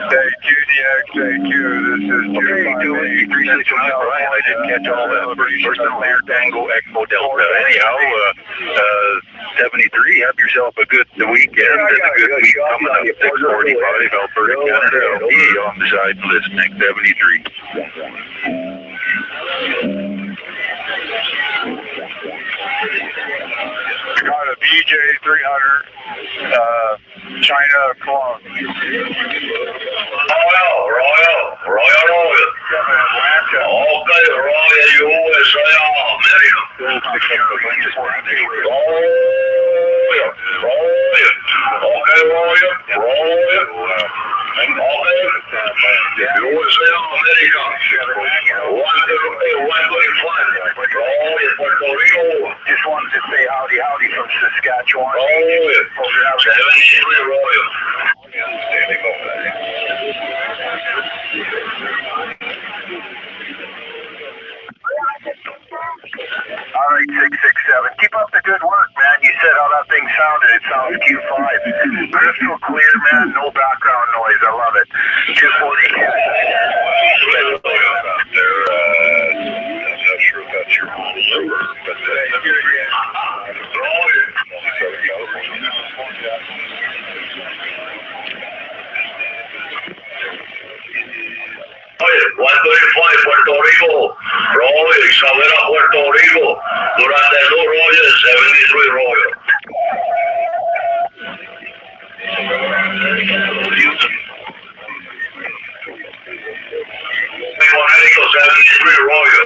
Thank you, DX. Thank you. This is 258, Brian. I didn't catch all that. Personal Air Tango Expo Delta. Anyhow, 73, have yourself a good weekend and a good week coming up. 645, Alberta, Canada. LP on the side listening. 73. Got a BJ 300, China clone. Royal. Okay, Royal USA, America. Just wanted to say howdy from Saskatchewan. All right, 667. Keep up the good work, man. You said how that thing sounded. It sounds Q5. Crystal clear, man. No background noise. I love it. 240. I'm not sure if that's your home number, but Oye, cuando él fue a Puerto Rico, Roy, Isabela, Puerto Rico, durante el Royal, 73 Royal. Connecticut, 73 Royal.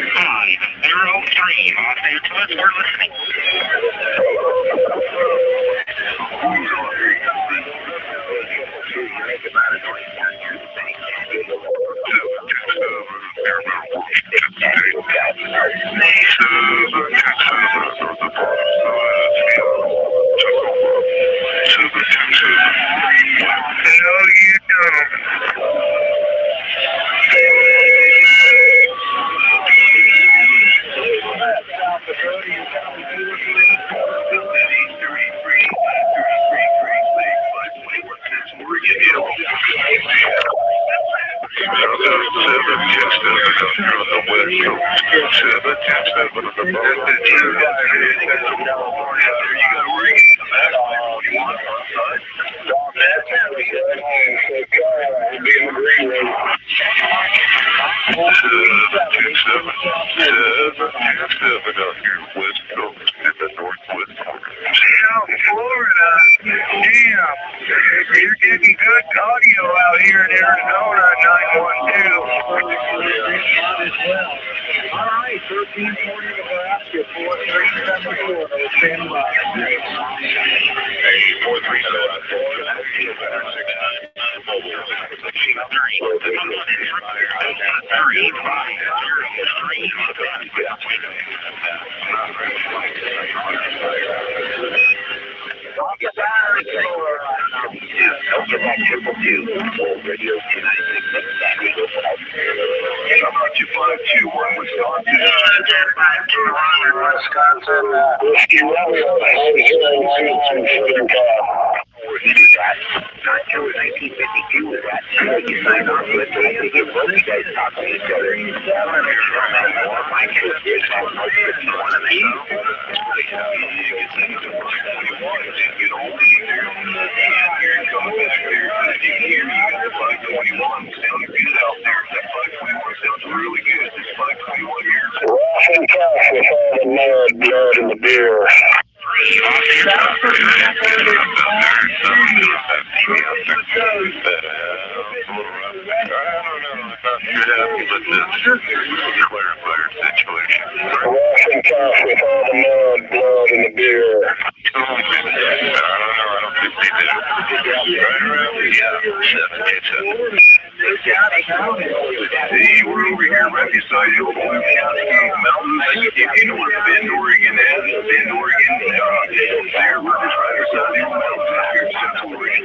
503 Los Angeles, we're listening. You're getting good audio out here in Arizona, 912. All right, 1340 Nebraska, 4374. Stand by. Hey, Wisconsin. Whiskey Romeo. Not till 1952 was that you signed on with. I think it was you guys talking to each other. My kids did. I was like 51 and they Rough and tough with all the mud, blood, and the beer. Rough and tough with all the mud, blood, and the beer. Hey, we're over here right beside you, Mountains. If you know what Bend, Oregon is, Bend, Oregon, there, we're just right beside the mountains here in Central Oregon.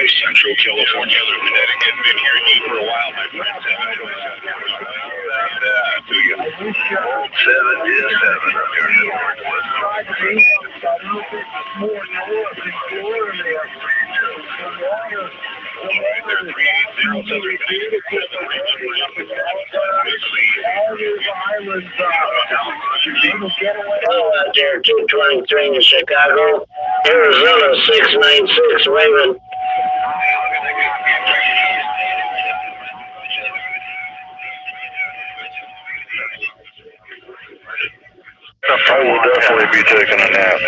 Central California, Connecticut. Been here for a while, my friend. To you. 7 up here in the northwest. There, 223 in Chicago, Arizona 696, Raven. I will definitely be taking a nap.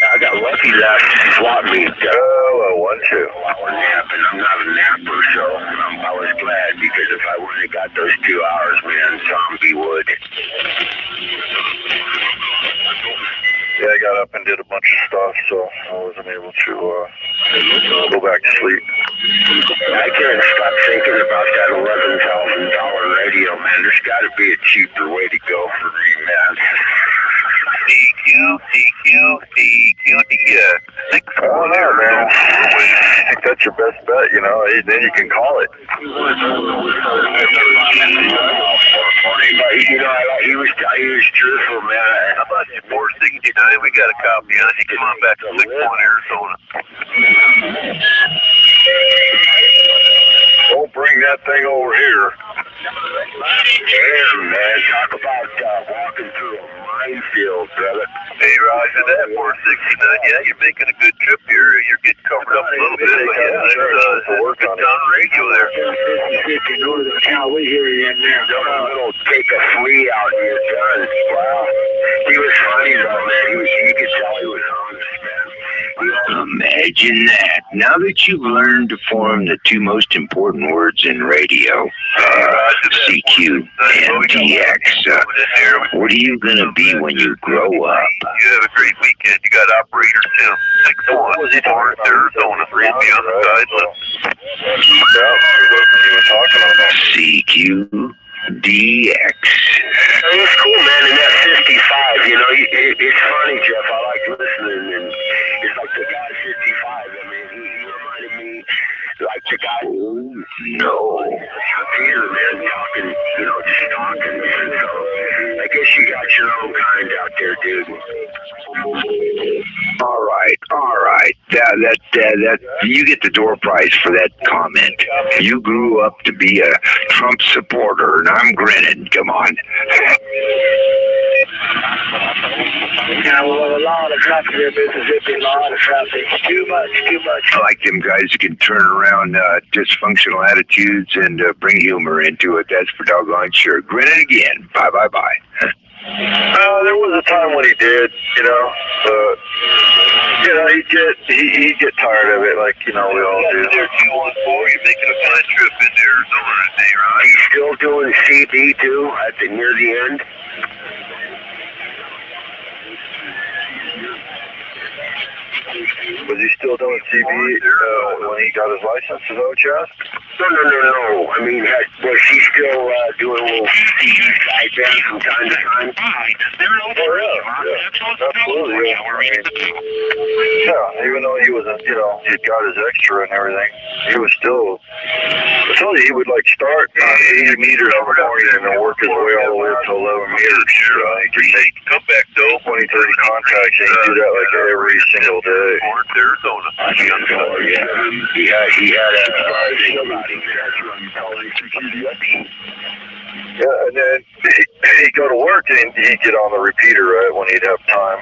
I got lucky that swap meet. Oh, 1-2. I was napping. I'm not a napper, so I was glad because if I wouldn't have got those 2 hours, man, zombie would. Yeah, I got up and did a bunch of stuff, so I wasn't able to go back to sleep. I can't stop thinking about that $11,000 radio, man. There's got to be a cheaper way to go for me, man. DQ. Oh, no, man. I think that's your best bet, you know. Then you can call it. You know, he was truthful, man. How about you 469? We got a copy on it. Come on back to 61 Arizona. Don't bring that thing over here. Damn, man. Talk about walking through a minefield, brother. Hey, Roger, that 469. Yeah, you're making a good trip here. You're getting covered up a little bit, but yeah, there's working on radio there. If you go to the town, we hear you in there. Little take a flea out here, John. Wow. He was funny though, man. You could tell he was honest, man. Imagine that. Now that you've learned to form the two most important words in radio, CQ and DX, what are you going to be when you grow up? You have a great weekend. You got operator Tim, 6-1, Forest, Arizona, 3 on the side. CQ. DX. It was cool, man, in that 55, you know, it's funny, Jeff, I like listening, and it's like the guy 55, I mean, he reminded me, like the guy, no, Peter, man, talking, you know, just talking, man, so, I guess you got your own kind out there, dude. All right. That you get the door prize for that comment. You grew up to be a Trump supporter, and I'm grinning. Come on. Yeah, well, a lot of traffic in Mississippi, a lot of traffic. Too much. I like them guys who can turn around dysfunctional attitudes and bring humor into it. That's for doggone sure. Grinning again. Bye. There was a time when he did, you know, but you know, he'd get tired of it, like, you know, we all do. There 214, you're making a fine trip into Arizona today, right? He's still doing CB too near the end. Was he still doing CB when he got his license? Is that what you asked? No. I mean, was he still doing a little side band from time to time? Absolutely. Yeah, even though he wasn't, you know, he'd got his extra and everything, he was still, I told you, he would like start on 80 meters in the morning and then work his way all the way up to 11 meters. He could make come back though 20, 30 contacts, and he'd do that like every single day. Arizona. He had a thing about him. Yeah, and then he'd go to work and he'd get on the repeater, right, when he'd have time.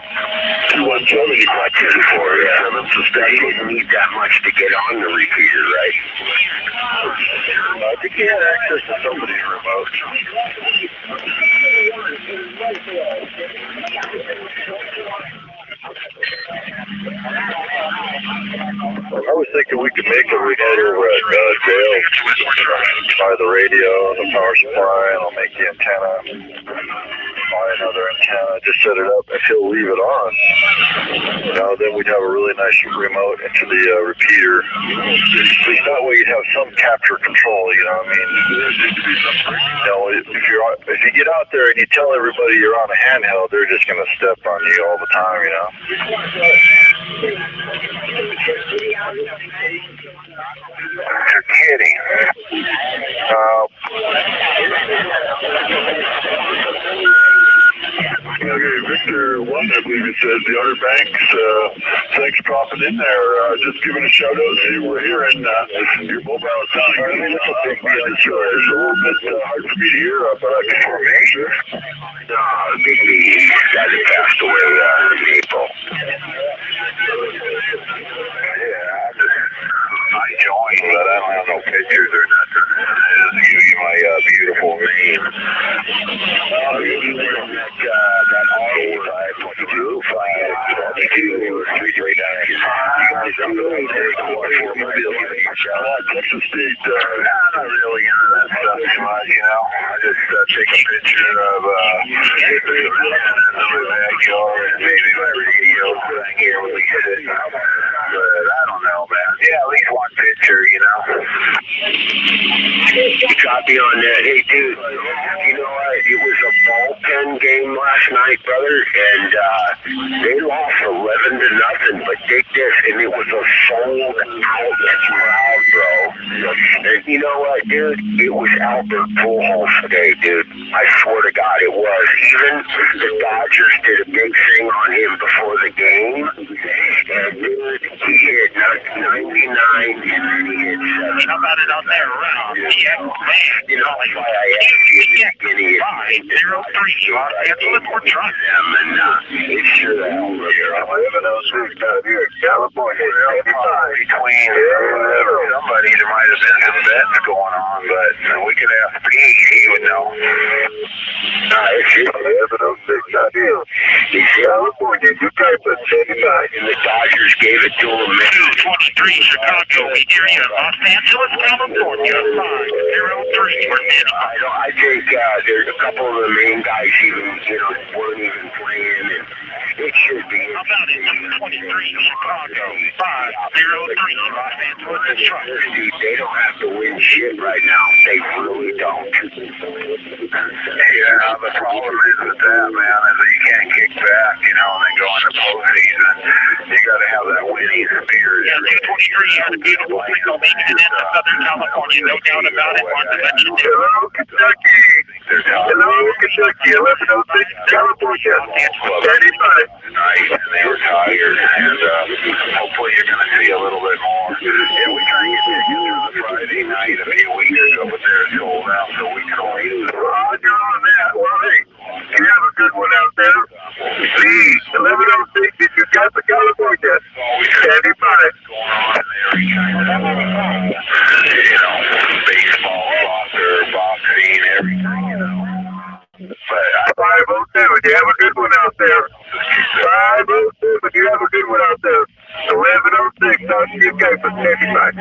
217, he's not 10-4, yeah. He didn't need that much to get on the repeater, right? I think he had access to somebody's remote. I was thinking we could make a remote over at Dale by the radio and the power supply, and I'll make the antenna, buy another antenna, just set it up, and he'll leave it on. You know, then we'd have a really nice remote into the repeater. At least that way you'd have some capture control, you know what I mean? You know, if you get out there and you tell everybody you're on a handheld, they're just going to step on you all the time, you know? You're kidding. Okay, Victor 1, I believe it says the Outer Banks, thanks for dropping in there, just giving a shout out to you. We're here in your mobile sound. It's a little bit hard for me to hear, but I can hear me. No, Big B, he passed away in April. I joined, but I don't have no pictures or nothing. It doesn't give you my beautiful name. That R522, 522, street right down here. You guys are really there for mobility. Texas State, not really into that stuff too much, you know. I just take a picture of the backyard and maybe my radio thing here when we hit it. But I don't know, man. Yeah, at least one picture, you know. Copy on that. Hey, dude, you know what? It was a bullpen game last night, brother, and they lost 11-0. But take this, and it was a sold out crowd, bro. And you know what, dude? It was Albert Pujols Day, dude. I swear to God, it was. Even the Dodgers did a big thing on him before the game, and dude, he hit 99, and then he hit 7. How about it on there, Ralph? Yeah, man. You know, that's why I asked you at the beginning. 503. That's what we're trying. Them, and it's sure the hell here. I'm living those weeks down here in California. Between somebody, there might have been some bets going on, but we could ask Pete. He would know. It's here. 1106 out here. In California, you guys are 79. And the Dodgers gave it to him. 223 Chicago. We hear you. Los Angeles, California. 503. We're in. I think there's a couple of the main guys even, weren't even playing, and it should be. How about it? 223 Chicago. 503 Los Angeles, Detroit. They don't have to win shit right now. They really don't. Yeah, the problem is with that, man, is that you can't kick back, and then go into postseason. You got to have that winning spirit. Yeah, 223 had a beautiful signal making it into Southern California. No doubt about it. Want to mention it. Hello, Kentucky. Hello, Kentucky. 1106 California. 35. Nice, and they were tired, and hopefully you're going to see a little bit more. Yeah, we try to get tickets through the Friday night a few weeks ago, but they're sold out, so we can only use it. Roger on that. Well, hey, you have a good one out there. Please, 1106, if you got the California, 75. Going on in there, baseball, soccer, boxing, everything, But 502, you have a good one out there. 502, but you have a good one out there. 1106, talk to you guys for 75.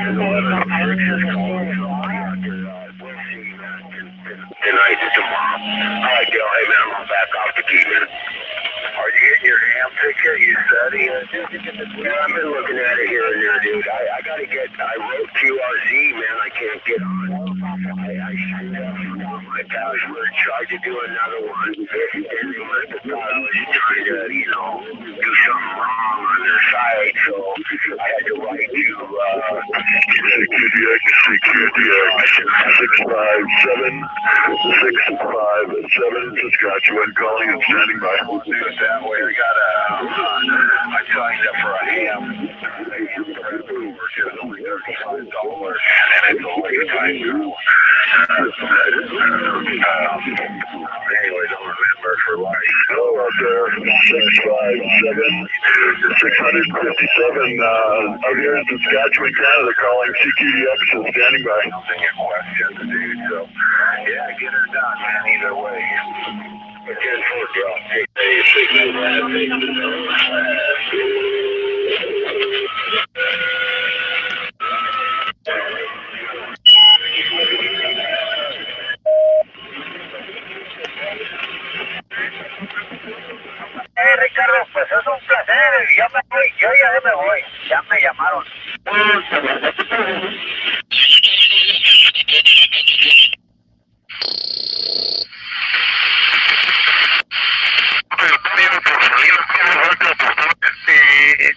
Tonight and tomorrow. All right, Dale. Hey, man, I'm back off the key, man. Are you getting your ham ticket? You studying? Yeah, I've been looking at it here and there, dude. I gotta get. I wrote QRZ, man. I can't get on. I signed up for my password. Tried to do another one, and they must have thought I was trying to, do something wrong on their site. So I had to write to QDX 657 Saskatchewan, calling and standing by. We'll do it that way. I signed up for a ham. Which is only $35, and then it's only a time through. Anyway, don't remember for life. Hello out there, 657 657 out here in Saskatchewan, Canada, calling CQDX and standing by. Nothing in question, dude. So, yeah, get her done, man, either way. Again, for drop. Ricardo, pues es un placer. Yo ya me voy. Ya me llamaron.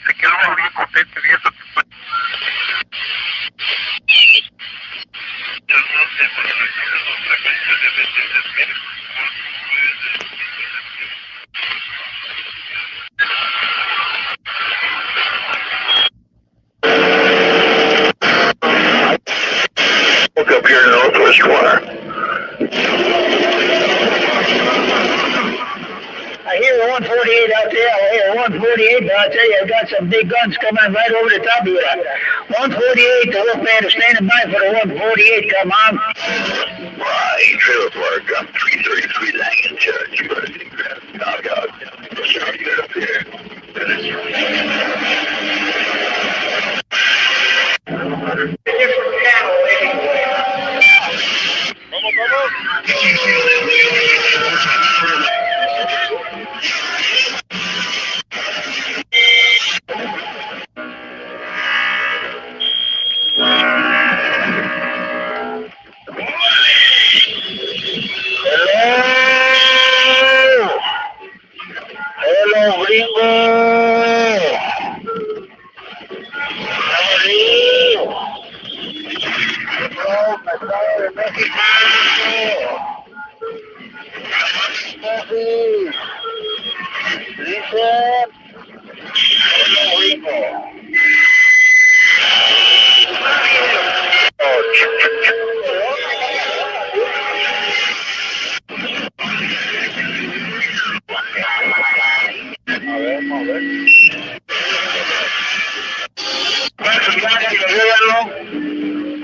Se quedó bien contento y eso. Look up here in the northwest corner. I hear 148 out there. I hear 148, but I'll tell you, I've got some big guns coming right over the top of you. 148, the Wolfman is standing by for the 148. Come on. Right, trailer park. I'm 333 Langan Church. Knock out. Sorry, get up here. Hello. Hello, Greenville. Hello, my father, Mexico. Listen. Hello, Greenville.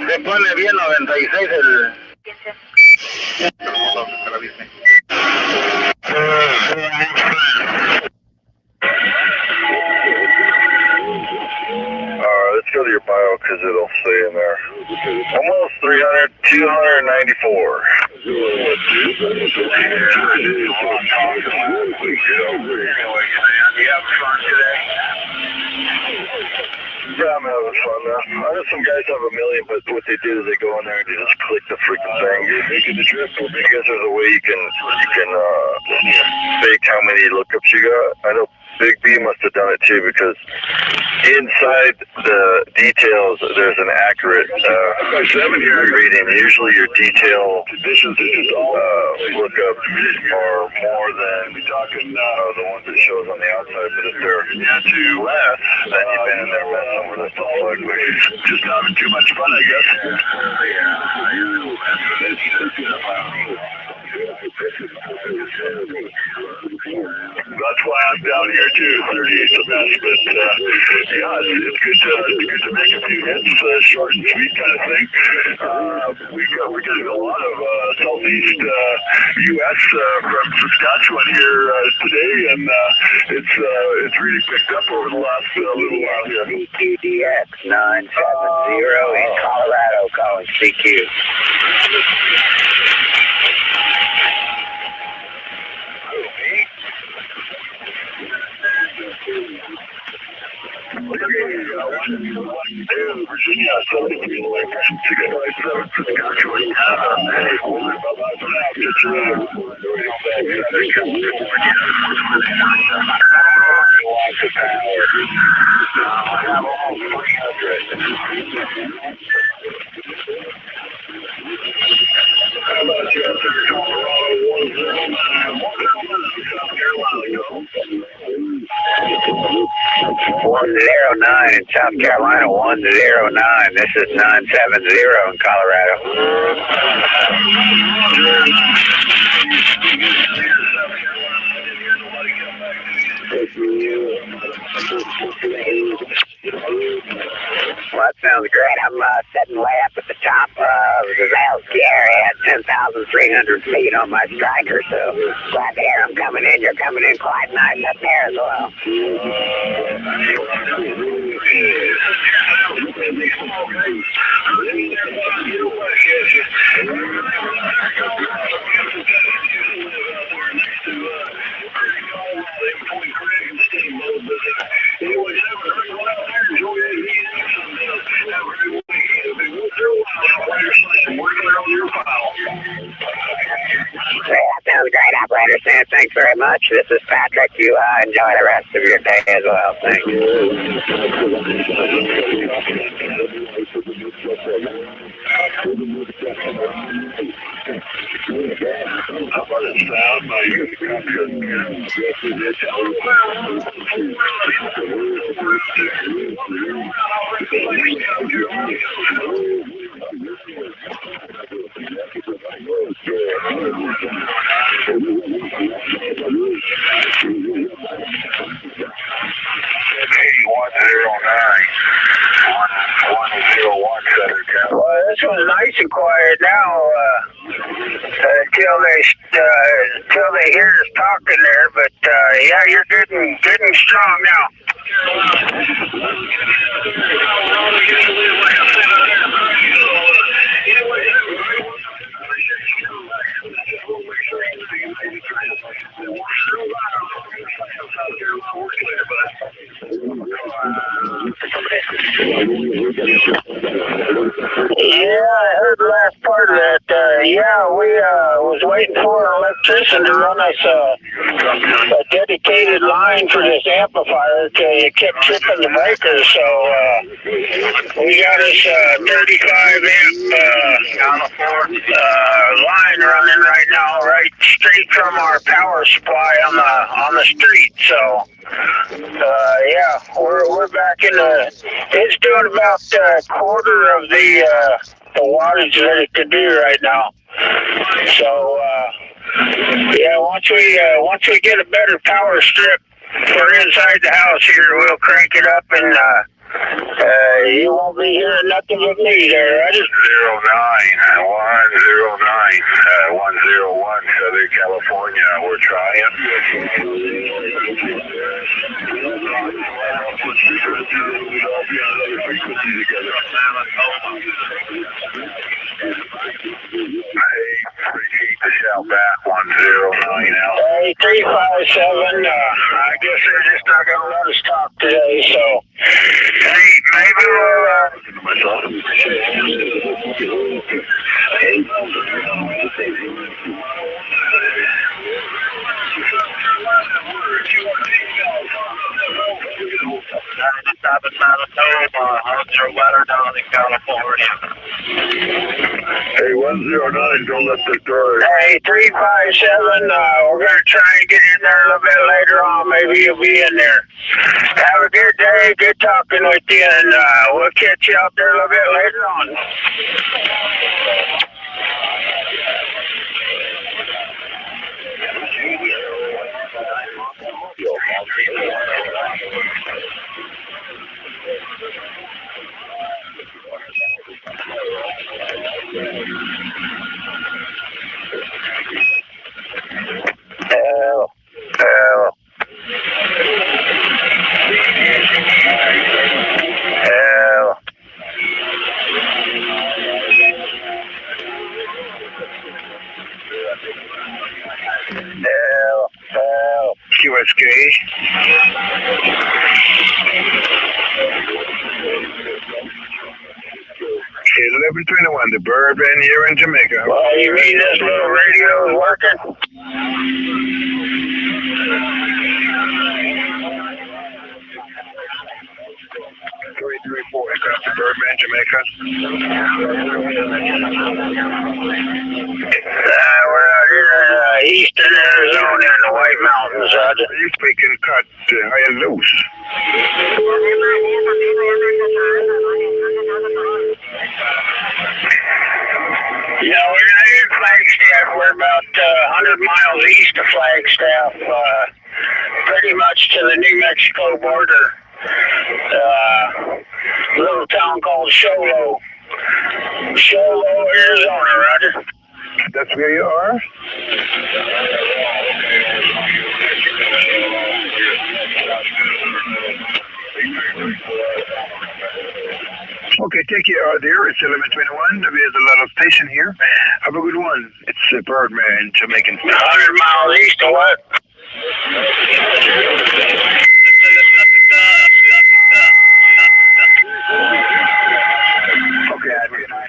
Se pone bien 96 el... Let's go to your bio because it'll say in there. Almost 300, 294. Yeah, I'm having fun now. I know some guys have a million, but what they do is they go in there and they just click the freaking thing. You're making the trip. I guess there's a way you can fake how many lookups you got. I know Big B must have done it too because inside the details there's an accurate reading. Usually your detail lookup are more than the ones that shows on the outside. But if they're less, then you've been in there messing with it. Just having too much fun, I guess. That's why I'm down here too. 38's a mess, but yeah, it's good to make a few hits, short and sweet kind of thing. We got a lot of southeast U.S. from Saskatchewan here today, and it's really picked up over the last little while here. TDX 970 in Colorado, calling CQ. Virginia, 73 electrician, 657 Saskatchewan, in South Carolina, 109. This is 970 in Colorado. Well, that sounds great. I'm sitting way up at the top of the Valsky area at 10,300 feet on my striker, so glad to hear I'm coming in. You're coming in quite nice up there as well. That sounds great, operator Sam. Thanks very much. This is Patrick. You enjoy the rest of your day as well. Thank you. How about it sound? Well, this was nice and quiet now until they hear us talking there. But yeah, you're good and strong now. Yeah, I heard the last part of that. Yeah, we was waiting for an electrician to run us a dead dedicated line for this amplifier because it kept tripping the breakers. So we got us 35 amp line running right now, right straight from our power supply on the street. So yeah, we're back in the. It's doing about a quarter of the wattage that it could do right now. So yeah, once we get a better power strip for inside the house here, we'll crank it up and you won't be hearing nothing but me there, right? 101 Southern California. We're trying. Appreciate the shout back. 109 out. Hey, 357. I guess they're just not gonna let us talk today. So, hey, maybe we'll. Down in California. Hey, 109, don't let the door. Hey, 357. We're gonna try and get in there a little bit later on. Maybe you'll be in there. Have a good day. Good talking with you, and we'll catch you out there a little bit later on. QSK. Okay, 1121, the Bourbon here in Jamaica. Well, you mean this little radio is working? 334, across the Bourbon, Jamaica. We're out here in eastern Arizona in the White Mountains. You speaking cut high and loose. Yeah, we're not in Flagstaff. We're about 100 miles east of Flagstaff, pretty much to the New Mexico border. Little town called Sholo, Arizona, Roger. That's where you are? Okay, take care out there. It's 1121. There's a lot of station here. Have a good one. It's Birdman, Jamaican. 100 miles east of what? Okay,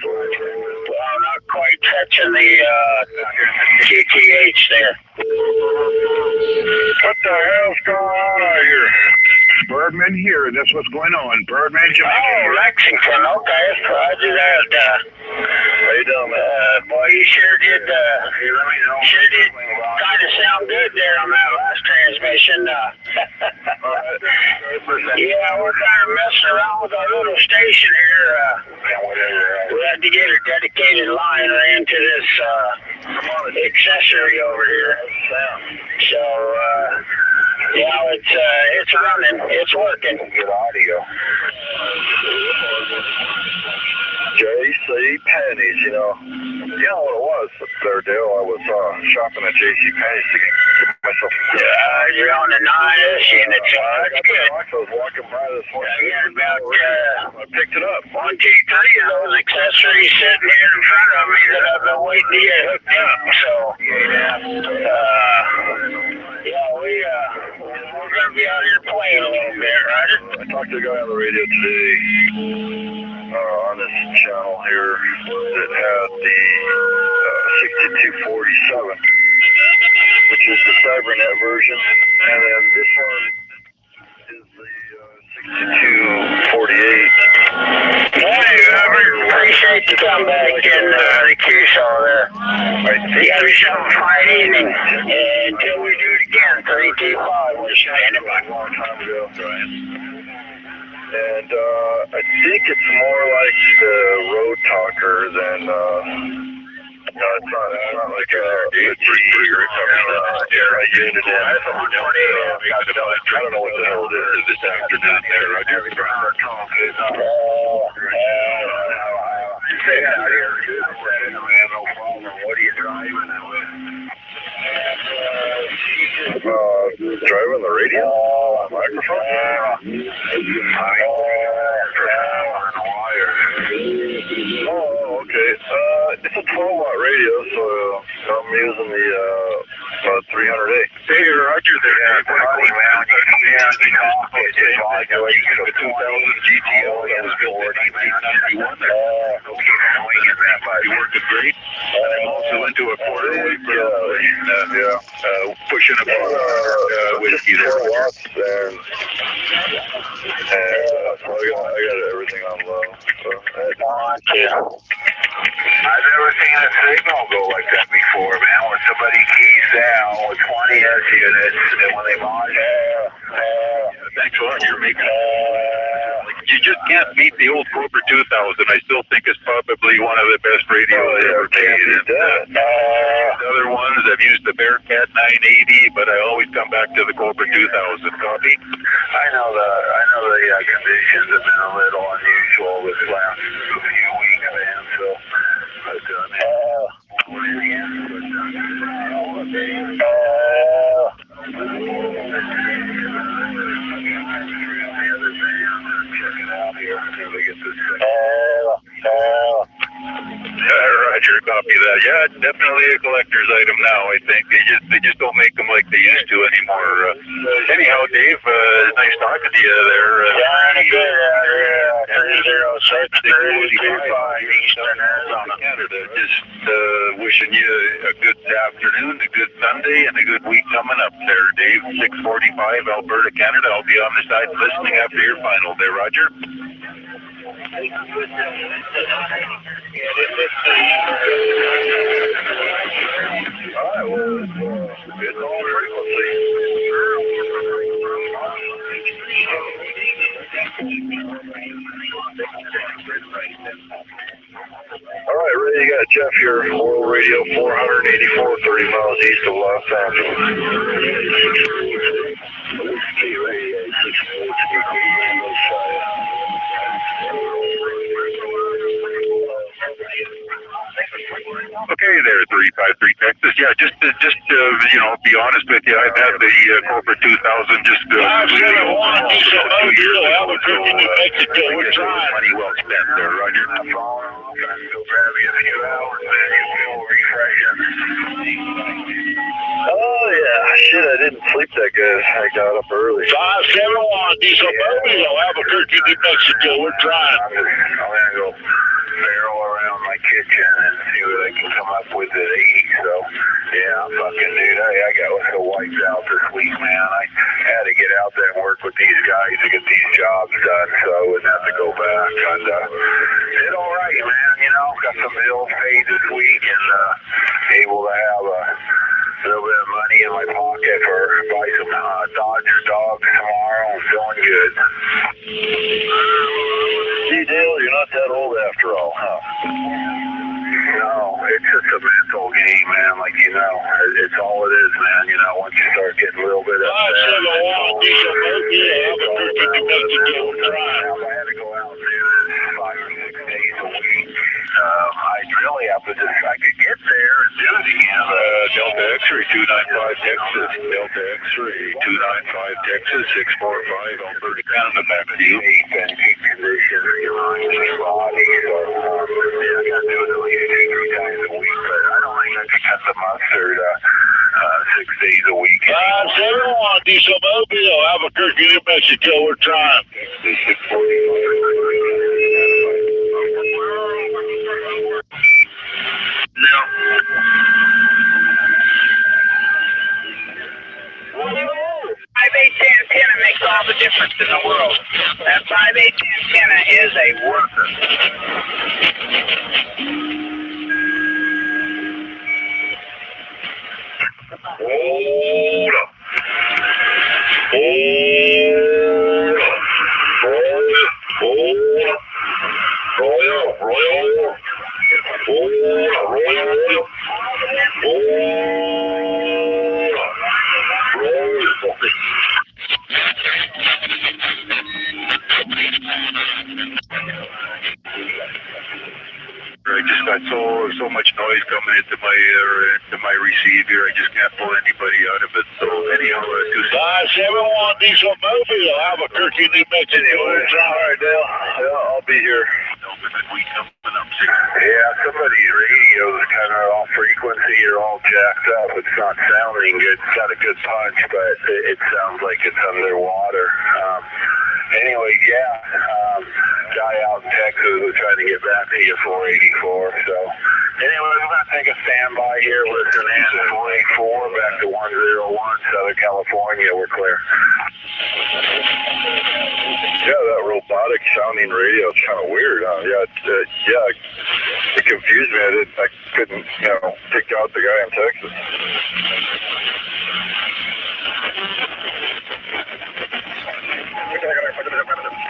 Well, not quite touching the GTH there. what the hell's going on out here? Birdman here. That's what's going on. Birdman, Jamaica. Oh, Lexington. Okay, Roger that. How you doing, man? Boy, you sure did. Hey, let me know. Sure did kind of sound good there on that last transmission. Yeah, we're kind of messing around with our little station here. We had to get a dedicated line ran to this accessory over here. So, yeah, it's running. It's working. Good audio. JC Penney's, you know what it was there, Dale? I was shopping at JC Penney's to get myself. Yeah, you're on the 9-ish unit, so that's good. I was walking by this morning. I got about I picked it up. 1, 2, 3 of those accessories sitting here in front of me that I've been waiting to get hooked up. So, yeah, we're gonna be out here playing a little bit, right? I talked to a guy on the radio today on this channel here that had the 6247, which is the CyberNet version. And then this one is the 6248. Hey, Robert, appreciate you coming back in the Kershaw there. You gotta be something Friday evening. Until we do it again, 325, we're standing by. A long time ago. And I think it's more like the Road Talker than, no, it's not like a unit in. I don't know what the hell it is this afternoon there. I do Stay out here. No problem. What are you driving that with? driving the radio? Microphone? Oh, okay. It's a 12-watt radio, so I'm using the 300A. Hey, Roger there. Yeah, buddy, man. You got a 2000 GTO that was built in 1991 there. You worked it great. And I'm also into a quarter-wave pushing a whiskey there. So I got everything on low. So. I've never seen a signal go like that before, man. When somebody keys down with 20 S units, and when they launch, Thanks a lot. You're making you just can't beat the old Cobra 2000. I still think it's probably one of the best radios ever made. The other ones, I've used the Bearcat 980, but I always come back to the Cobra 2000. Copy? I know the conditions have been a little unusual this last few weeks, man. So, Roger, copy that. Yeah, it's definitely a collector's item now. I think they just don't make them like they used to anymore. Anyhow, Dave, nice talking to you there. good out here. 3065 Eastern Arizona. Canada. Just wishing you a good afternoon, a good Sunday, and a good week coming up there, Dave. 645 Alberta, Canada. I'll be on the side listening after your final there, Roger. Alright, well, it's all frequency. Alright, Ray, you got Jeff here, World Radio 484, 30 miles east of Los Angeles. Okay, there, 353 Texas. Yeah, just be honest with you, I've had the Cobra 2000 just Albuquerque, New Mexico. We're trying. Money well spent there, Roger. Go grab you a few hours, man. You feel refreshing. Oh, yeah. Shit, I didn't sleep that good. I got up early. 571 Diesel Mobile, Albuquerque, New Mexico. We're trying. I'm going to go barrel around my kitchen and see what I can come up with at 8. So, yeah, I'm fucking, dude. I got so wiped out this week, man. I had to get out there and work with these guys to get these jobs done so I wouldn't have to go back. And did all right, man. Got some bills paid this week and able to have a little bit of money in my pocket for buy some Dodger dogs tomorrow. I'm feeling good. See, Dale, you're not that old after all, huh? No, it's just a mental game, man. Like, it's all it is, man. Once you start getting a little bit of Albuquerque, New Mexico. We're trying. I had to go out and do this 5 or 6 days a week. I'd really have to I could get there and do it again. Delta X-ray 295 Texas. Delta X-ray 295 Texas 645 Alberta, Canada. Back to you. Safe and keep conditions behind your body. So, I got to do it at least 2-3 times a week, but I don't think I could cut the mustard 6 days a week. 571 Diesel Mobile, Albuquerque, New Mexico. We're trying. 645. antenna makes all the difference in the world. That 5/8 antenna is a worker. Hold up. I just got so much noise coming into my receiver. I just can't pull anybody out of it. So anyhow, 571 Diesel Movie. I'll have a Kirky, New Mexico. All right, Dale. Yeah, I'll be here. Yeah, somebody's radio is kind of off frequency or all jacked up. It's not sounding good. It's got a good punch, but it sounds like it's underwater. Anyway, yeah, guy out in Texas was trying to get back to you 484. So anyway, we're going to take a standby here. Listen in 484 back to 101 Southern California. We're clear. Yeah, that robotic sounding radio is kind of weird. It confused me. I couldn't, pick out the guy in Texas.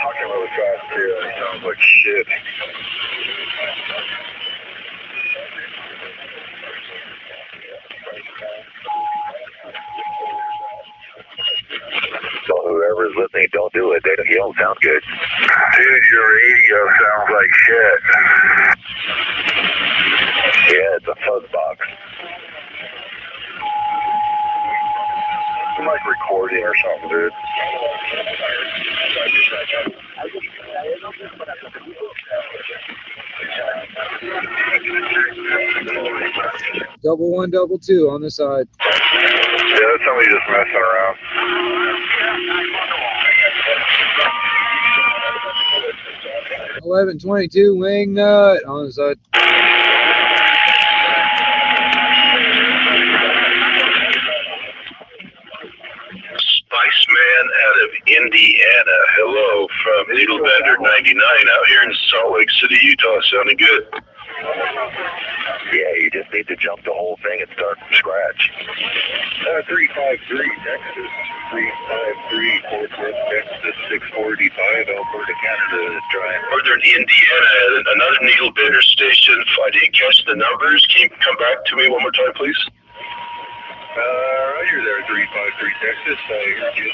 Talking really fast too. It sounds like shit. So whoever's listening, don't do it. You don't sound good. Dude, your radio sounds like shit. Yeah, it's a fuzz box. I'm like recording or something, dude. Double 1, double 2 on the side. Yeah, that's somebody just messing around. $11.22 wing nut on the side. Spiceman out of Indiana. Hello from Needlebender 99 out here in Salt Lake City, Utah. Sounding good. Yeah, you just need to jump the whole thing and start from scratch. 353 Texas, 353 Fort Worth, Texas, 645 Alberta, Canada. Trying. Northern Indiana, another Needlebender station. I didn't catch the numbers. Can you come back to me one more time, please? Roger there, 353 Texas. I heard you.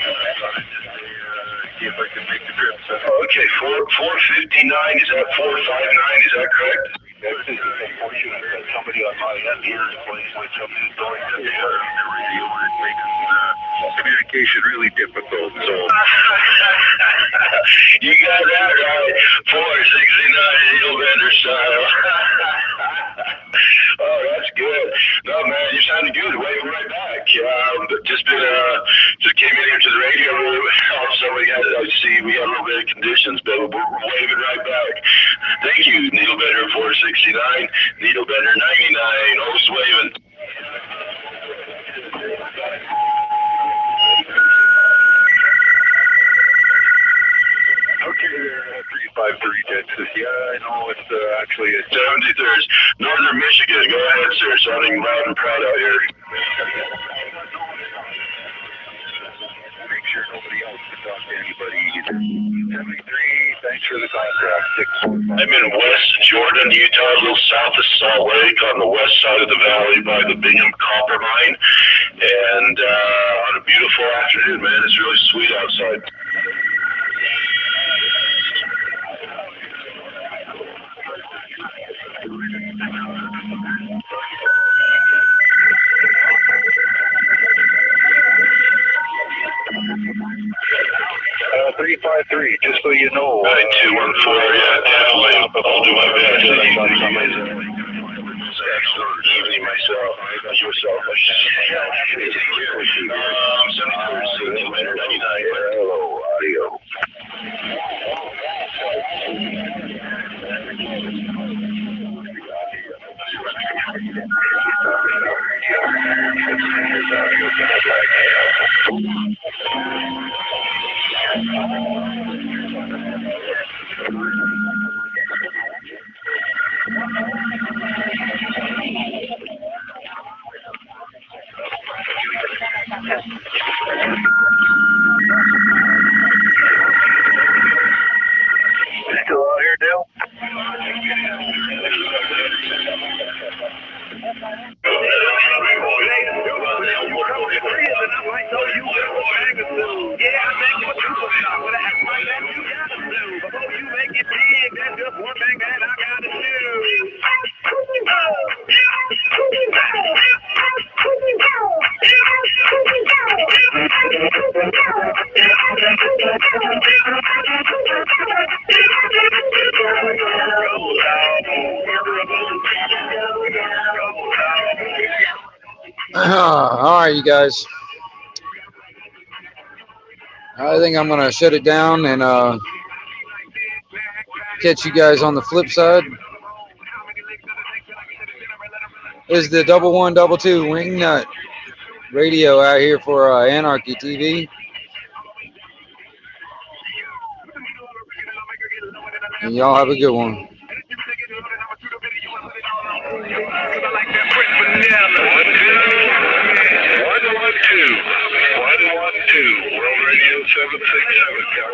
See if I can make the trip. Okay, 459, is that 459, is that correct? Texas is unfortunate that somebody on my end here is playing with somebody who's going to the radio and it's making communication really difficult. So you got that right. 469 Needlebender style. Oh, that's good. No, man, you sounded good. Waving right back. Just came in here to the radio room. Also, we got a little bit of conditions, but we're waving right back. Thank you, Needlebender 469, Needlebender 99, always waving. okay, there, 353 Texas. Yeah, I know it's actually a 73rd, Northern Michigan. Go ahead, sir. Sounding loud and proud out here. Make sure nobody else can talk to anybody either. 73, thanks for the contract. 645. I'm in West Jordan, Utah, a little south of Salt Lake on the west side of the valley by the Bingham Copper Mine. And on a beautiful afternoon, man. It's really sweet outside. Just so you know. 9214, yeah, definitely. I'll do my best. Excellent evening myself. Yourself. 73rd, Needlebender 99. Hello, audio. Still out here, Dale? All right, you guys. I think I'm gonna shut it down and catch you guys on the flip side. This is the 1122 Wingnut Radio out here for Anarchy TV. And y'all have a good one. 112, World Radio 767.